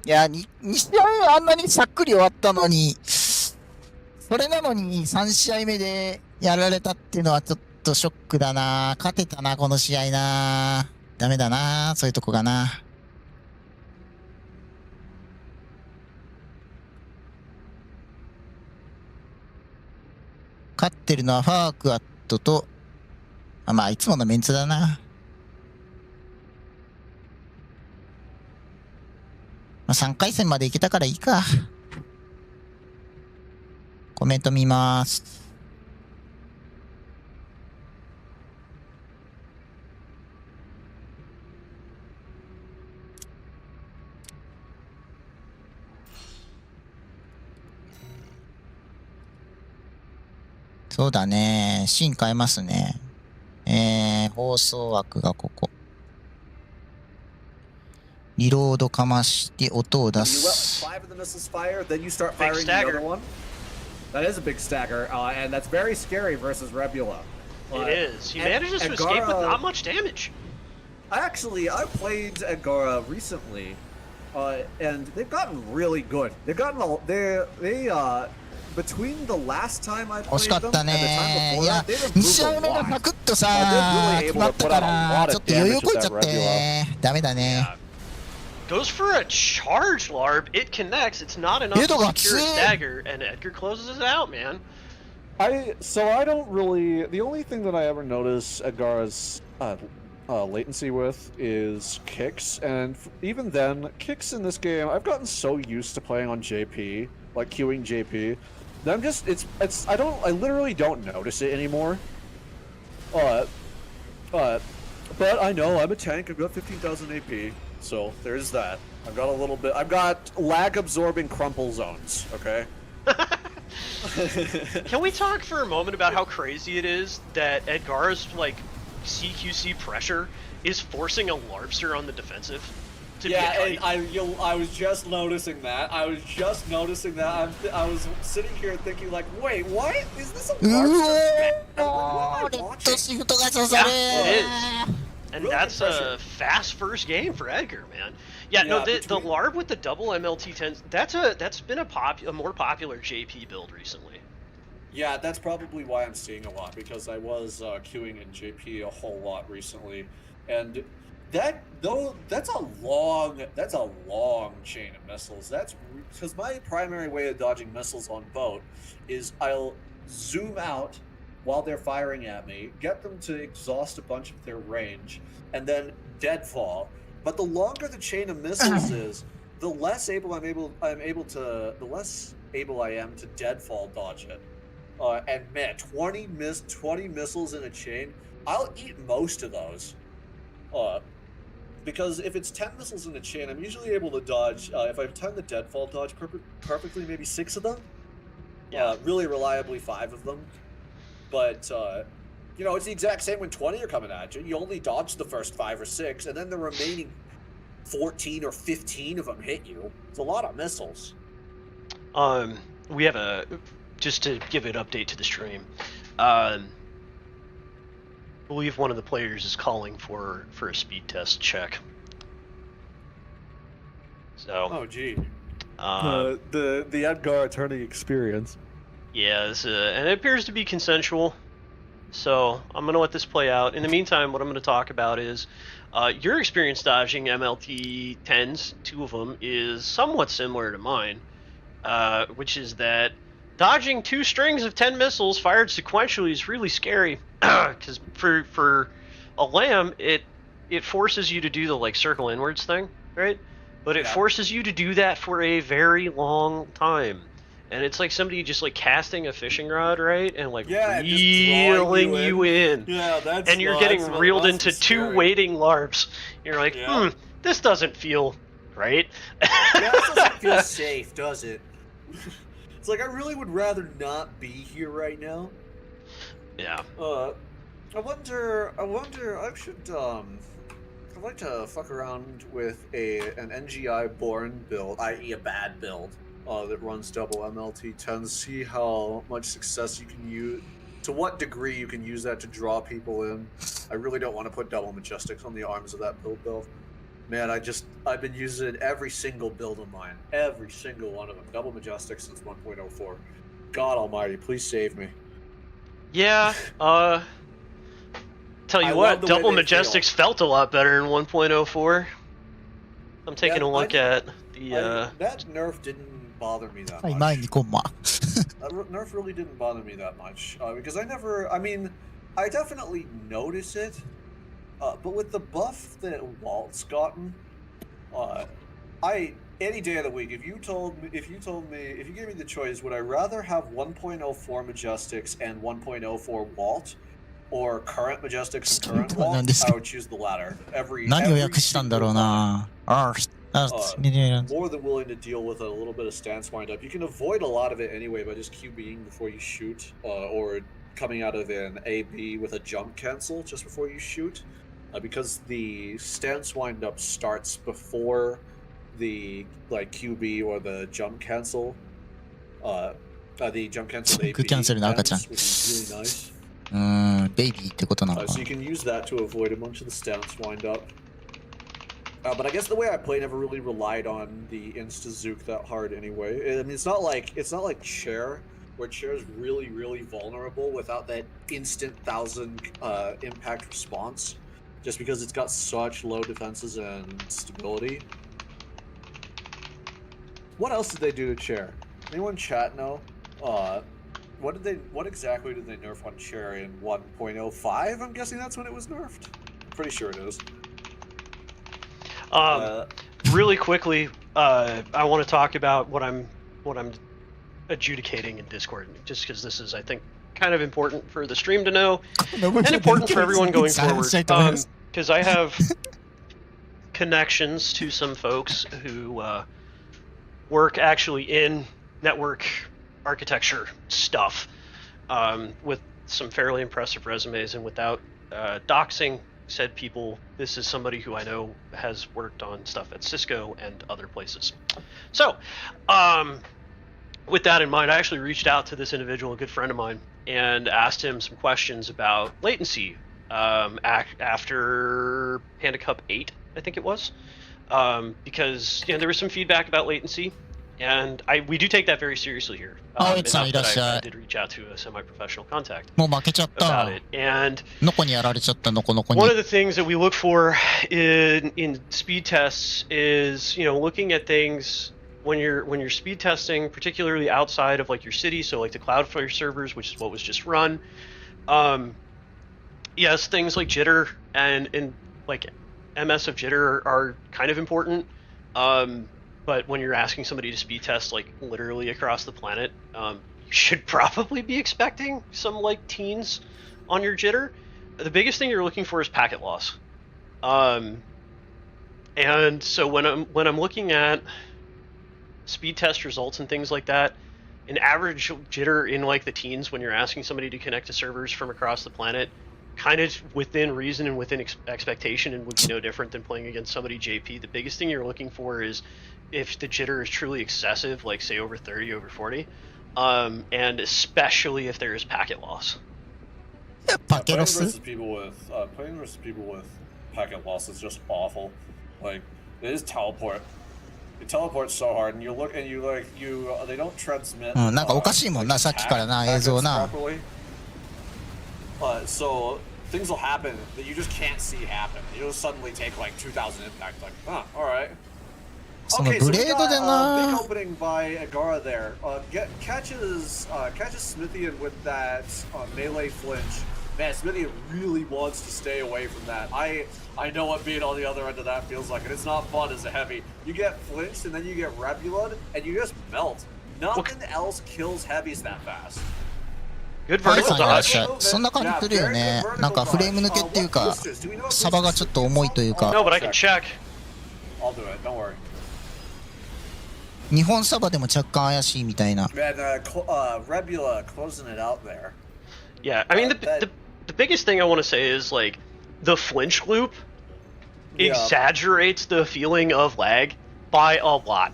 いや、2試合あんなにさっくり終わったのに、それなのに3試合目でやられたっていうのはちょっとショックだな。勝てたな、この試合な。ダメだな、そういうとこがな。勝ってるのはファークアットと、まあ、いつものメンツだな。まあ、3回戦まで行けたからいいか。コメント見ます。そうだね。シーン変えますね。放送枠がここ。リロードかまして音を出 When you let す。 5 of the missiles fire, then you start Big firing the stagger. other one. That is a big stagger, and that's very scary versus Rebula. It is. He and- manages to and escape with Gara- not much damage. I played Angara recently, and they've gotten really good. They've gotten between the last time I 惜 played しかっ them た and the ね。 time い before や、 that, they've 2 improved 試合 a 目が lot. サクッとさ、 they're really 決ま able っ to た put か out a ら、 lot ちょ of っと余裕 damage こい with ちゃ that って。ダメだね。 Goes for a charge, Larb. It connects. It's not enough Edo to ga secure a tsuii. stagger, and Edgar closes it out, man. I don't really. The only thing that I ever notice Edgar's latency with is kicks, and even then, kicks in this game, I've gotten so used to playing on JP, like queuing JP, that I'm just I literally don't notice it anymore. But I know I'm a tank. I've got 15,000 AP, so there's that. I've got lag absorbing crumple zones. Okay. Can we talk for a moment about how crazy it is that Edgar's like CQC pressure is forcing a Larpster on the defensive to be a Yeah, kite? and I was just noticing that. I was sitting here thinking like, wait, what? Is this a う Larpster? おー、レッドシフトが刺さ Yeah, る it is. And Really that's good a fast first game for Edgar, man. Yeah, no, Yeah, the Larb with the double MLT10s, that's been a more popular JP build recently. Yeah, that's probably why I'm seeing a lot, because I was queuing in JP a whole lot recently, and that's a long chain of missiles. That's because my primary way of dodging missiles on boat is I'll zoom out while they're firing at me, get them to exhaust a bunch of their range, and then deadfall. But the longer the chain of missiles is, the less able I am to deadfall dodge it. And man, 20 missiles in a chain, I'll eat most of those. Because if it's 10 missiles in a chain, I'm usually able to dodge, if I time the deadfall dodge perfectly, maybe 6 of them. Yeah. Really reliably 5 of them. But You know, it's the exact same when 20 are coming at you. You only dodge the first 5 or 6, and then the remaining 14 or 15 of them hit you. It's a lot of missiles. We have just to give an update to the stream. I believe one of the players is calling for a speed test check. So. Oh, gee. The Edgar attorney experience. Yeah, and it appears to be consensual. So I'm gonna let this play out. In the meantime, what I'm gonna talk about is your experience dodging MLT 10s. 2 of them is somewhat similar to mine, which is that dodging 2 strings of 10 missiles fired sequentially is really scary. Because for a lamb, it forces you to do the like circle inwards thing, right? But it forces you to do that for a very long time, and it's like somebody just like casting a fishing rod, right, and like reeling you in. Yeah, that's. And you're getting reeled into 2 waiting larps. You're like, this doesn't feel right. Yeah, this doesn't feel safe, does it? It's like I really would rather not be here right now. Yeah. I wonder. I'd like to fuck around with an NGI born build, i.e. a bad build, that runs double MLT 10, see how much success you can use, to what degree you can use that to draw people in. I really don't want to put double Majestics on the arms of that build. Man, I've been using every single build of mine. Every single one of them. Double Majestics since 1.04. God almighty, please save me. Yeah, tell you what, double Majestics felt a lot better in 1.04. I'm taking a look at the, that nerf didn't bother me that はい、 much. 前にコンマ。 That nerf really didn't bother me that much, because I definitely notice it, but with the buff that Walt's gotten, any day of the week, if you gave me the choice, would I rather have 1.04 Majestics and 1.04 Walt, or current Majestics and current Walt? I would choose the latter. 何を訳したんだろうな。More than willing to deal with a little bit of stance wind up. You can avoid a lot of it anyway by just QBing before you shoot, or coming out of an AB with a jump cancel just before you shoot, because the stance wind up starts before the like QB or the jump cancel. The jump cancel AB ends, which is really nice. ベイビーってことなのか So you can use that to avoid a bunch of the stance wind up. But I guess the way I play never really relied on the insta-zook that hard anyway. I mean, it's not like Chair, where Chair is really, really vulnerable without that instant 1000 impact response, just because it's got such low defenses and stability. What else did they do to Chair? Anyone chat know? What exactly did they nerf on Chair in 1.05? I'm guessing that's when it was nerfed. Pretty sure it is. Really quickly, I want to talk about what I'm adjudicating in Discord, just because this is, I think, kind of important for the stream to know, and important for everyone going forward. Because I have connections to some folks who work actually in network architecture stuff, with some fairly impressive resumes, and without doxing said people, this is somebody who I know has worked on stuff at Cisco and other places. So, with that in mind, I actually reached out to this individual, a good friend of mine, and asked him some questions about latency after Panda Cup 8, I think it was, because there was some feedback about latency, and we do take that very seriously here. I did reach out to a semi-professional contact もう負けちゃっ about た。 it, and のこにやられちゃった、のこのこに。 one of the things that we look for in speed tests is, looking at things when you're speed testing, particularly outside of like your city, so like the Cloudflare servers, which is what was just run. Yes, things like jitter and like MS of jitter are kind of important. But when you're asking somebody to speed test like literally across the planet, you should probably be expecting some like teens on your jitter. The biggest thing you're looking for is packet loss. And so when I'm looking at speed test results and things like that, an average jitter in like the teens when you're asking somebody to connect to servers from across the planet kind of within reason and within expectation, and would be no different than playing against somebody JP. The biggest thing you're looking for is if the jitter is truly excessive, like say over 30, over 40, and especially if there is packet loss. パケ Playing ロス versus people with packet loss is just awful. Like it is teleport. It teleports so hard, and you look and you like you they don't transmit. うん、なんかおかしいもんな、さっきからな、映像な。 So things will happen that you just can't see happen. You'll suddenly take like 2,000 impact. Like, all right. その Okay, ブ so レ we ードで got な big opening by Agara there. Catches Smithian with that melee flinch. Man, Smithian really wants to stay away from that. I know what being on the other end of that feels like, and it's not fun as a heavy. You get flinched and then you get Rebulad, and you just melt. Nothing else kills heavies that fast. Good パイ vertical さんいらっ dodge. しゃい。そんな感じするよね。なんかフレーム抜けっていうか、サバがちょっと重いという No, か、 but I can check. I'll do it. Don't worry. 日本サバでも若干怪しいみたいな。 Man, Rebula closing it out there. Yeah, I mean the biggest thing I want to say is like the flinch loop Yeah. exaggerates the feeling of lag by a lot.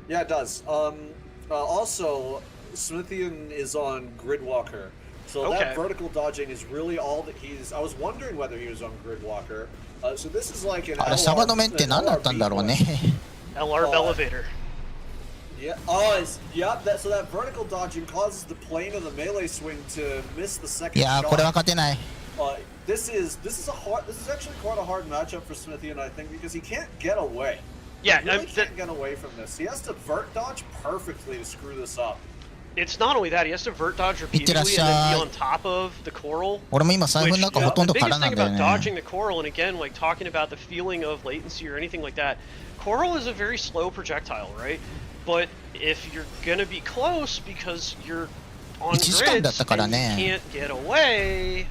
Yeah, it does. Also, Smithian is on Gridwalker, so Okay. that vertical dodging is really all that he's. I was wondering whether he was on Gridwalker. So this is like an. あれ、サバの面って何だったんだろうね。 LR elevator. Yeah. Yep. So that vertical dodging causes the plane of the melee swing to miss the い second やー、これは shot. 勝てない。 This is actually quite a hard matchup for Smithian, I think, because he can't get away. Yeah, He really I'm- can't get away from this. He has to vert dodge perfectly to screw this up. It's not only that, he has to vert dodge いってらっ repeatedly し and ゃ then い。 be on top of the coral. 俺も今財布 Which, の中ほとんど the 空 biggest な thing んだよ about ね。 dodging the coral, and again, like talking about the feeling of latency or anything like that, coral is a very slow projectile, right? But if you're gonna be close because you're on 1時間だっ grids たから and you ね。 can't get away,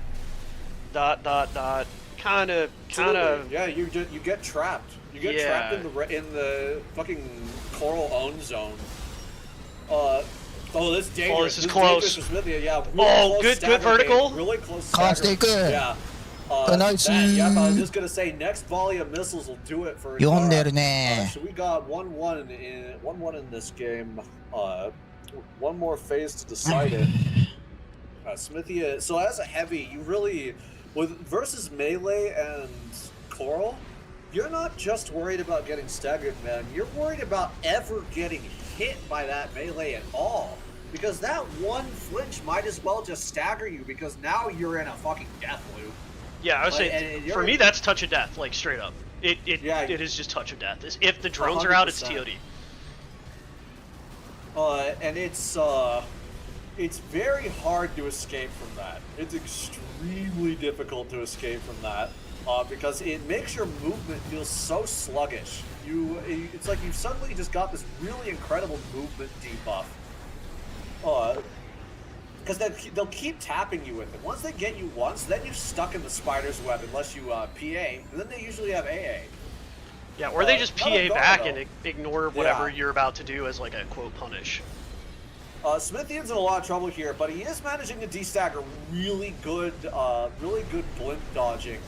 kind of, Absolutely. Yeah, you get trapped. You get Yeah. trapped in the fucking coral own zone. This is dangerous. this is close. Dangerous for Smithia. Yeah. Oh, close good stagger vertical. game. Really close かわしていく。 Yeah. Nice. Yeah, I was just gonna say next volley of missiles will do it for. 読んでる Agara. ね。 So we got 1-1 in this game. One more phase to decide it. Smithia. So as a heavy, you really versus melee and coral. You're not just worried about getting staggered, man. You're worried about ever getting hit by that melee at all. Because that one flinch might as well just stagger you because now you're in a fucking death loop. Yeah, I was Like, saying, and for you're- me, that's touch of death, like straight up. It Yeah. is just touch of death. If the drones are out, it's 100%. TOD. And it's very hard to escape from that. It's extremely difficult to escape from that because it makes your movement feel so sluggish. It's like you've suddenly just got this really incredible movement debuff. Because they'll keep tapping you with it. Once they get you once, then you're stuck in the spider's web unless you PA, and then they usually have AA. Yeah, or they just not PA a back dog, and ignore whatever Yeah. you're about to do as like a quote punish. Smithian's in a lot of trouble here, but he is managing to destagger really good blimp dodging.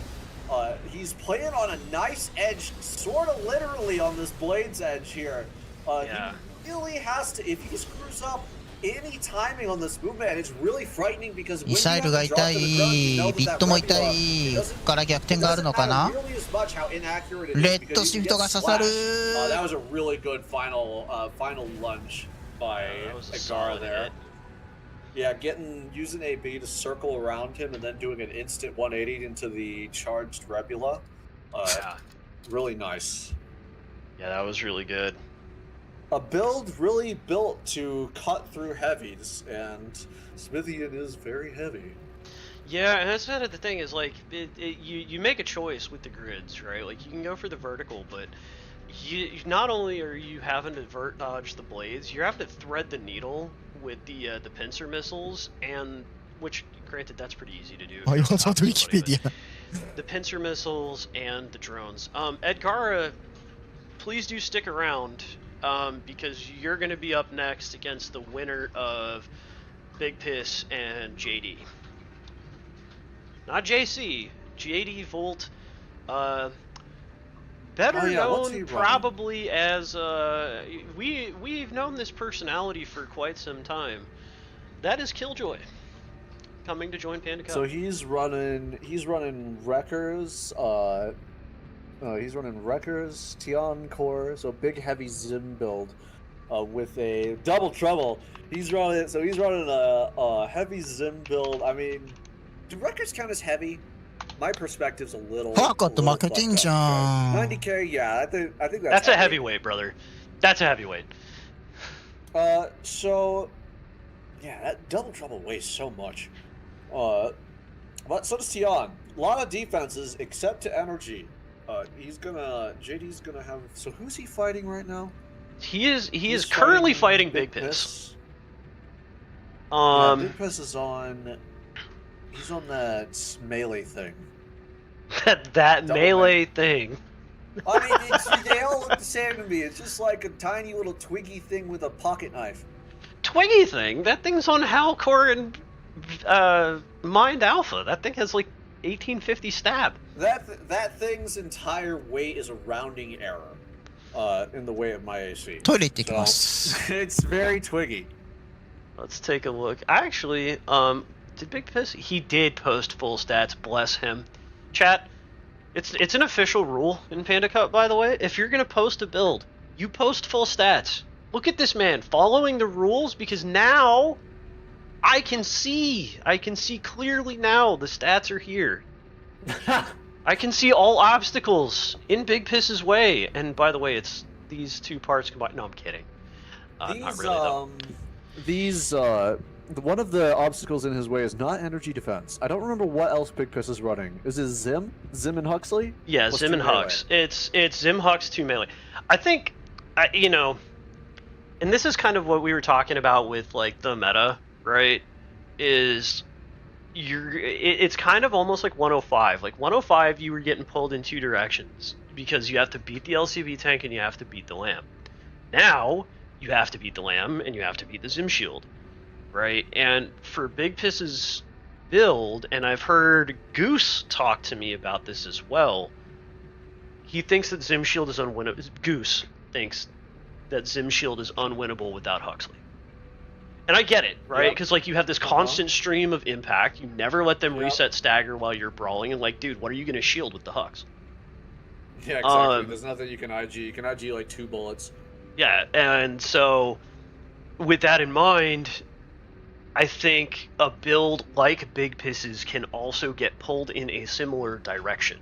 He's playing on a nice edge, sort of literally on this blade's edge here. Yeah. He really has to, if he screws up any timing on this movement, and it's really frightening because when ミ you サイ have ルが to 痛 drop to the ground, you know い、 that ビッ that トも痛 Rebula, い、 it ここから逆転があるのか doesn't な matter nearly as much how inaccurate it is レッド because シ you フト get が刺さる splashed. That was a really good final lunge by That was a Agara solid there. hit. Yeah, using AB to circle around him and then doing an instant 180 into the charged Rebula. Yeah. Really nice. Yeah, that was really good. A build really built to cut through heavies, and Smithian is very heavy. Yeah, and that's kind of the thing is like you make a choice with the grids, right? Like you can go for the vertical, but you not only are you having to vert dodge the blades, you're having to thread the needle with the pincer missiles, and which granted that's pretty easy to do. if あ、 you're 今 on さ top とウ of ィキ somebody, ペディ but the pincer missiles and the drones. Edgara, please do stick around because you're going to be up next against the winner of Big Piss and JD. not JC. JD Volt. Better Oh, yeah, what's he known running? probably as we've known this personality for quite some time. That is Killjoy, coming to join Panda Cup. So he's running Wreckers, he's running Wreckers, Tian Core, so big heavy Zim build, with a double trouble. He's running a heavy Zim build. I mean, do Wreckers count as heavy? My perspective's a little. パーカット負けてんじゃん。 90k, yeah, I think That's a heavyweight, brother. That's a heavyweight. So, yeah, that double trouble weighs so much. But so does Tian. A lot of defenses except to energy. JD's gonna have. So who's he fighting right now? He is He's currently fighting Big Piss. Yeah, Big Piss is on. He's on that melee thing. that Don't melee thing. I mean, they all look the same to me. It's just like a tiny little twiggy thing with a pocket knife. Twiggy thing. That thing's on Halcor and Mind Alpha. That thing has like 1850 stab. That thing's entire weight is a rounding error. In the way of my AC. トイレ行ってきます。 It's very twiggy. Let's take a look. Actually, did Big Piss? He did post full stats. Bless him. Chat. It's an official rule in Panda Cup, by the way. If you're gonna post a build, you post full stats. Look at this man following the rules, because now I can see clearly now the stats are here. I can see all obstacles in Big Piss's way. And by the way, it's these two parts combined. No, I'm kidding. Not really though. One of the obstacles in his way is not energy defense. I don't remember what else Big Piss is running. Is it Zim and Huxley? Yeah, What's Zim and two melee? Hux. It's Zim Hux 2 melee. I think, you know, and this is kind of what we were talking about with like the meta, right? Is it's kind of almost like 105. Like 105, you were getting pulled in two directions because you have to beat the LCB tank and you have to beat the Lamb. Now you have to beat the Lamb and you have to beat the Zim Shield, right? And for Big Piss's build, and I've heard Goose talk to me about this as well, he thinks that Zim Shield is unwinnable. Goose thinks that Zim Shield is unwinnable without Huxley. And I get it, right? Yep. Because like you have this constant stream of impact. You never let them reset stagger while you're brawling. And like, dude, what are you going to shield with the Hux? Yeah, exactly. There's nothing you can IG. You can IG like 2 bullets. Yeah, and so with that in mind, I think a build like Big Piss's can also get pulled in a similar direction.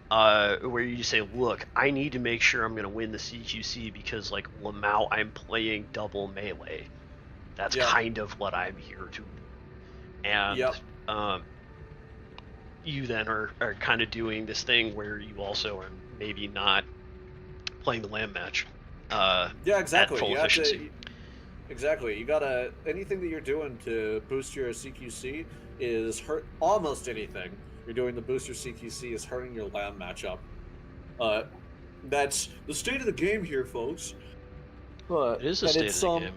Where you say, look, I need to make sure I'm going to win the CQC because, like, Lamau, I'm playing double melee. That's kind of what I'm here to do. And you then are kind of doing this thing where you also are maybe not playing the Lamb match at full efficiency. Exactly. You gotta, anything that you're doing to boost your CQC is hurt, almost anything you're doing to boost your CQC is hurting your Lamb matchup. That's the state of the game here, folks. It is the state of the game.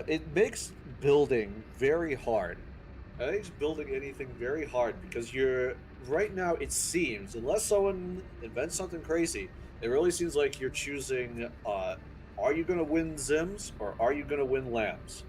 It makes building very hard. It makes building anything very hard because right now it seems, unless someone invents something crazy, it really seems like you're choosing, are you going to win Zims or are you going to win Lambs?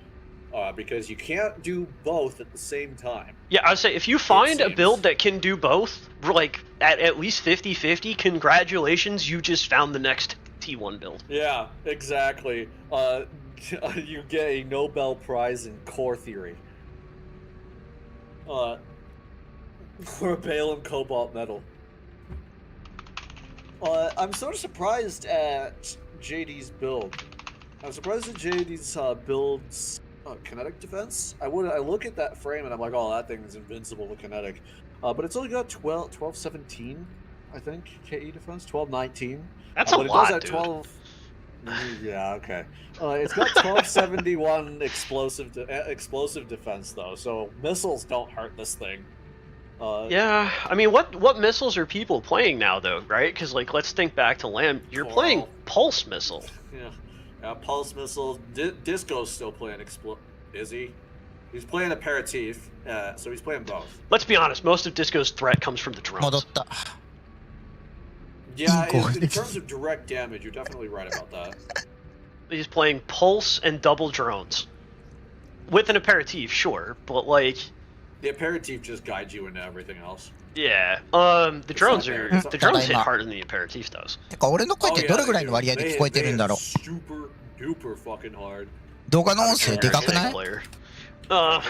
Because you can't do both at the same time. Yeah, I'd say if you find a build that can do both, like at least 50-50, congratulations, you just found the next T1 build. Yeah, exactly. You get a Nobel Prize in core theory. Or a Balaam Cobalt medal. I'm sort of surprised at JD's build. I'm surprised at JD's build's kinetic defense. I look at that frame and I'm like, oh, that thing is invincible with kinetic. But it's only got 1217, I think, KE defense, 1219. That's a lot, it does have 12. Yeah, okay. It's got 1271 explosive defense though, so missiles don't hurt this thing. Yeah, I mean, what missiles are people playing now though, right? Because like, let's think back to Lamb. You're playing Pulse Missile. Yeah, Pulse Missile. Disco's still playing Is he? He's playing aperitif, so he's playing both. Let's be honest, most of Disco's threat comes from the 戻 drones. った。 Yeah, Inco. in terms of direct damage, you're definitely right about that. He's playing pulse and double drones. With an aperitif, sure, but like, The aperitif just guides you into everything else. yeah. The drones not are there. the drones hit ただいま harder than the aperitif does. てか、俺の声っ Oh て yeah, どれぐらい they の do. 割合で They, 聞こえてる they んだ hit ろう。 super duper fucking hard. 動画の音声 They're でかく a ない？ player. ちょ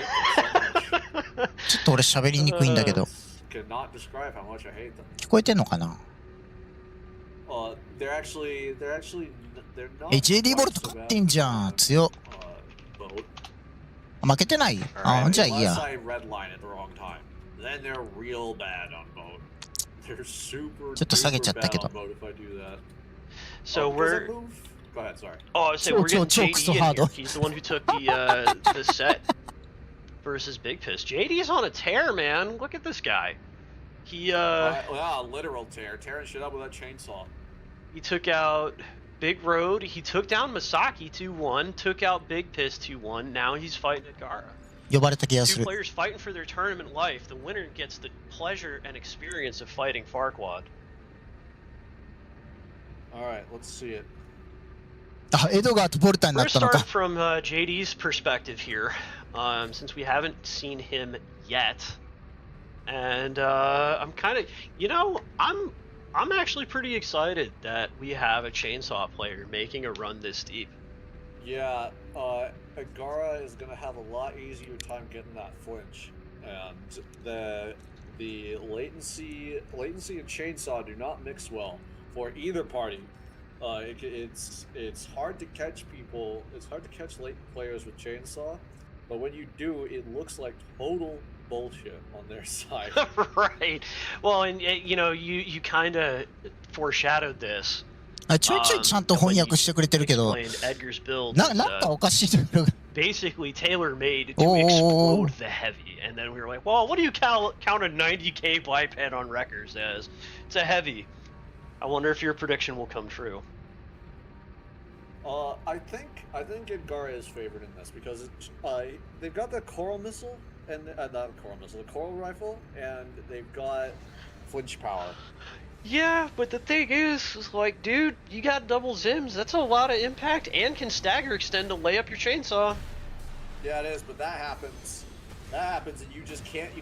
っと俺喋りにくいんだけど。 Cannot describe how much I hate them. 聞こえてんのかな？ They're not. JD ボルト勝ってんじゃん。強っ。 Boat. 負けてない？あ、じゃあいい Unless や。 I redline at the wrong time, then they're real bad on boat. They're super. ちょっと下げちゃったけど。 duper bad on boat if I do that. So Does we're. it move? Go ahead. Sorry. Oh, so we're getting Choke JD so in hard. here. He's the one who took the set versus Big Piss. JD's on a tear, man. Look at this guy. He Literal tearing shit up with that chainsaw. he took out Big Road. He took down MASAKI 2-1. Took out Big Piss 2-1. Now he's fighting Agara. 呼ばれた気がす Two る。 players fighting for their tournament life. The winner gets the pleasure and experience of fighting Farquad. All right, let's see it. あ、エドガーとボルタにな We're っ gonna たの start か。 from JD's perspective here, since we haven't seen him yet, and I'm kind of, I'm actually pretty excited that we have a chainsaw player making a run this deep. Yeah, Agara is gonna have a lot easier time getting that flinch, and the latency and chainsaw do not mix well for either party. It's hard to catch people. It's hard to catch late players with chainsaw, but when you do, it looks like total bullshit on their side. Right. Well, and you kind of foreshadowed this. あ、ちょいちょいちゃんと翻訳してくれてるけど、 Explained Edgar's build なん is, かおかしいところが。 basically tailor-made to Oh. explode the heavy, and then we were like, well, what do you count a 90k biped on Wreckers as? It's a heavy. I wonder if your prediction will come true. I think Agara is favored in this because they've got the coral missile and not the coral missile, the coral rifle, and they've got flinch power. Yeah, but the thing is like, dude, you got double Zims. That's a lot of impact and can stagger extend to lay up your chainsaw. Yeah, it is, but that happens. That happens, and you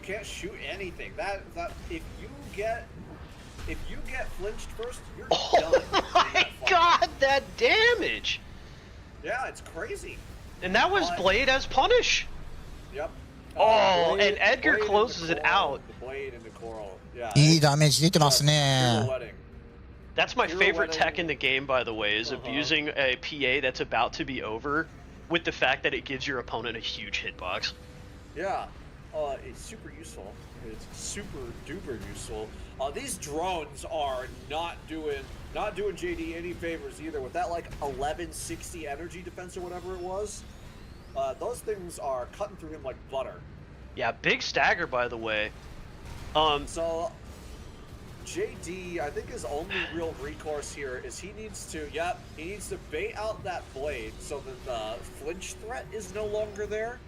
can't shoot anything. That if you get flinched first, you're done. Oh my god, that damage! Yeah, it's crazy. And that was Blade as punish. Yep. Oh, and Edgar Blade closes into it out. The blade into coral. Yeah. いいダメージ出てますね。 Pure wedding. That's my Hero favorite wedding. tech in the game, by the way, is abusing a PA that's about to be over with the fact that it gives your opponent a huge hitbox. Yeah. It's super useful. It's super duper useful. These drones are not doing JD any favors either with that like 1160 energy defense or whatever it was. Those things are cutting through him like butter. Yeah, big stagger, by the way. So JD, I think his only real recourse here is he needs to bait out that blade so that the flinch threat is no longer there.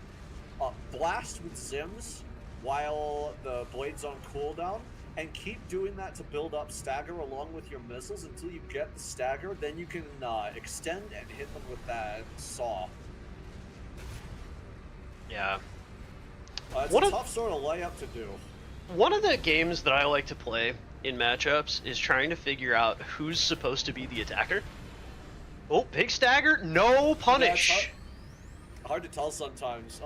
Blast with Zims while the blade's on cooldown, and keep doing that to build up stagger along with your missiles until you get the stagger. Then you can extend and hit them with that saw. Yeah. It's a tough sort of layup to do. One of the games that I like to play in matchups is trying to figure out who's supposed to be the attacker. Oh, big stagger, no punish. Yeah, it's hard to tell sometimes.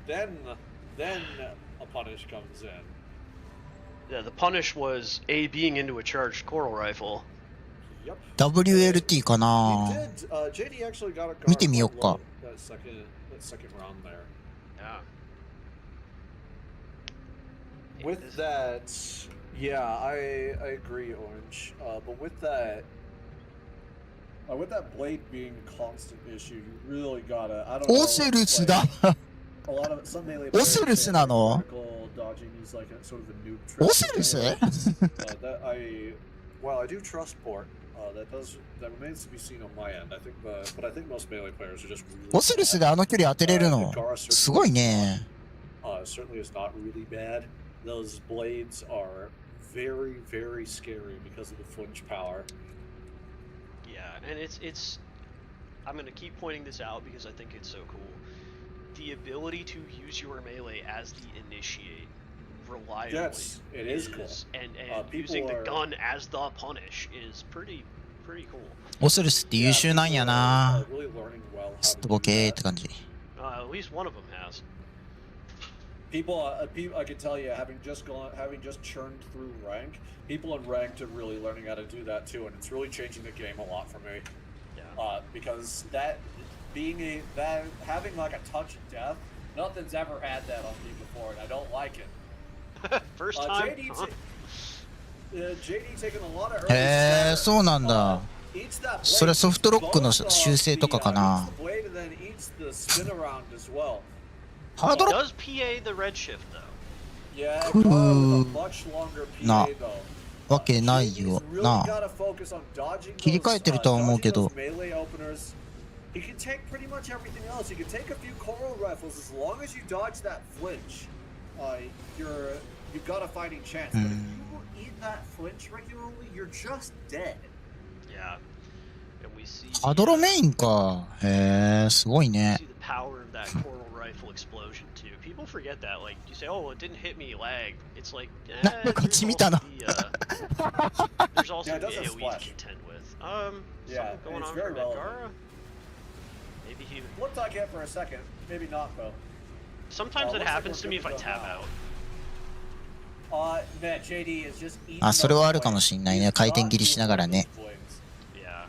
Then a punish comes in. Yeah, the punish was being into a charged coral rifle. Yep. WLT かな。 He did. JD actually got a guard 見てみようか。 that second round there. Yeah. With that, yeah, I agree, Orange. But with that blade being a constant issue, you really gotta. I don't know. オセルスだ。 A lot of some melee オセルスなの？ dodging is like a sort of a noob trick. オセルス？ While I do trust Bort, That remains to be seen on my end. I think, but I think most melee players are just really. オセルスであの距離当てれるのすごいね。Certainly is not really bad. Those blades are very, very scary because of the flinch power. Yeah, and it's. I'm gonna keep pointing this out because I think it's so cool. The ability to use your melee as the initiate reliably. Yes, it is cool. And using the gun as the punish is pretty cool. オセルスって優秀なんやな。 Really learning well how すっ to と do ボケーっ that. て感じ。At least one of them has. People, I can tell you, having just churned through rank, people in ranked are really learning how to do that too, and it's really changing the game a lot for me. Yeah. Because having like a touch of death, nothing's ever had that on me before, and I don't like it. First time. JD taking a lot of へえ、そうなんだ。 eats that blade, それソフトロックの修正とかかな。 eats the blade and then eats the spin around as well. ハードロッ Does PA the red shift though? Yeah, Cool. with a much longer PA Nah. though. クわけないよ JD's really な。 gotta focus on dodging 切り替えてるとは思うけど。 those melee openers. He can take pretty much everything else. He can take a few coral rifles as long as you dodge that flinch. You've got a fighting chance. But if you eat that flinch regularly, you're just dead. Yeah. And we see ハドロメインか。へえ、すごいね。 see the power of that coral rifle explosion too. People forget that. Like you say, oh, it didn't hit me, lag. It's like,こっち見たの。 there's also Yeah, it the doesn't AoE to splash. contend with. Yeah, Something going it's on very for relevant. Megara? Maybe he. Looked like it for a second. Maybe not though. Sometimes it looks like happens we're to me if good I to tap go now. out. Man, JD is just eating あ、それはあ those るかも blades. しんないね。 He's 回転 not 切りしながらね。 doing those blades. Yeah.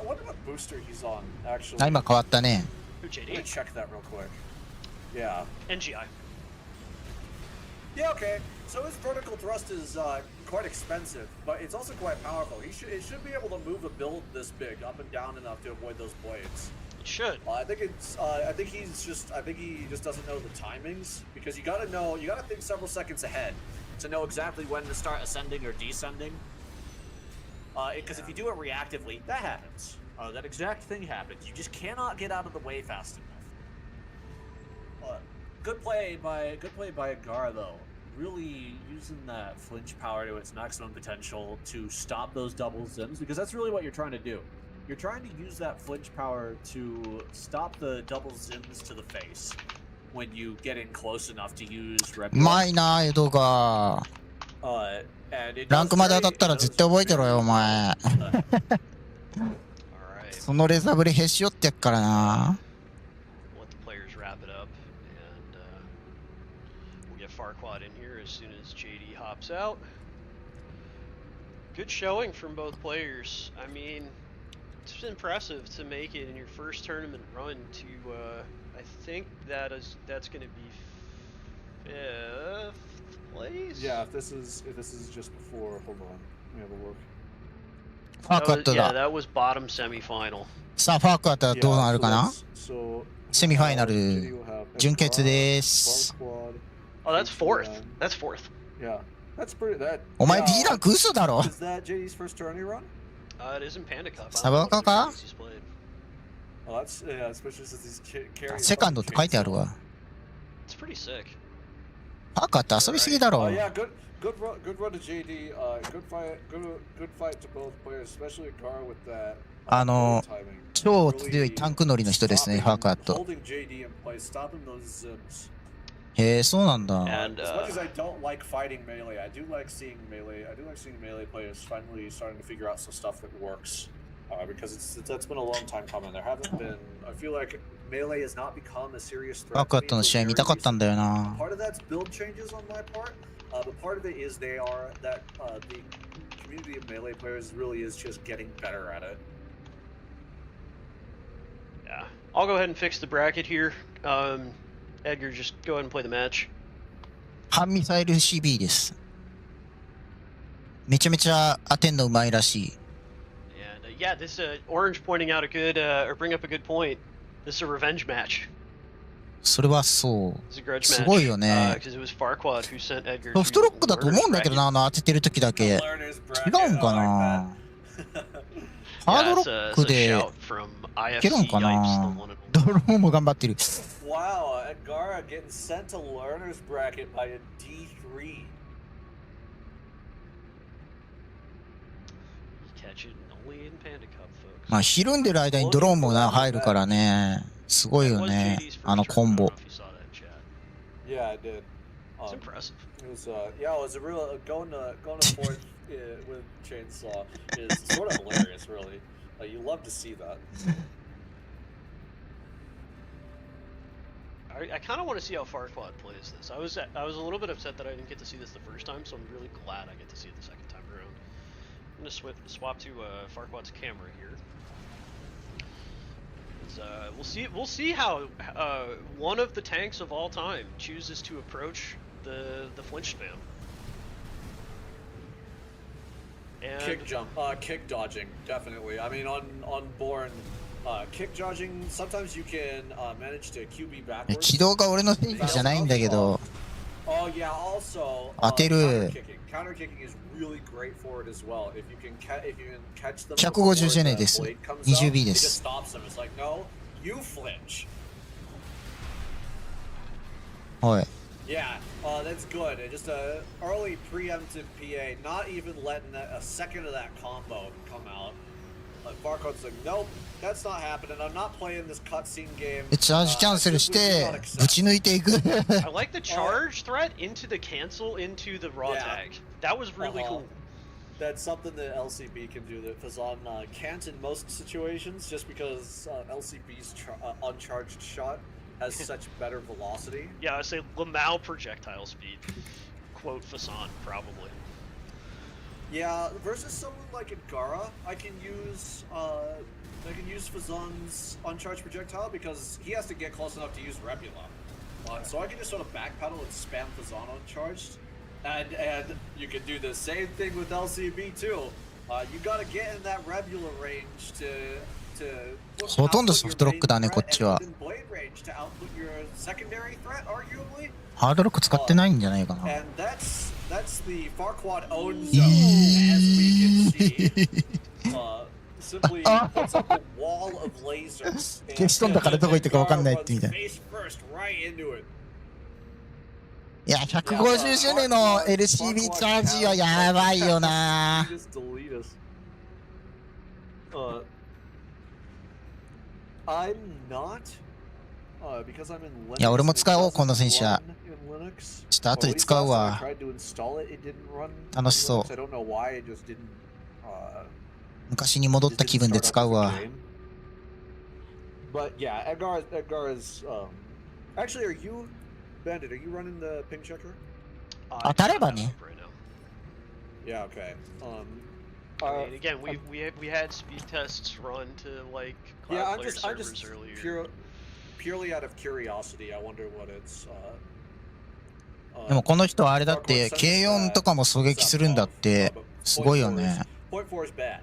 I wonder what booster he's on, actually. あ、今変わったね。 Who, Let me JD? check that real quick. Yeah. NGI. Yeah, okay. So his vertical thrust is quite expensive, but it's also quite powerful. It should be able to move a build this big up and down enough to avoid those blades. It should. I think he just doesn't know the timings, because you gotta think several seconds ahead to know exactly when to start ascending or descending. Because if you do it reactively, that happens. That exact thing happens. You just cannot get out of the way fast enough. Good play by Gar though. Really using that flinch power to its maximum potential to stop those double zims, because that's really what you're trying to do. You're trying to use that flinch power to stop the double zims to the face when you get in close enough to use うまいな、エドが。 and it ランクまで当たったら does 絶対覚えてろよ、お前。 Alright. そのレザブレへし折ってやっからな。 Let the players wrap it up, and we'll get Farquad in here as soon as JD hops out. Good showing from both players. I mean, it's impressive to make it in your first tournament run to, I think that's going to be 5th place? Yeah, if this is just before, hold on, let me have a look. ファークアット Yeah, だ。 that was bottom semifinal. さあ、ファークアットはどうなるかな。 So セミファイナル JD will have 準決です。 Farquad. Oh, that's fourth. That's fourth. Yeah, that's pretty. That. お前 yeah, B ランク嘘だろ。 Is that JD's first tourney run? It is in Panda Cup. Sabe o que acá? He's played. Well, that's yeah, especially since he's carrying. セカンドって書いてあるわ。 It's pretty sick. ファークアット遊びすぎだろ。 Yeah, good run to JD. Good fight to both players, especially Gar with that. あの timing. 超強いタンク乗りの人ですね、ファークアット。 holding JD in place, stopping those zims. へえ、そうなんだ。 And As much as I don't like fighting melee, I do like seeing melee players finally starting to figure out some stuff that works. Because that's been a long time coming. There haven't been. I feel like melee has not become a serious ファー threat. クアットの試合見たかったんだよな。 Part of that's build changes on my part, but part of it is the community of melee players really is just getting better at it. yeah, I'll go ahead and fix the bracket here. Edgar, just go ahead and play the match. 反ミサイル CB です。めちゃめちゃ当てんのうまいらしい。 And yeah, this Orange pointing out a good or bring up a good point. This is a revenge match. それはそう。 It's a grudge match. すごいよね。 Because it was Farquad who sent Edgar. ソフトロックだと思うんだけどな、あの当ててる時だけ。違うんかな。ハードロ Yeah, ック it's a で shout from いけるん IFC か Yipes, the な one and only. ドローンも頑張ってる。 Wow, Edgara getting sent to learner's bracket by a D3. Catch it only in Panda Cup, folks. まあ、ひるんでる間にドローンもな入るからね。すごい That よ was ね。 JD's あの first コ turn. ン I don't ボ know。if you saw that in chat. Yeah, I did. It's impressive. It was yeah, it was a real going to fourth with chainsaw is sort of hilarious, really. Like, you love to see that. I kind of want to see how Farquaad plays this. I was a little bit upset that I didn't get to see this the first time, so I'm really glad I get to see it the second time around. I'm gonna swap to Farquaad's camera here. We'll see how one of the tanks of all time chooses to approach the flinch spam. And Kick jump, kick dodging, definitely. I mean, on Born, kick dodging. Sometimes you can manage to QB え backwards. 軌道が俺のせいじゃないんだけど、 Oh yeah, also 当てる。 counter kicking is really great for it as well. If you can catch them 150 ジェネ before で the す。 blade comes up, 20B で it just す。 stops them. It's like, no, you flinch. はい。 Yeah, that's good. Just a early preemptive PA, not even letting a second of that combo come out. Farquaad's like, nope, that's not happening. I'm not playing this cutscene game. で、チャージキャンセルし Simply do て not accept. ぶち抜いていく。 I like the charge threat into the cancel into the raw Yeah. tag. That was really cool. That's something that LCB can do that Fazan can't in most situations, just because LCB's uncharged shot has such better velocity. Yeah, I say Lamau projectile speed. Quote Fasan, probably. Yeah, versus someone like Edgara, I can use Fazan's uncharged projectile because he has to get close enough to use Rebula. So I can just sort of backpedal and spam Fazan uncharged. And you can do the same thing with LCB too. You gotta get in that Rebula range to ほとんどソフトロックだね、こっちは。 blade range to output your secondary threat, arguably. ハードロック使ってないんじゃないかな。 And that's the Farquaad own zone, as we can see. Simply puts up a wall of lasers. 消し飛んだからどこ行ったか分かんないってみたいな。 Face first right into it. いや、150ジェネの LCB チャージはやばいよな。 Just delete us. I'm not. Because I'm in Linux. いや、俺も使おう、この戦車。 in Linux. ちょっと後で使うわ。 I tried to install it, it didn't run. 楽しそう。 I don't know why it just didn't. 昔に戻った気分で使うわ。 But yeah, Edgar is. Actually, are you, Bandit? Are you running the ping checker? 当たればね。 Right now. Yeah. Okay. I mean, again, we had speed tests run to like Yeah, cloud I'm player just servers earlier. purely out of curiosity. I wonder what it's. でもこの人はあれだって、K4 とかも狙撃するんだって、すごいよね。 Point 4 is bad.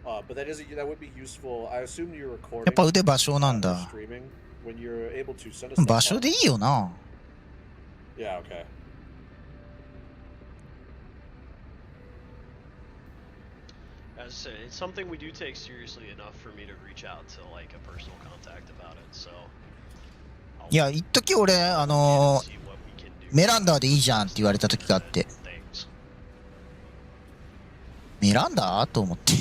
But that would be useful. I assume you're recording. やっぱ腕場所なんだ。 streaming when you're able to send us. 場所でいいよな。 Yeah. Okay. As I say, it's something we do take seriously enough for me to reach out to like a personal contact about it. So. いや、一時俺、メランダーでいいじゃんって言われた時があって。メランダーと思って。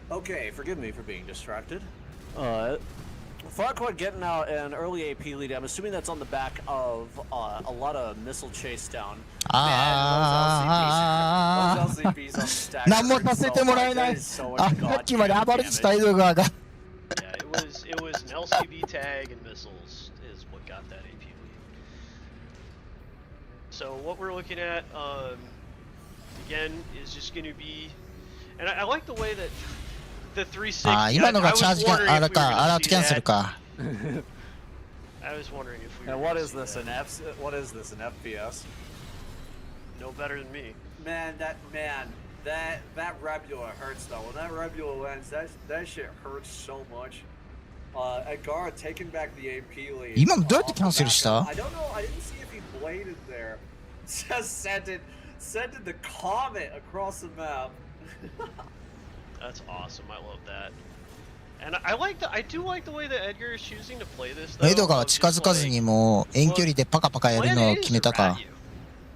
Okay, forgive me for being distracted. Farquaad getting out an early AP lead. I'm assuming that's on the back of a lot of missile chase down. ああ、 Those LCBs on stack. 何もさせてもらえない。あ、さっきまで暴れてた井戸川が。 Yeah, it was an LCB tag and missiles is what got that AP lead. So what we're looking at again is just going to be, and I like the way that the 360. あ、今のがチャージか、あれか、アラートキャンセル that. か。 I was wondering if we. And were what gonna is see this? that. What is this? An FPS? No better than me. Man, that Rebula hurts though. When that Rebula lands, that shit hurts so much. Edgar taking back the AP lead. 今のどうやってキャンセルした？ I don't know. I didn't see if he bladed there. Just sent it the comet across the map. That's awesome. I love that. And I do like the way that Edgar is choosing to play this. エドガーは近づかずにも遠距離でパカパカやるのを決めたか。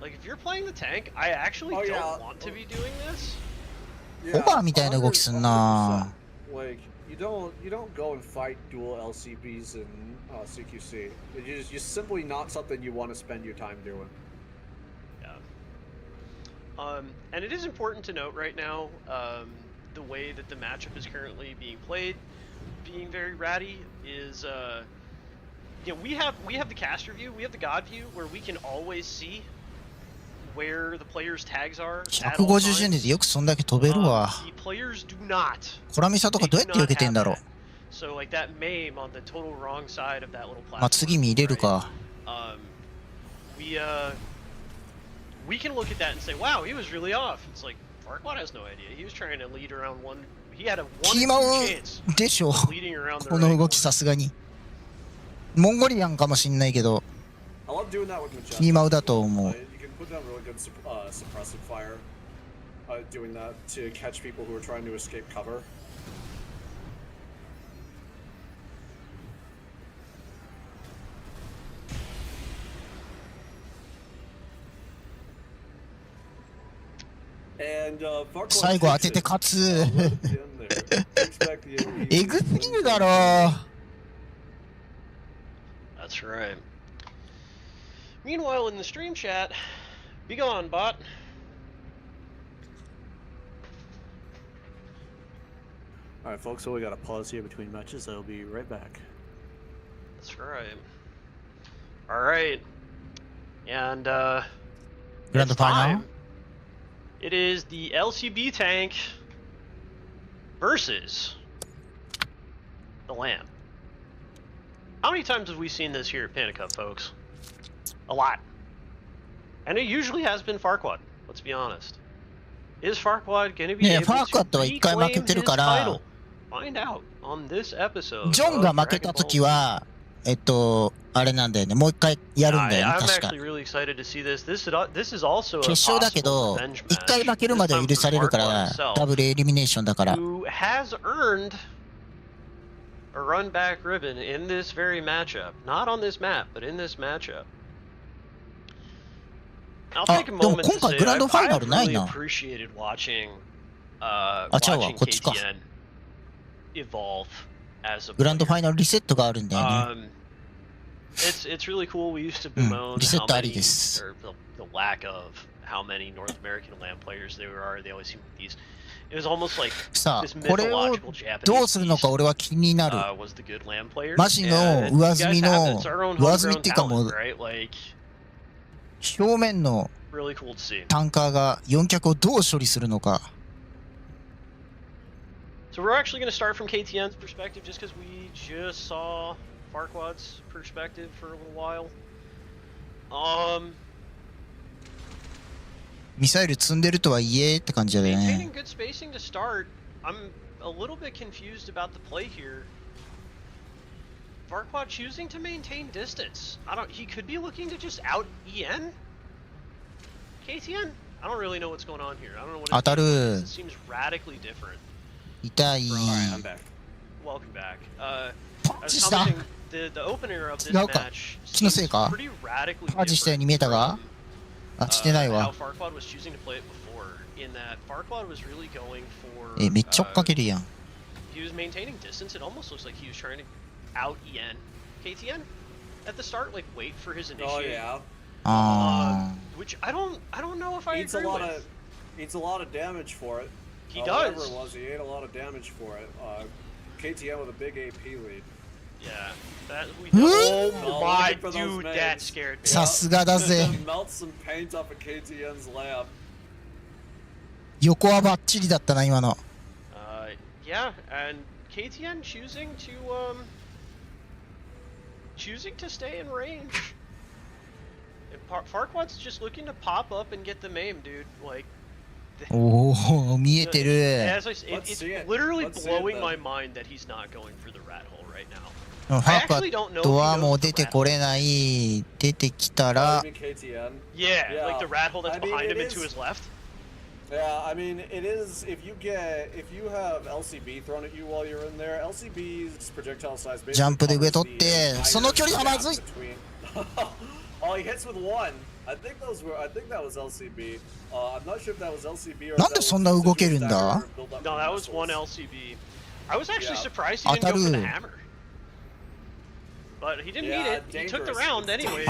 Like if you're playing the tank, I actually don't want to be doing this. オバーみたいな動きすんな。 Like you don't go and fight dual LCBs in CQC. It's just simply not something you want to spend your time doing. Yeah. And it is important to note right now, the way that the matchup is currently being played, being very ratty, is you know, we have the caster view, we have the god view, where we can always see where the players' tags are. 150順でよくそんだけ飛べるわ。 The players do not. コラミサとかどうやって避けてんだろう。 So like that MAME on the total wrong side of that little platform. まあ次見入れるか。 We can look at that and say, wow, he was really off. It's like Farquaad has no idea. He was trying to lead around one. He had a キー 1-2 マウ chance でしょ。 of leading around the この ring. 動きさすがに。モンゴリアンかもしんないけど、 I love doing that with Majestic. キーマウだと思う。 You can put down really good suppressive fire. Doing that to catch people who are trying to escape cover. And Farquaad 最後当て takes て it. 勝つ。 Right at the end there. Takes back the AP. えぐすぎるだろ。 That's right. Meanwhile, in the stream chat, be gone, bot. All right, folks. So we got a pause here between matches. I'll be right back. That's right. All right. And Grand it's final? time. It is the LCB tank versus the Lamb. How many times have we seen this here at Panda Cup, folks? A lot. And it usually has been Farquaad, let's be honest. Is Farquaad going to be able to Farquaad は一回負けてるから、 reclaim his title? Find out on this episode. ジョンが負けた時は、あれなんだよね。もう一回やるんだよね、 I'm 確か。 actually really excited to see this. This is also a 決勝だけ possible ど、 revenge 一回 match. 負けるまでは許されるから、ダブルエリミネーションだから。 Who has earned a run back ribbon in this very matchup? Not on this map, but in this matchup. I'll take a moment to say I've really appreciated watching KTN evolve as a グランドファイナルリセットがあるんだよね。It's really cool. We used to bemoanリセッ how トあり many, です。 or the lack of how many North American LAN players there are. They always seem like these. It was almost like さ this あ、これを mythological Japanese どうするのか俺は気になる。 was the good LAN players. マジの And 上 you 積 guys み have の it. It's our own 上積みっ homegrown ていうかも talent, う right? Like 表面の really cool to see. タンカーが4脚をどう処理するのか。 So we're actually going to start from KTN's perspective, just because we just saw Farquaad's perspective for a little while. ミサイル積んでるとはいえって感じだよ Maintaining ね。 good spacing to start. I'm a little bit confused about the play here. Farquaad choosing to maintain distance. He could be looking to just out EN KTN? I don't really know what's going on here. I don't know what当たる。 it seems radically different. 痛い。 Alright, I'm back. Welcome back. パン I チ was した。 commenting, the opener of this 違うか。 match 気のせい seems か。 pretty radically パンチしたよう different に見えたが。 from あ、してない how わ。 Farquaad was choosing to play it before. In that Farquaad was really going for めっちゃ追っかけるやん。 he was maintaining distance. It almost looks like he was trying to out EN KTN at the start, like wait for his initiate. Oh yeah. あ Which I don't know if I Eats a agree lot with. of eats a lot of damage for it. He Whatever does. it was, he ate a lot of damage for it. KTN with a big AP lead. Yeah. That we. Huh? Oh my looking for those dude, that names. scared me. さすがだぜ。 Melt some paint off of KTN's lab. 横はバッチリだったな今の。 Yeah, and KTN choosing to stay in range. And Farquaad's just looking to pop up and get the MAME, dude. Like, おお、見えてる。 As I s- Let's it's see it. literally Let's see it blowing then. my mind that he's not going for the rat hole right now. ファークワットはもう出てこれない。出てきた Oh, ら you mean KTN? Yeah, Yeah. like the rat hole that's I mean, behind it him and to is- his left. Yeah, I mean, it is. If you have LCB thrown at you while you're in there, LCB's projectile size. ジャンプで上取って、その距離はまずい。Oh, he hits with one. I think that was LCB. I'm not sure if that was LCB or. なんでそんな動けるんだ？ No, that was one LCB. I was actually Yeah. surprised he didn't go for the Ataru. hammer. But he didn't Yeah, need it. He took the dangerous. round anyway.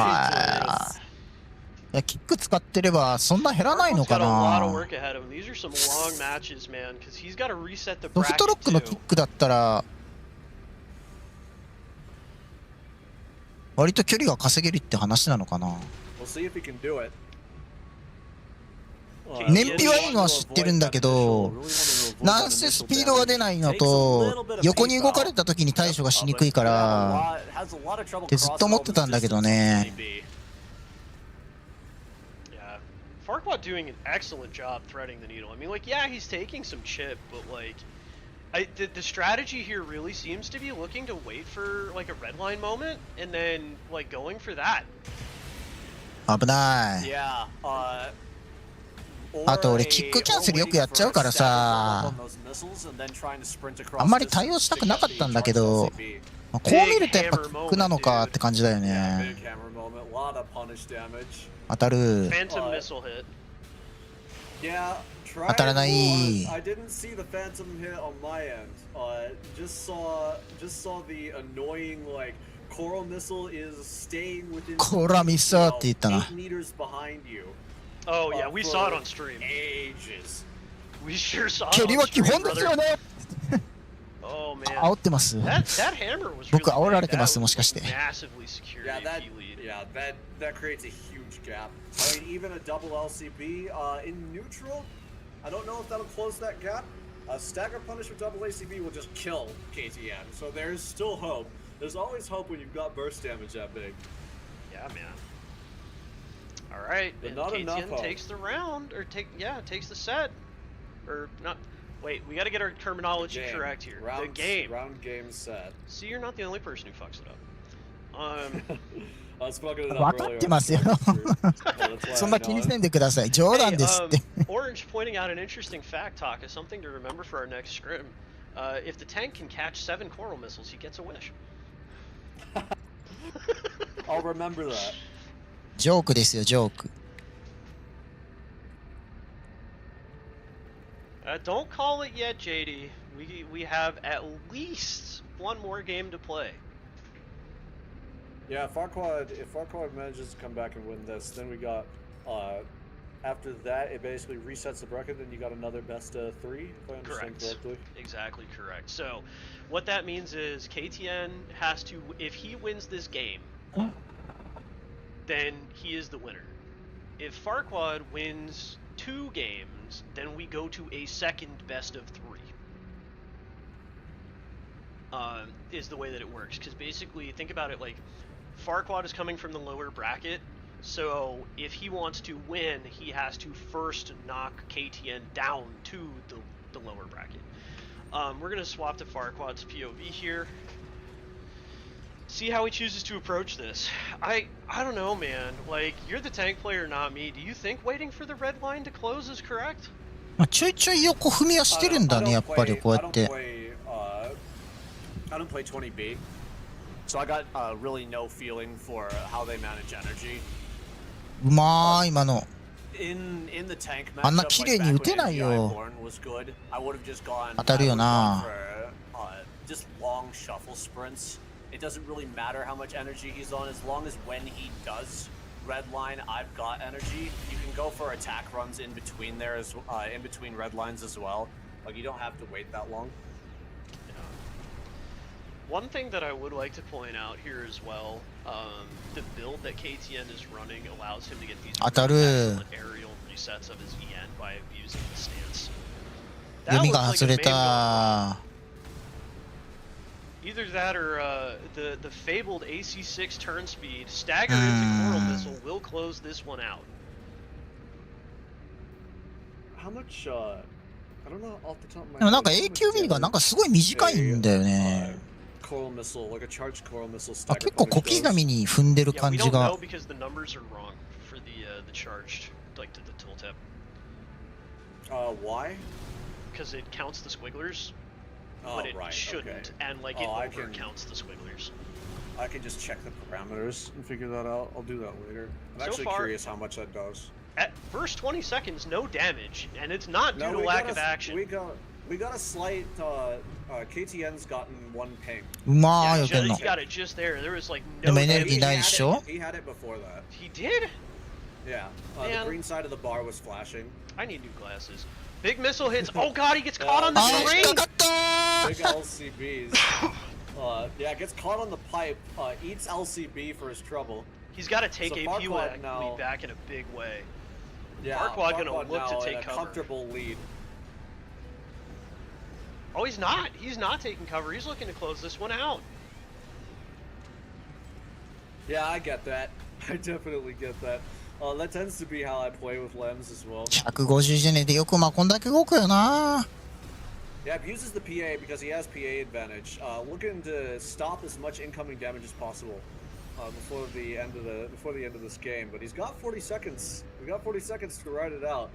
いや、キック使ってればそんな減らないの Farquaad's か got a lot of な。 work ahead of him. These are some long matches, man, because he's got to reset the ソフトロッ bracket クのキッ too. クだったら割と距離が稼げるって話なのかな。 We'll see if he can do it. 燃費はいいのは知ってるんだけど、なんせスピードが出ないのと、横に動かれた時に対処がしにくいからってずっと思ってたんだけどね。 Yeah, Farquaad doing an excellent job threading the needle. I mean, like, yeah, he's taking some chip, but like, the strategy here really seems to be looking to wait for like a red line moment and then like going for that. 危ない。 Yeah. あと俺キックキャンセルよくやっちゃうからさ、あんまり対応したくなかったんだけど、こう見るとやっぱキックなのかって感じだよね。当たる。 Phantom missile hit. 当たらない。 I didn't see the phantom hit on my end. Just saw the annoying like coral missile is staying within コラミスって言ったな。 8 meters behind you. Oh yeah, we saw it on stream. Ages. We sure saw 距 it 離 on は基 stream, 本ですよ brother. ね。 Oh 煽 man, ってます。 that hammer was 僕 really 煽ら big. れてます That もしかして。 massively secured Yeah, AP lead. that creates a huge gap. I mean, even a double LCB in neutral, I don't know if that'll close that gap. A stagger punish with double ACB will just kill KTN. So there's still hope. There's always hope when you've got burst damage that big. Yeah, man. All right, But and not enough KTN hope. takes the round, or takes the set, or not. Wait, we got to get our terminology Game. correct here. Round, The game. Round game set. See, you're not the only person who fucks it up. I was fucking it 分 up かっ earlier. てますよ。 That's why そん I な know 気に it. せんでください。冗談 Hey, ですって。 Orange pointing out an interesting fact, Taka, something to remember for our next scrim. If the tank can catch 7 coral missiles, he gets a wish. I'll remember that. ジョークですよ、ジョーク。 Don't call it yet, JD. We have at least one more game to play. Yeah, if Farquaad manages to come back and win this, then we got after that it basically resets the bracket, then you got another best of 3, if I understand correctly. Exactly correct. So, what that means is KTN has to, if he wins this game, then he is the winner. If Farquaad wins 2 games, then we go to a second best of 3. Is the way that it works. Because basically, think about it like, Farquaad is coming from the lower bracket, so if he wants to win, he has to first knock KTN down to the lower bracket. We're going to swap to Farquaad's POV here. See how he chooses to approach this. I don't know, man. Like, you're the tank player, not me. Do you think waiting for the red line to close is correct? まあちょいちょい横踏みはしてるんだね、やっぱりこうやって。 I don't play 20B, so I got really no feeling for how they manage energy. うまーい、今の。 In the tank あんな matchup, 綺 like 麗に back 打て when ない NPI よ。 Born was good, I would have just gone. 当たるよな。 Just long shuffle sprints. It doesn't really matter how much energy he's on, as long as when he does red line, I've got energy. You can go for attack runs in between there, in between red lines as well. Like you don't have to wait that long. One thing that I would like to point out here as well, the build that KTN is running allows him to get these 当たる。 excellent aerial resets of his EN by using the stance. That 読み looks が like 外 a れ main た。 build. Either that or the fabled AC6 turn speed stagger into Coral Missile will close this one out. how much? I don't know off the top of my でもなんか head. how much AQB がなんか damage すごい短いんだよね。 coral missile, like a charged coral missile あ、 stagger 結構 punch 小刻み does. に踏んでる Yeah, 感 we じ don't が know。because the numbers are wrong for the charged, like to the tooltip. Why? Because it counts the squigglers Oh, when it right. shouldn't, Okay. and like Oh, I it can- overcounts the squigglers. I can just check the parameters and figure that out. I'll do that later. I'm So actually far- curious how much that does. At first 20 seconds, no damage, and it's not due to we lack got of a- action. We got a slight. KTN's gotten one ping. うまー Yeah, よけんの he。got it just there. There was like で no もエネルギー damage. ないでしょ？ He had it before that. He did? Yeah. Man. The green side of the bar was flashing. I need new glasses. Big missile hits. Oh god, he gets caught on the あー、引っ terrain. かかったー。 Big LCBs. Yeah, gets caught on the pipe. Eats LCB for his trouble. He's got to take So AP Farquaad now- back in a big way. Yeah. Farquaad gonna look to now in take a cover. comfortable lead. Oh, he's not. He's not taking cover. He's looking to close this one out. Yeah, I get that. I definitely get that. That tends to be how I play with Lems as well. 150ジェネでよくまあこんだけ動くよな。 Yeah, abuses the PA because he has PA advantage. Looking to stop as much incoming damage as possible before the end of this game. But he's got 40 seconds. We got 40 seconds to ride it out.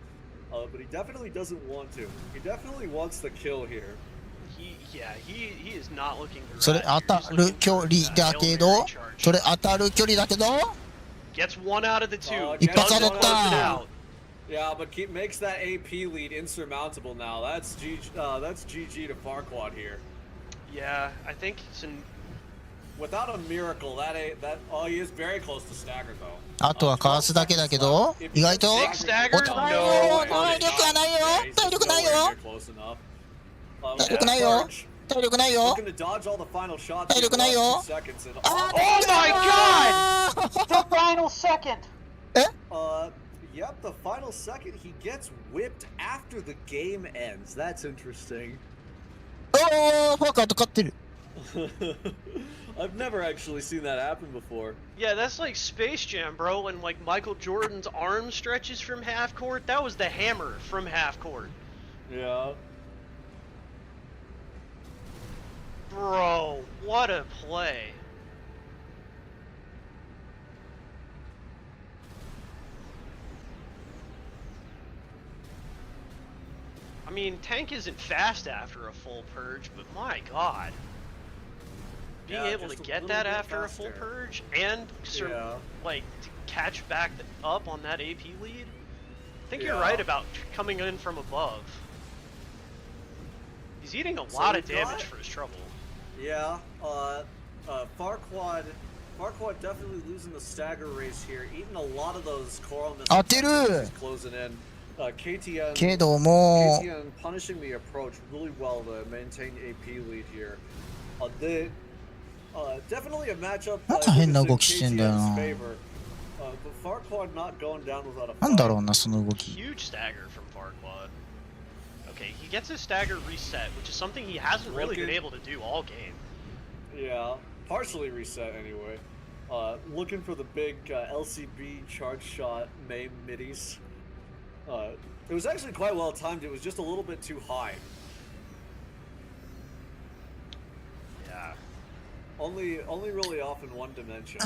But he definitely doesn't want to. He definitely wants the kill here. He is not looking to それ ride 当 here. た He's る looking 距 for, 離だ Hail け Mary ど、 charge. それ当たる距離だけど、 Gets one out of the two. Gets Doesn't one close it out. out. Yeah, but makes that AP lead insurmountable now. That's GG to Farquaad here. Yeah, I think it's an Without a miracle, he is very close to stagger though. あとはかわすだけだけど、意外と Big stagger? お互い No よ punish. 体力はないよ Yeah, he's 体力ないよ nowhere near close enough. 体力ないよ Charge. 体力ないよ Looking to dodge all the final shots. 体力ないよ in the last 2 seconds and- Ah, Oh my god! The final second! Yep, the final second he gets whipped after the game ends. That's interesting. おー、ファーカーと勝ってる。 I've never actually seen that happen before. Yeah, that's like Space Jam, bro, when like Michael Jordan's arm stretches from half court. That was the hammer from half court. Yeah. Bro, what a play. I mean, Tank isn't fast after a full purge, but my god. Being Yeah, able to just a get little that bit after a full faster. purge and Yeah. like to catch back up on that AP lead. I think you're Yeah. right about coming in from above. He's eating a So lot we of damage got- for his trouble. Yeah. Farquaad definitely losing the stagger race here, eating a lot of those coral missiles. 当てる Closing in. KTN. けども KTN punishing the approach really well to maintain AP lead here. Definitely a matchup. なんか変な動き is してんだよ in な。 KTN's favor. But Farquaad not going down without a なんだろ fight. うなその動き。 Huge stagger from Farquaad. Okay, he gets his stagger reset, which is something he hasn't really been able to do all game. Yeah, partially reset anyway. Looking for the big LCB charge shot main middies. It was actually quite well timed. It was just a little bit too high. Yeah. Only really off in one dimension.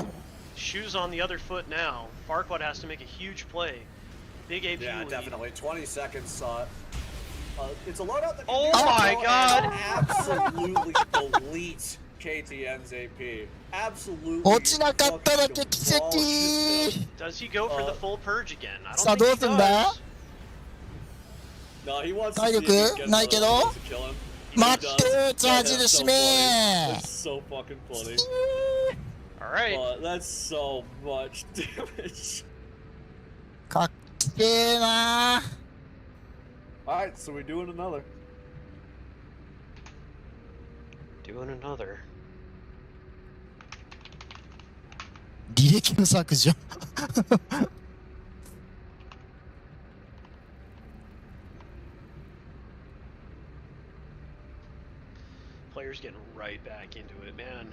Shoes on the other foot now. Farquaad has to make a huge play. Big AP Yeah, lead. definitely. 20 seconds. It's a loadout that can Oh do my well God. and absolutely delete KTN's AP. Absolutely. 落ちなかっただけ奇跡。 Does he go for the full purge again? I さあ don't どう think す he んだ does. No, he wants to 体 see 力 if he can get ないけど one to kill him. He 待 does. ってチャージで That's 締 so め funny. That's so fucking funny. Alright. That's so much damage. かっけえな。 Alright, so we're doing another. Doing another. 履歴の削除。 Players getting right back into it, man.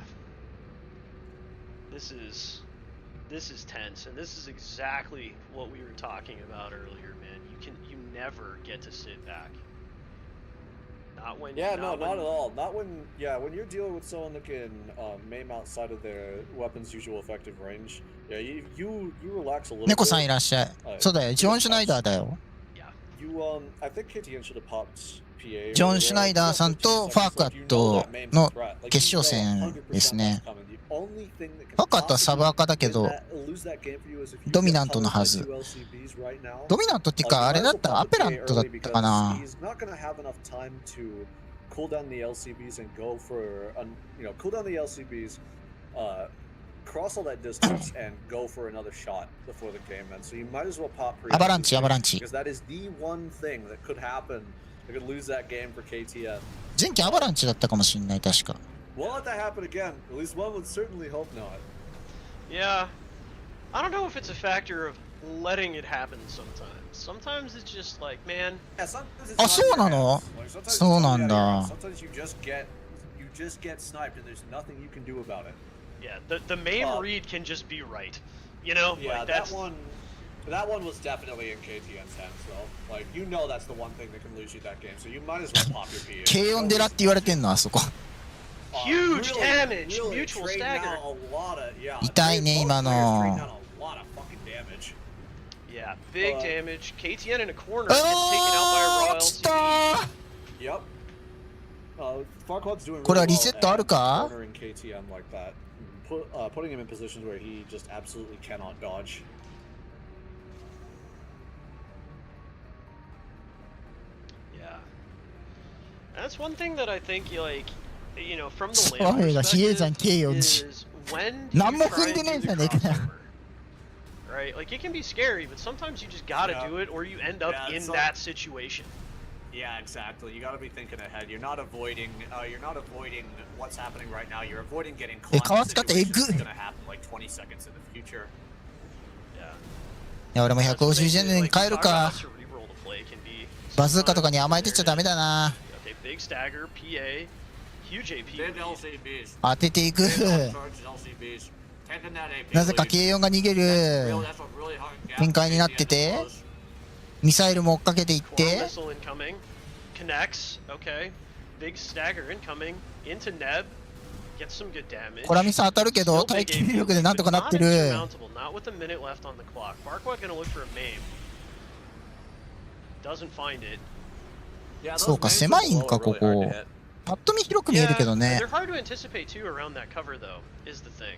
This is This is tense, and this is exactly what we were talking about earlier, man. You never get to sit back. Not when. Yeah, not not when, at all. Not when. Yeah, when you're dealing with someone that can maim outside of their weapon's usual effective range. Yeah, you relax a little. 猫さんいらっしゃい。そうだよ、ジョン・シュナイダーだよ。Yeah. I think KTN should have popped PA. ジョン・シュナイダーさんとファーカットの決勝戦ですね。ファーカットはサブアカだけど、ドミナントのはず。ドミナントっていうか、あれだったらアペラントだったかな。cool down the LCBs and go for, cool down the LCBs, cross all that distance and go for another shot before the game ends. So you might as well pop pre. アバランチ、アバランチ。Because that is the one thing that could happen. That could lose that game for KTN. 前期アバランチだったかもしれない、確か。Won't let that happen again. At least one would certainly hope not. Yeah. I don't know if it's a factor of letting it happen sometimes. Sometimes it's just like, man. Yeah, sometimes it's あ、 not そう your なの hands. Like, sometimes そうな it's ん not だ。 your hands. Sometimes you just get sniped and there's nothing you can do about it. Yeah, the main read can just be right. You know? Yeah, like, that's, that one was definitely in KTN's hands though. Like that's the one thing that can lose you that game. So you might as well pop your PA. 軽音寺って言われてんの、あそこ。huge damage! Really Mutual trading stagger! out a lot of, yeah, 痛いね、今の。 trading out a lot of fucking damage. Yeah, big damage. KTN in a corner gets taken out by a あー、 Raw 落ち LCD. た Yep. Farquaad's doing これは really リセットある well か at cornering KTN like that. Putting him in positions where he just absolutely cannot dodge. Yeah. That's one thing that I think, from the そういうの、比叡山軽音寺。 is when do 何 you も try 踏んで and ねえ do んじゃ the ねえかよ。 crossover? Right? Like, it can be scary, but sometimes you just gotta Yeah. do it, or you end up Yeah, in it's that situation. Yeah, exactly. You gotta be thinking ahead. You're not avoiding what's happening right now. You're avoiding getting caught in 川使ってえぐ situations that's gonna happen like 20 seconds in the future. Yeah. いや、俺も That's the 150 thing, 年に like, 変えるか。 cerebral to play can be バズーカとかに sometimes 甘えてちゃダメだな。 Okay, big stagger, PA, huge AP. Big lead. LCBs. 当てていく。 Big charges LCBs. Taking that AP なぜか lead. 軽音が逃げ Really, る。 that's a really hard gap 展開になってて KTN close. ミサイルも追っかけていっ Core て。 missile incoming. Connects. Okay. Big stagger incoming. Into Neb. Gets some good damage. コラミサ当たるけど、 Still 耐 big 久 AP 力でなんとかな lead, って but る。 not insurmountable. Not with a minute left on the clock. Farquaad gonna look for a maim. Doesn't find it. Yeah, those そうか、 mains 狭いん below か、 are こ really hard こ to hit.。パッと見広く見えるけどね they're。hard to anticipate too around that cover though, is the thing.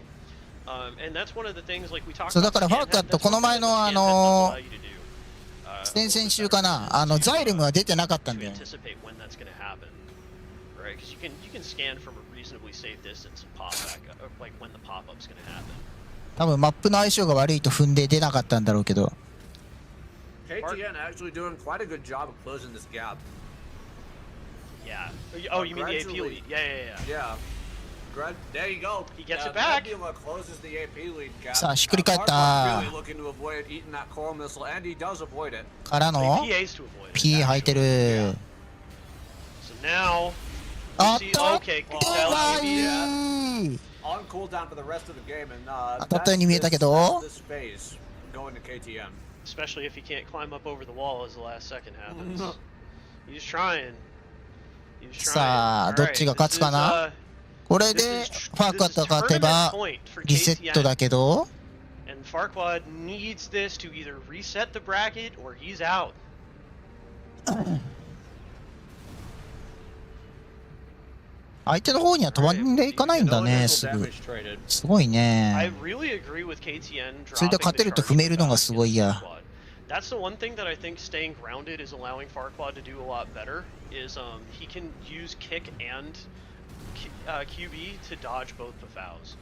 And that's one of the things like we talked そうだ about. からファーカットこの前の先々週かな、ザイルムは出てなかったんだよね。 anticipate when that's going to happen, right? Because you can scan from a reasonably safe distance and pop back up, like when the pop up's going to happen. 多分マップの相性が悪いと踏んで出なかったんだろうけど。 KTN actually doing quite a good job of closing this gap. Yeah. Oh, you mean the AP Gradually. lead? Yeah. Yeah. There you go. He gets it That back. Nebula closes the AP lead gap. さあ、ひっくり返った。 Farquaad's really looking to avoid eating that coral missile, and he does avoid it. からの PAs to avoid it. P 入ってる。 So now, あ we'll っ see. た Okay, うま LCB. い。 On cooldown for the rest of the game, and 当たったように見えたけど。 this phase going to KTM. Especially if he can't climb up over the wall as the last second happens. He's trying. He's trying. さあ、 All どっ right, ちが勝つか this な is, これでファーカットが勝てば リセットだけど。 And Farquaad needs this to either reset the bracket or he's out. 相手の方には飛ばんでいかないんだね、すぐ。すごい I ね。 really agree with KTN それで勝てると踏めるのがすごいや。 That's the one thing that I think staying grounded is allowing Farquaad to do a lot better is he can use kick and QB to dodge both the fouls.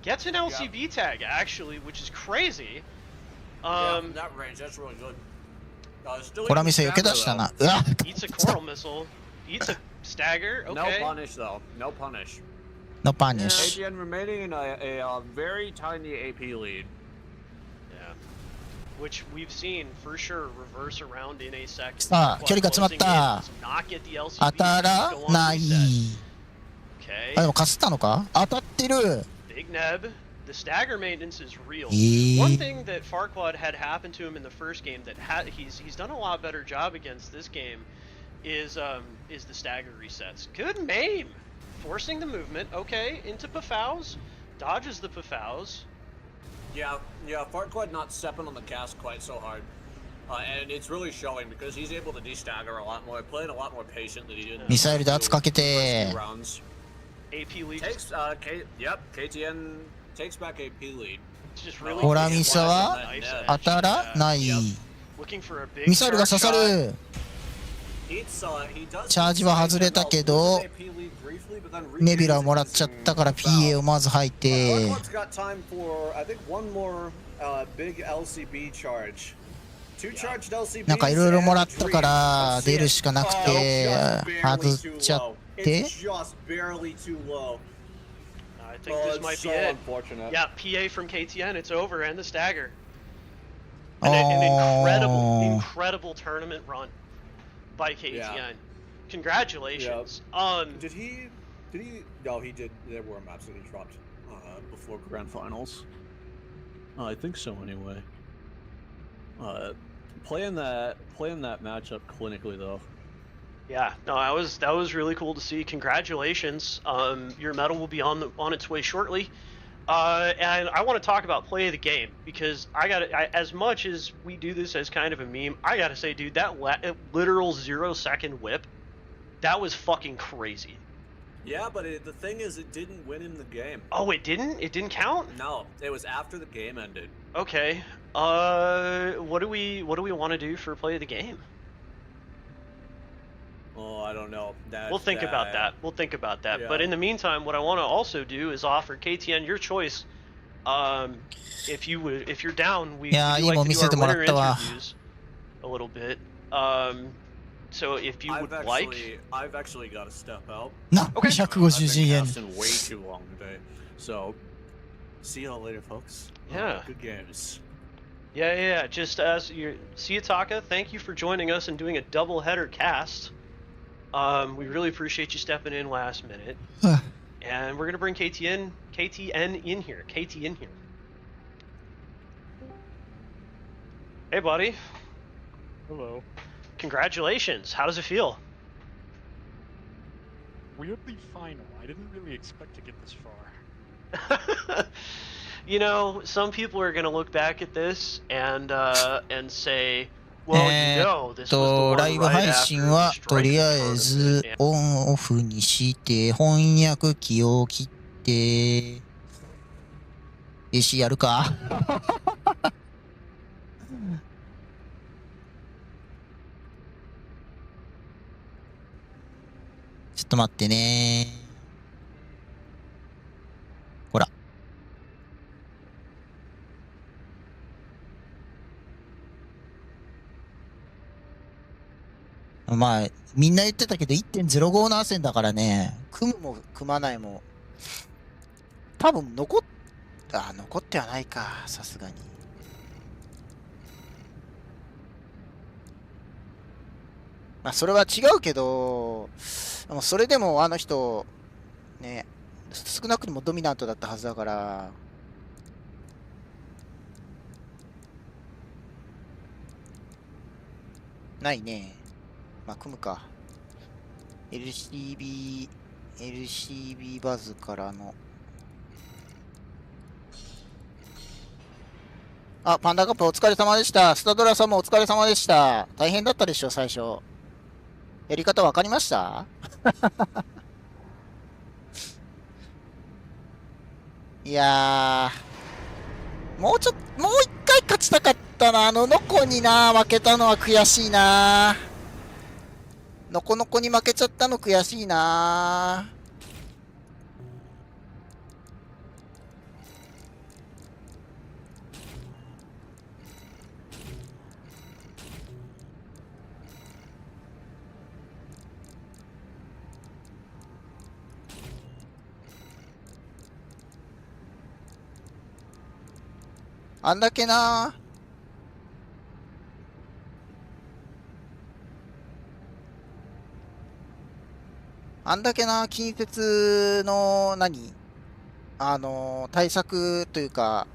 Gets an LCB tag actually, which is crazy. Yeah, from that range, that's really good. Still コラミ eats セ避け the 出した stagger, な。うわ Eats a coral missile. Eats a stagger. though. No Okay. punish though. No punish. のパニッシュ。 KTN remaining in a very tiny AP lead. Yeah. Which we've seen for sure reverse around in a second. さあ、距離が詰まった。 Not get the LCB. 当たら Go on ない。 reset. あ、で Okay. もかすったのか当たってる。 Big Neb. The stagger maintenance is real. え One ー、 thing that Farquaad had happened to him in the first game that he's done a lot better job against this game is the stagger resets. Good maim, forcing the movement. Okay, into Pafows, dodges the Pafows. Yeah, Farquaad not stepping on the gas quite so hard. And it's really showing because he's able to de-stagger a lot more, playing a lot more patient than he did in ミサイルで圧かけ the first て two rounds. AP lead. KTN takes back AP lead. It's just really ホラミサは nice 当たらない。 looking for a big ミサイルが刺さ charge shot. る。 He does チャージは外れたけど AP lead briefly, but then ネビュラをもらっちゃったから PA をまず吐いて、 Farquaad's got time for, I think, one more big LCB charge. Two charged LCBs なんかいろいろもらったか and ら three 出るしかなく of て just 外 barely っちゃ too っ low. て It's just barely too low. I think this it's might so be it. unfortunate. Yeah, PA from KTN. It's over, and the stagger. An incredible tournament run by KTN. Yeah. Congratulations. Did he? No, he did. There were maps that he dropped before grand finals. I think so, anyway. Playing that matchup clinically though. Yeah, no, that was really cool to see. Congratulations. Your medal will be on its way shortly. And I want to talk about play of the game because as much as we do this as kind of a meme, I gotta say, dude, that literal 0-second whip, that was fucking crazy. Yeah, but the thing is, it didn't win him the game. Oh, it didn't? It didn't count? No, it was after the game ended. Okay. What do we want to do for play of the game? Oh, I don't know. We'll think about that. We'll think about that. Yeah. But in the meantime, what I want to also do is offer KTN your choice. If you're down, we いやー、 do いい like もん to 見 do せ our てもらっ winner たわ。 interviews a little bit. So if you would like, I've actually got to step out. な、 Okay. I've 150 been 円。 casting way too long today. So, see y'all later, folks. Yeah. Good games. yeah. Just as you, Siyataka, thank you for joining us and doing a double header cast. We really appreciate you stepping in last minute. And we're gonna bring KTN in here. KT in here. Hey, buddy. Hello. Congratulations. How does it feel? Weirdly final. I didn't really expect to get this far. You know, some people are gonna look back at this and say, well, you know, this was the one ライブ right 配 after 信は the と strike りあえ tournament. ず Yeah. オンオフにして翻訳機を切って AC やるかちょっと待ってね。ほら。まあ、みんな言ってたけど 1.05 ナーセンだからね、組むも組まないも、多分残ってはないか、さすがに。まあ、それは違うけど、でもそれでもあの人、ね、少なくともドミナントだったはずだから、ないね。まあ、組むか。LCB バズからの。あ、パンダカップお疲れ様でした。スタドラさんもお疲れ様でした。大変だったでしょ、最初。やり方わかりましたいやー、もう一回勝ちたかったな。ノコにな、負けたのは悔しいな。ノコに負けちゃったの悔しいな。あんだけな。近接の対策というか、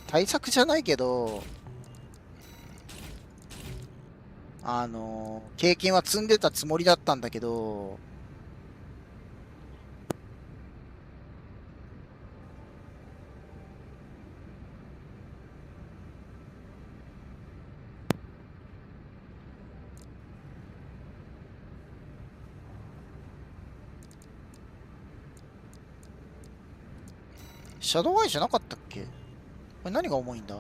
対策じゃないけど、経験は積んでたつもりだったんだけど、シャドウアイじゃなかったっけ？これ何が重いんだ？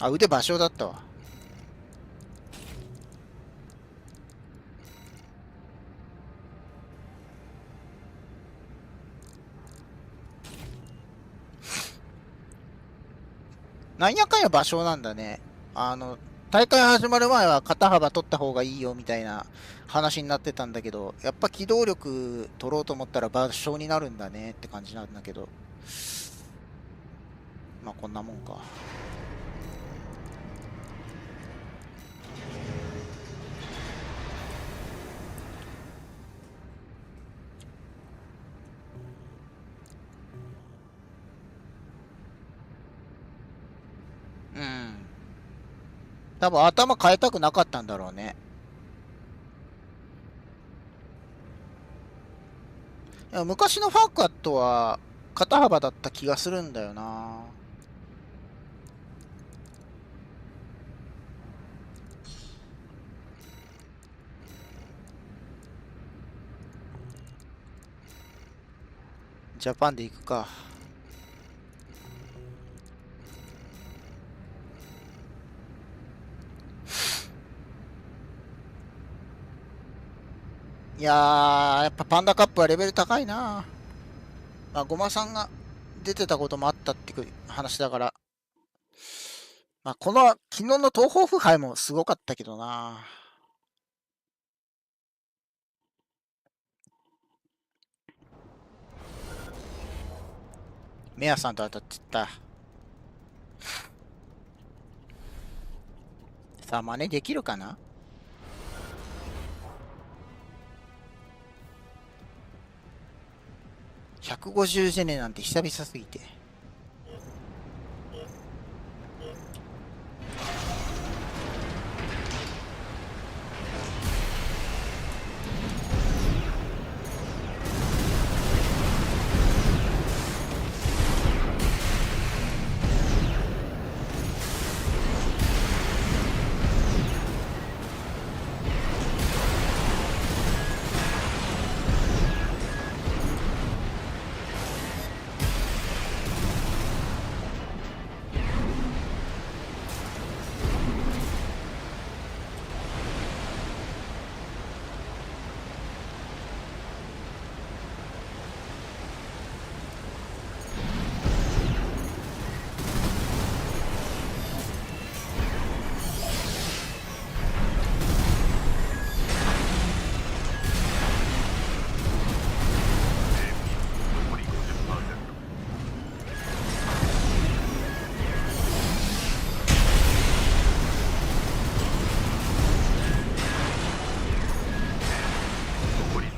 あ、腕芭蕉だったわ。なんやかんや芭蕉なんだね。大会始まる前は肩幅取った方がいいよみたいな話になってたんだけど、やっぱ機動力取ろうと思ったら芭蕉になるんだねって感じなんだけど。まあこんなもんか。うん。多分頭変えたくなかったんだろうね。いや昔のファーカットは肩幅だった気がするんだよな。ジャパンで行くか。いやー、やっぱパンダカップはレベル高いな。まあ、ごまさんが出てたこともあったって話だから。まあ、昨日の東方腐敗もすごかったけどな。メアさんと当たってった。さあ、真似できるかな？150ジェネなんて久々すぎて。残り50%。残り30%。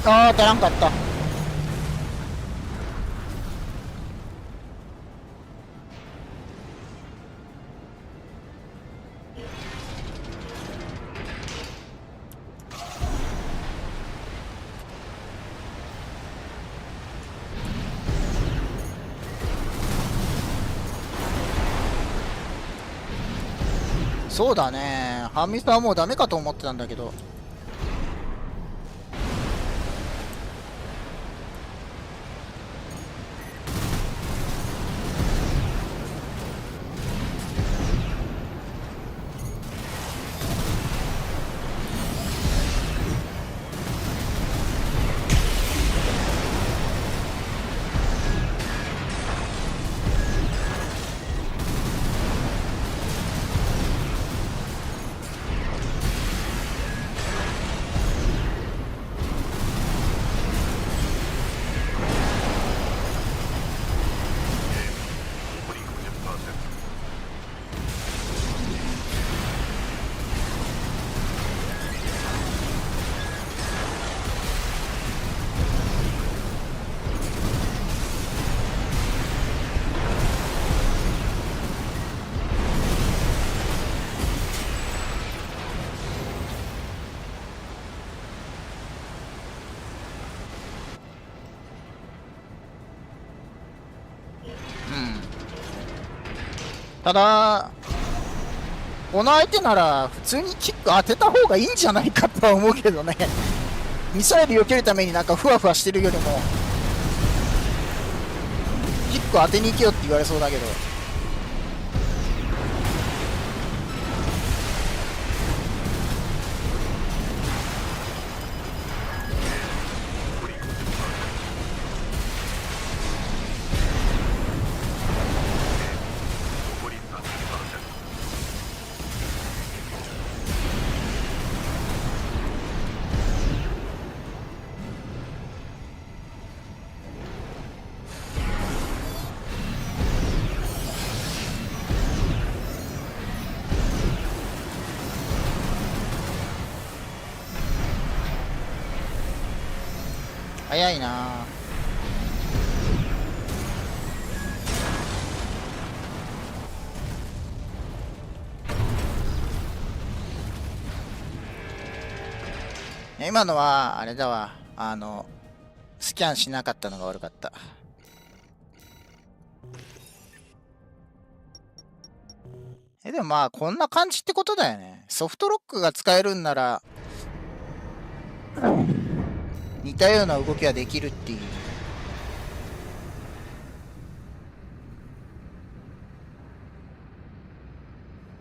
あー、足らんかった。そうだね。ハンミスはもうダメかと思ってたんだけど。ただ、この相手なら普通にキック当てた方がいいんじゃないかとは思うけどね。ミサイル避けるためになんかふわふわしてるよりも、キック当てに行けよって言われそうだけど。早いな。今のはあれだわ、スキャンしなかったのが悪かった。でもまあこんな感じってことだよね。ソフトロックが使えるんなら似たような動きはできるっていう。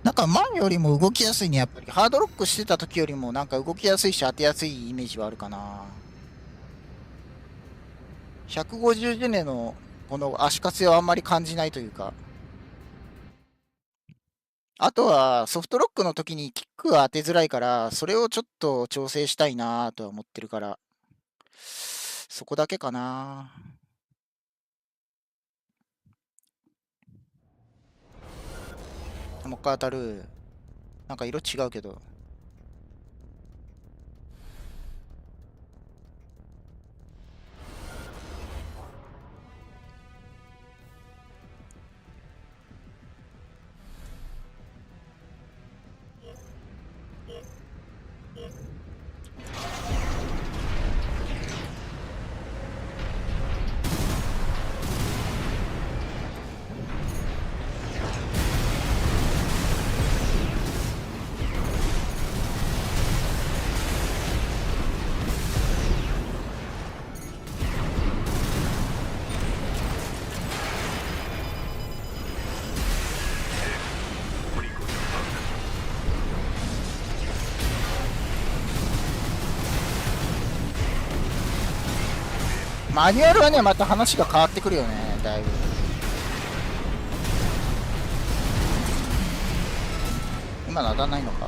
なんか前よりも動きやすいね、やっぱり。ハードロックしてた時よりもなんか動きやすいし当てやすいイメージはあるかな。150ジェネのこの足かせをあんまり感じないというか。あとはソフトロックの時にキックが当てづらいから、それをちょっと調整したいなとは思ってるから、そこだけかな。もう一回当たる。なんか色違うけど。マニュアルはね、また話が変わってくるよね、だいぶ。今の当たんないのか。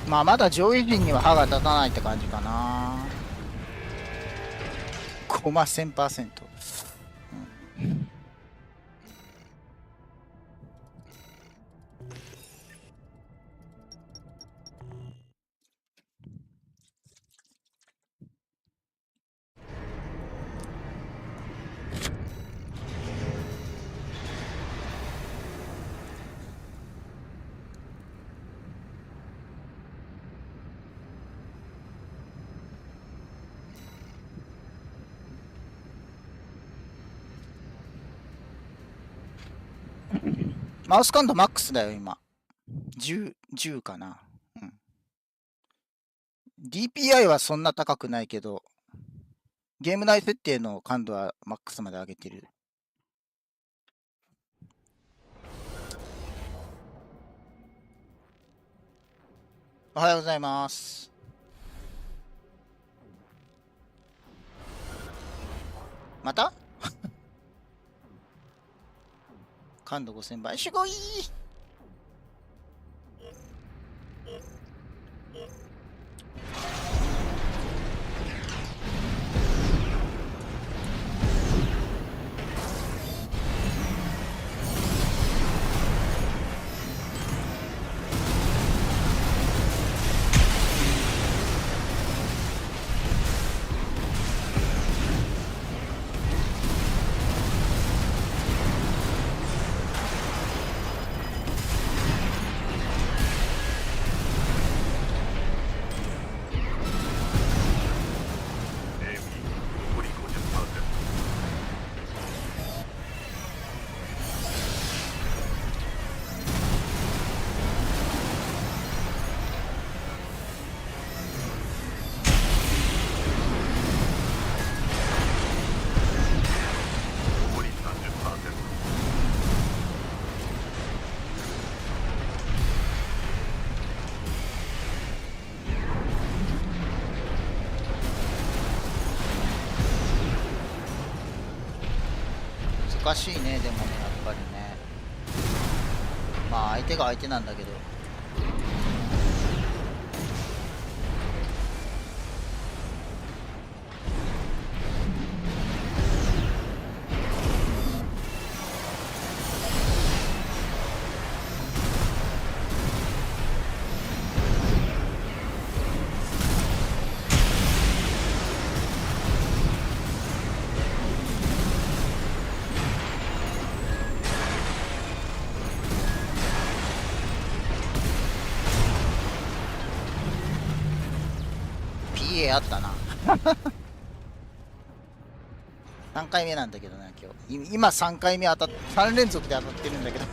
まあまだ上位陣には歯が立たないって感じかな。コマ 1000%。マウス感度マックスだよ、今。10かな。うん。DPI はそんな高くないけど、ゲーム内設定の感度はマックスまで上げてる。おはようございます。また感度5000倍。すごい。難しいね、でもね、やっぱりね。まあ相手が相手なんだけど。あったな3回目なんだけどな、今3回目3連続で当たってるんだけど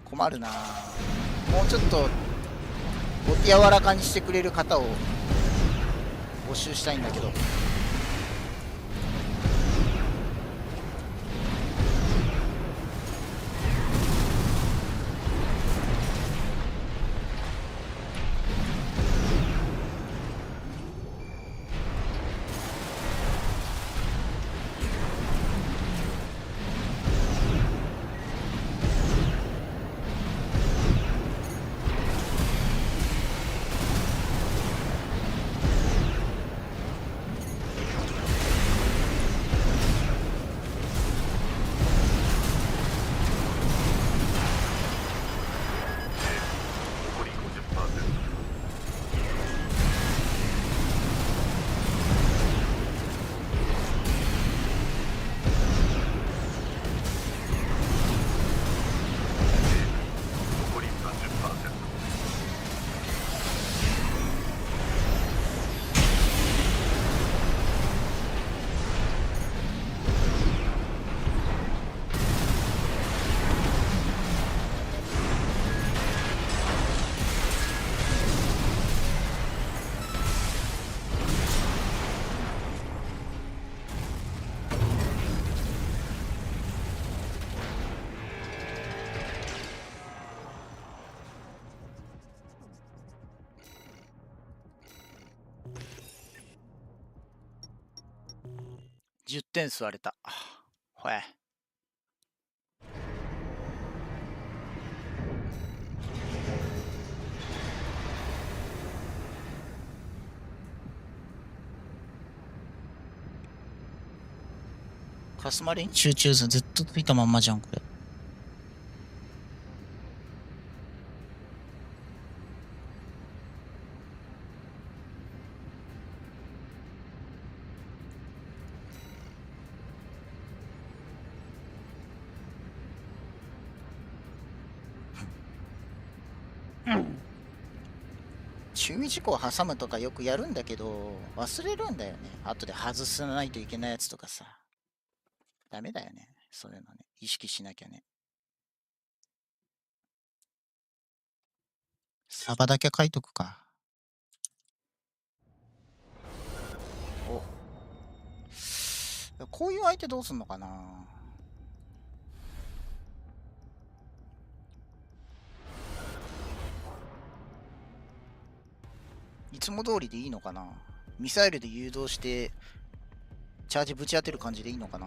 困るな。もうちょっとお手柔らかにしてくれる方を募集したいんだけど。10点吸われた。ほえ。カスマリン集中図ずっとついたまんまじゃん、これ。注意事項を挟むとかよくやるんだけど、忘れるんだよね。後で外さないといけないやつとかさ。ダメだよね。そういうのね。意識しなきゃね。サバだけ書いとくか。お。こういう相手どうすんのかな。いつも通りでいいのかな。ミサイルで誘導してチャージぶち当てる感じでいいのかな。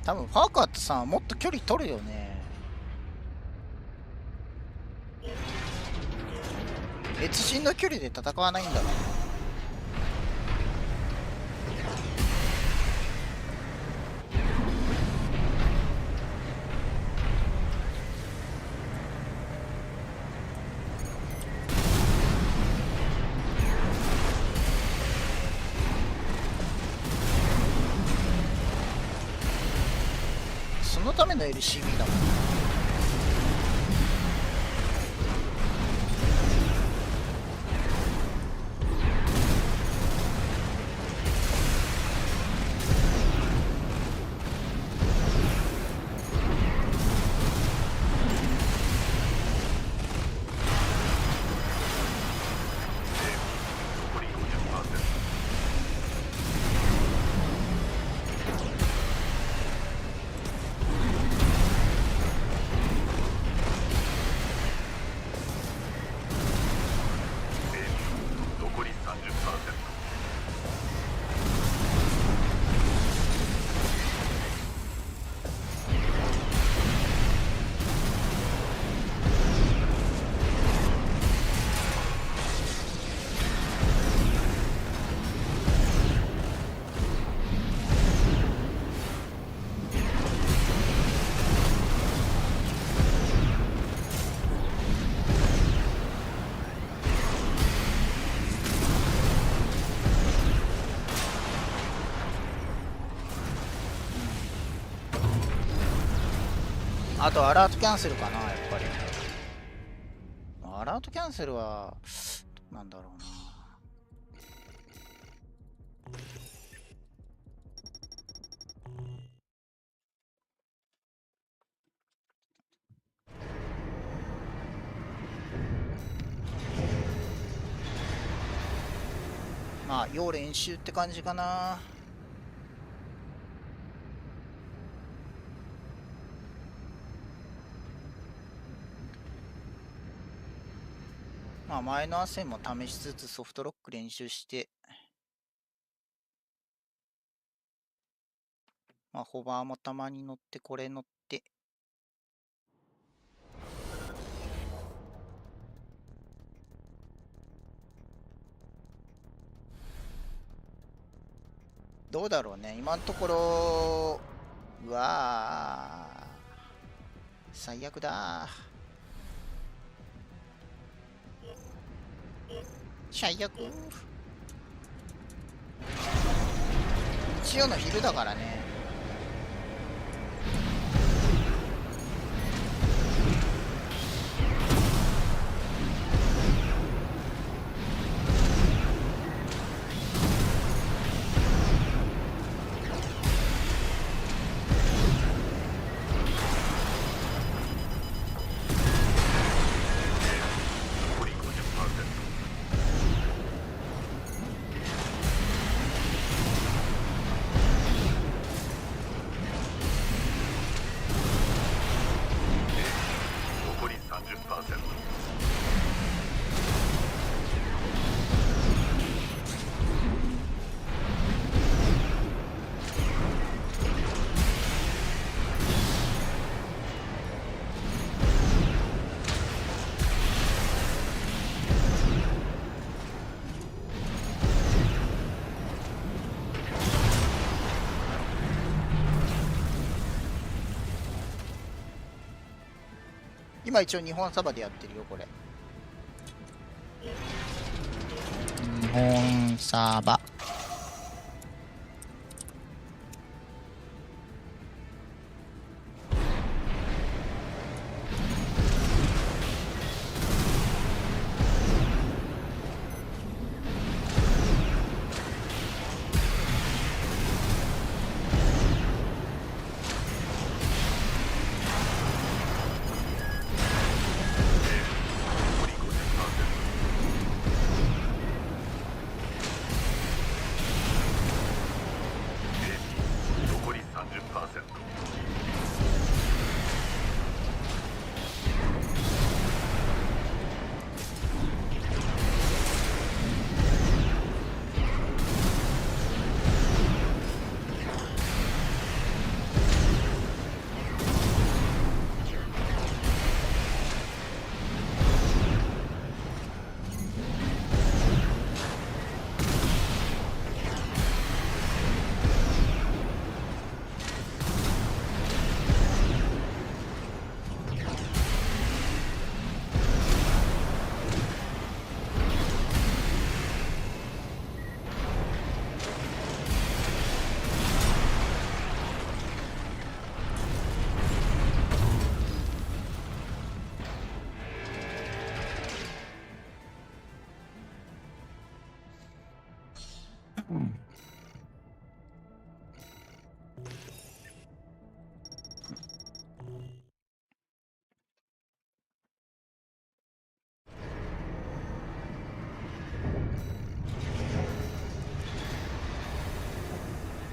多分ファーカーってさ、もっと距離取るよね。別人の距離で戦わないんだろう。そのための LCB だもんな。あとアラートキャンセルかな、やっぱり。アラートキャンセルはどうなんだろうな。まあ要練習って感じかな。まあ前の汗も試しつつソフトロック練習して、まあホバーもたまに乗ってこれ乗って、どうだろうね。今のところ、うわー、最悪だー。最悪。日曜の昼だからね。今一応日本サバでやってるよこれ。日本サバ。残り30%。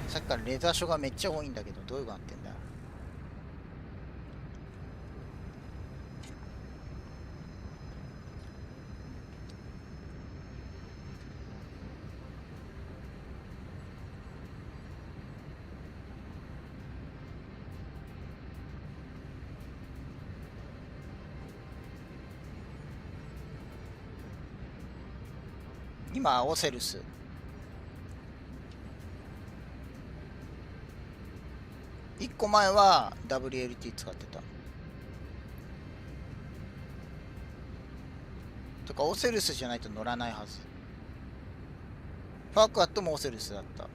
さっきからレーザーショーがめっちゃ多いんだけど、どういうのなってんだ。今オセルス1個前は WLT 使ってたとか、オセルスじゃないと乗らないはず。ファークアットもオセルスだった。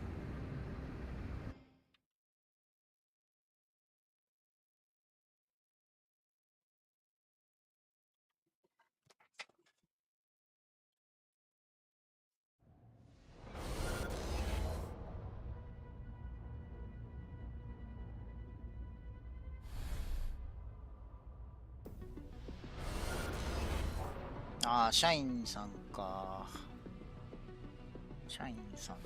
ああ、社員さんか。社員さんね。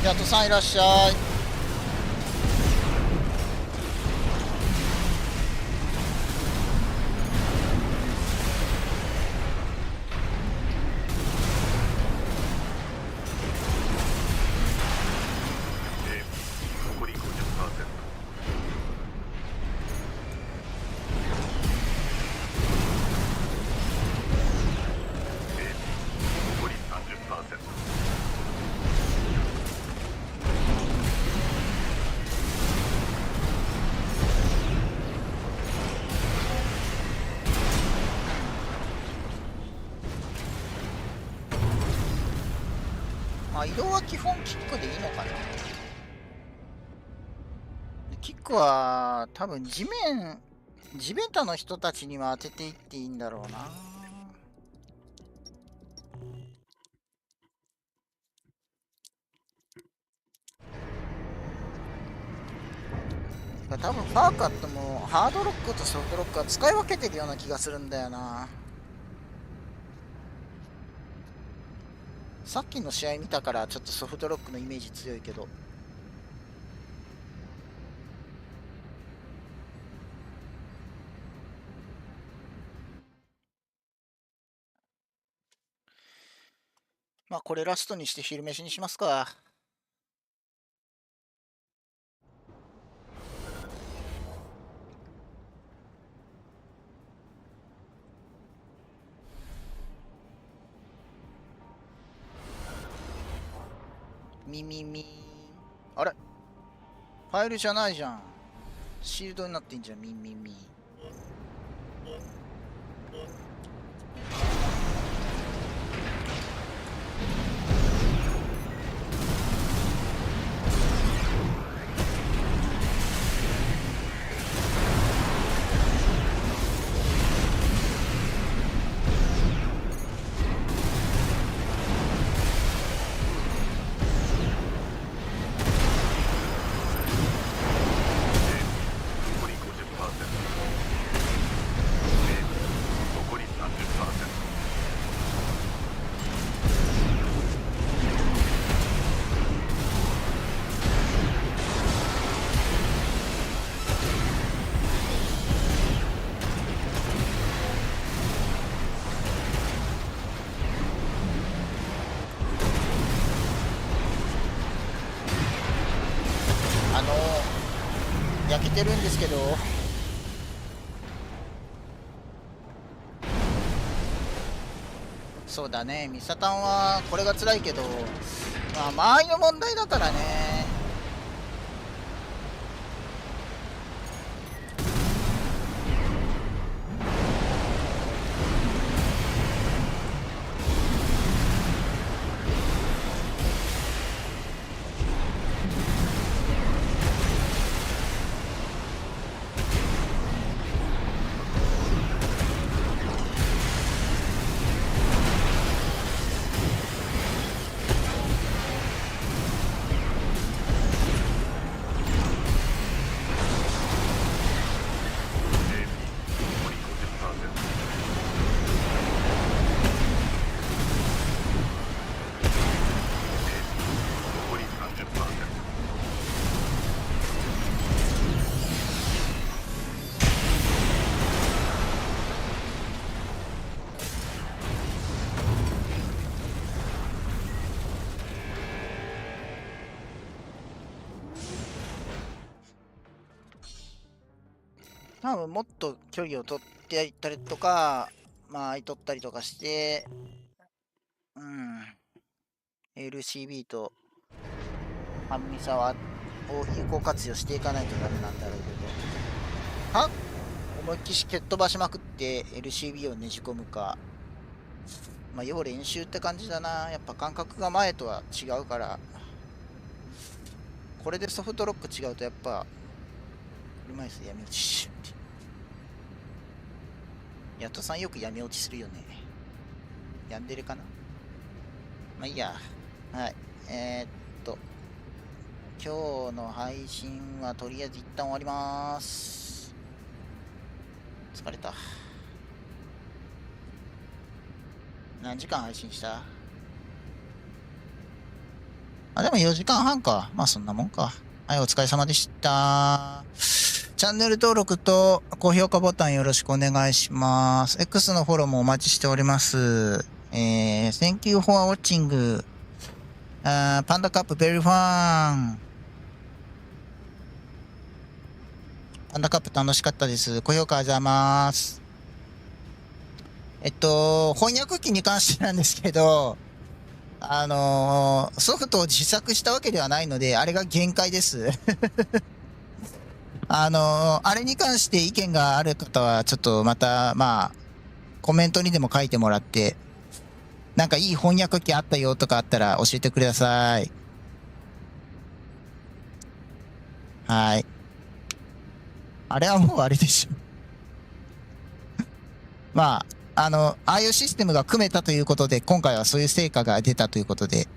ヤトさんいらっしゃい。残り 50%。残り 30%。まあ移動は基本キックでいいのかな。キックは多分地べたの人たちには当てていっていいんだろうな。多分ファーカットもハードロックとソフトロックは使い分けてるような気がするんだよな。さっきの試合見たからちょっとソフトロックのイメージ強いけど。まあこれラストにして昼飯にしますか。ミミミー。あれファイルじゃないじゃん。シールドになってんじゃん。ミミミ。残り 50%。残り 30%。焼けてるんですけど、そうだね、ミサタンはこれが辛いけど、まあ間合いの問題だからね。残り 50%。残り 30%。多分もっと距離を取っていったりとか、まあ、取ったりとかして、LCB とハンミサを有効活用していかないとダメなんだろうけど、思いっきし蹴っ飛ばしまくって LCB をねじ込むか、まあ、要練習って感じだな。やっぱ感覚が前とは違うから、これでソフトロック違うとやっぱ、車椅子闇落ちしちゃって。ヤトさんよく闇落ちするよね。ヤンデレかな。まあいいや。はい。今日の配信はとりあえず一旦終わります。疲れた。何時間配信したあ、でも4時間半か。まあそんなもんか。はい、お疲れ様でした。チャンネル登録と高評価ボタンよろしくお願いします。X のフォローもお待ちしております。Thank you for watching. パンダカップ very fun. パンダカップ楽しかったです。高評価ありがとうございます。翻訳機に関してなんですけど、ソフトを自作したわけではないので、あれが限界です。あれに関して意見がある方は、ちょっとまた、まあ、コメントにでも書いてもらって、なんかいい翻訳機あったよとかあったら教えてください。はい。あれはもうあれでしょ。まあ、ああいうシステムが組めたということで、今回はそういう成果が出たということで、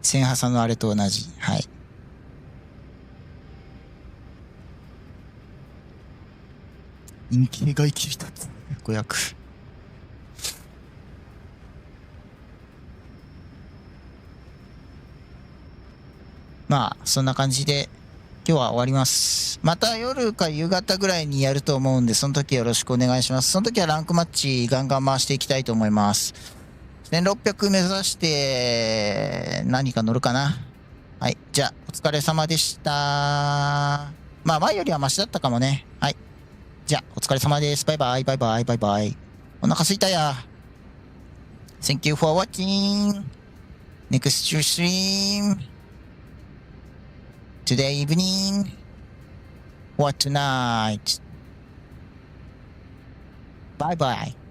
千ハさんのあれと同じ。はい。人気が生きる一つ。500。まあ、そんな感じで、今日は終わります。また夜か夕方ぐらいにやると思うんで、その時よろしくお願いします。その時はランクマッチガンガン回していきたいと思います。1600目指して、何か乗るかな。はい。じゃあ、お疲れ様でした。まあ、前よりはマシだったかもね。はい。じゃあ、お疲れ様です。バイバイ、バイバイ、バイバイ。お腹すいたや。Thank you for watching. Next stream. Today evening. What tonight? Bye bye.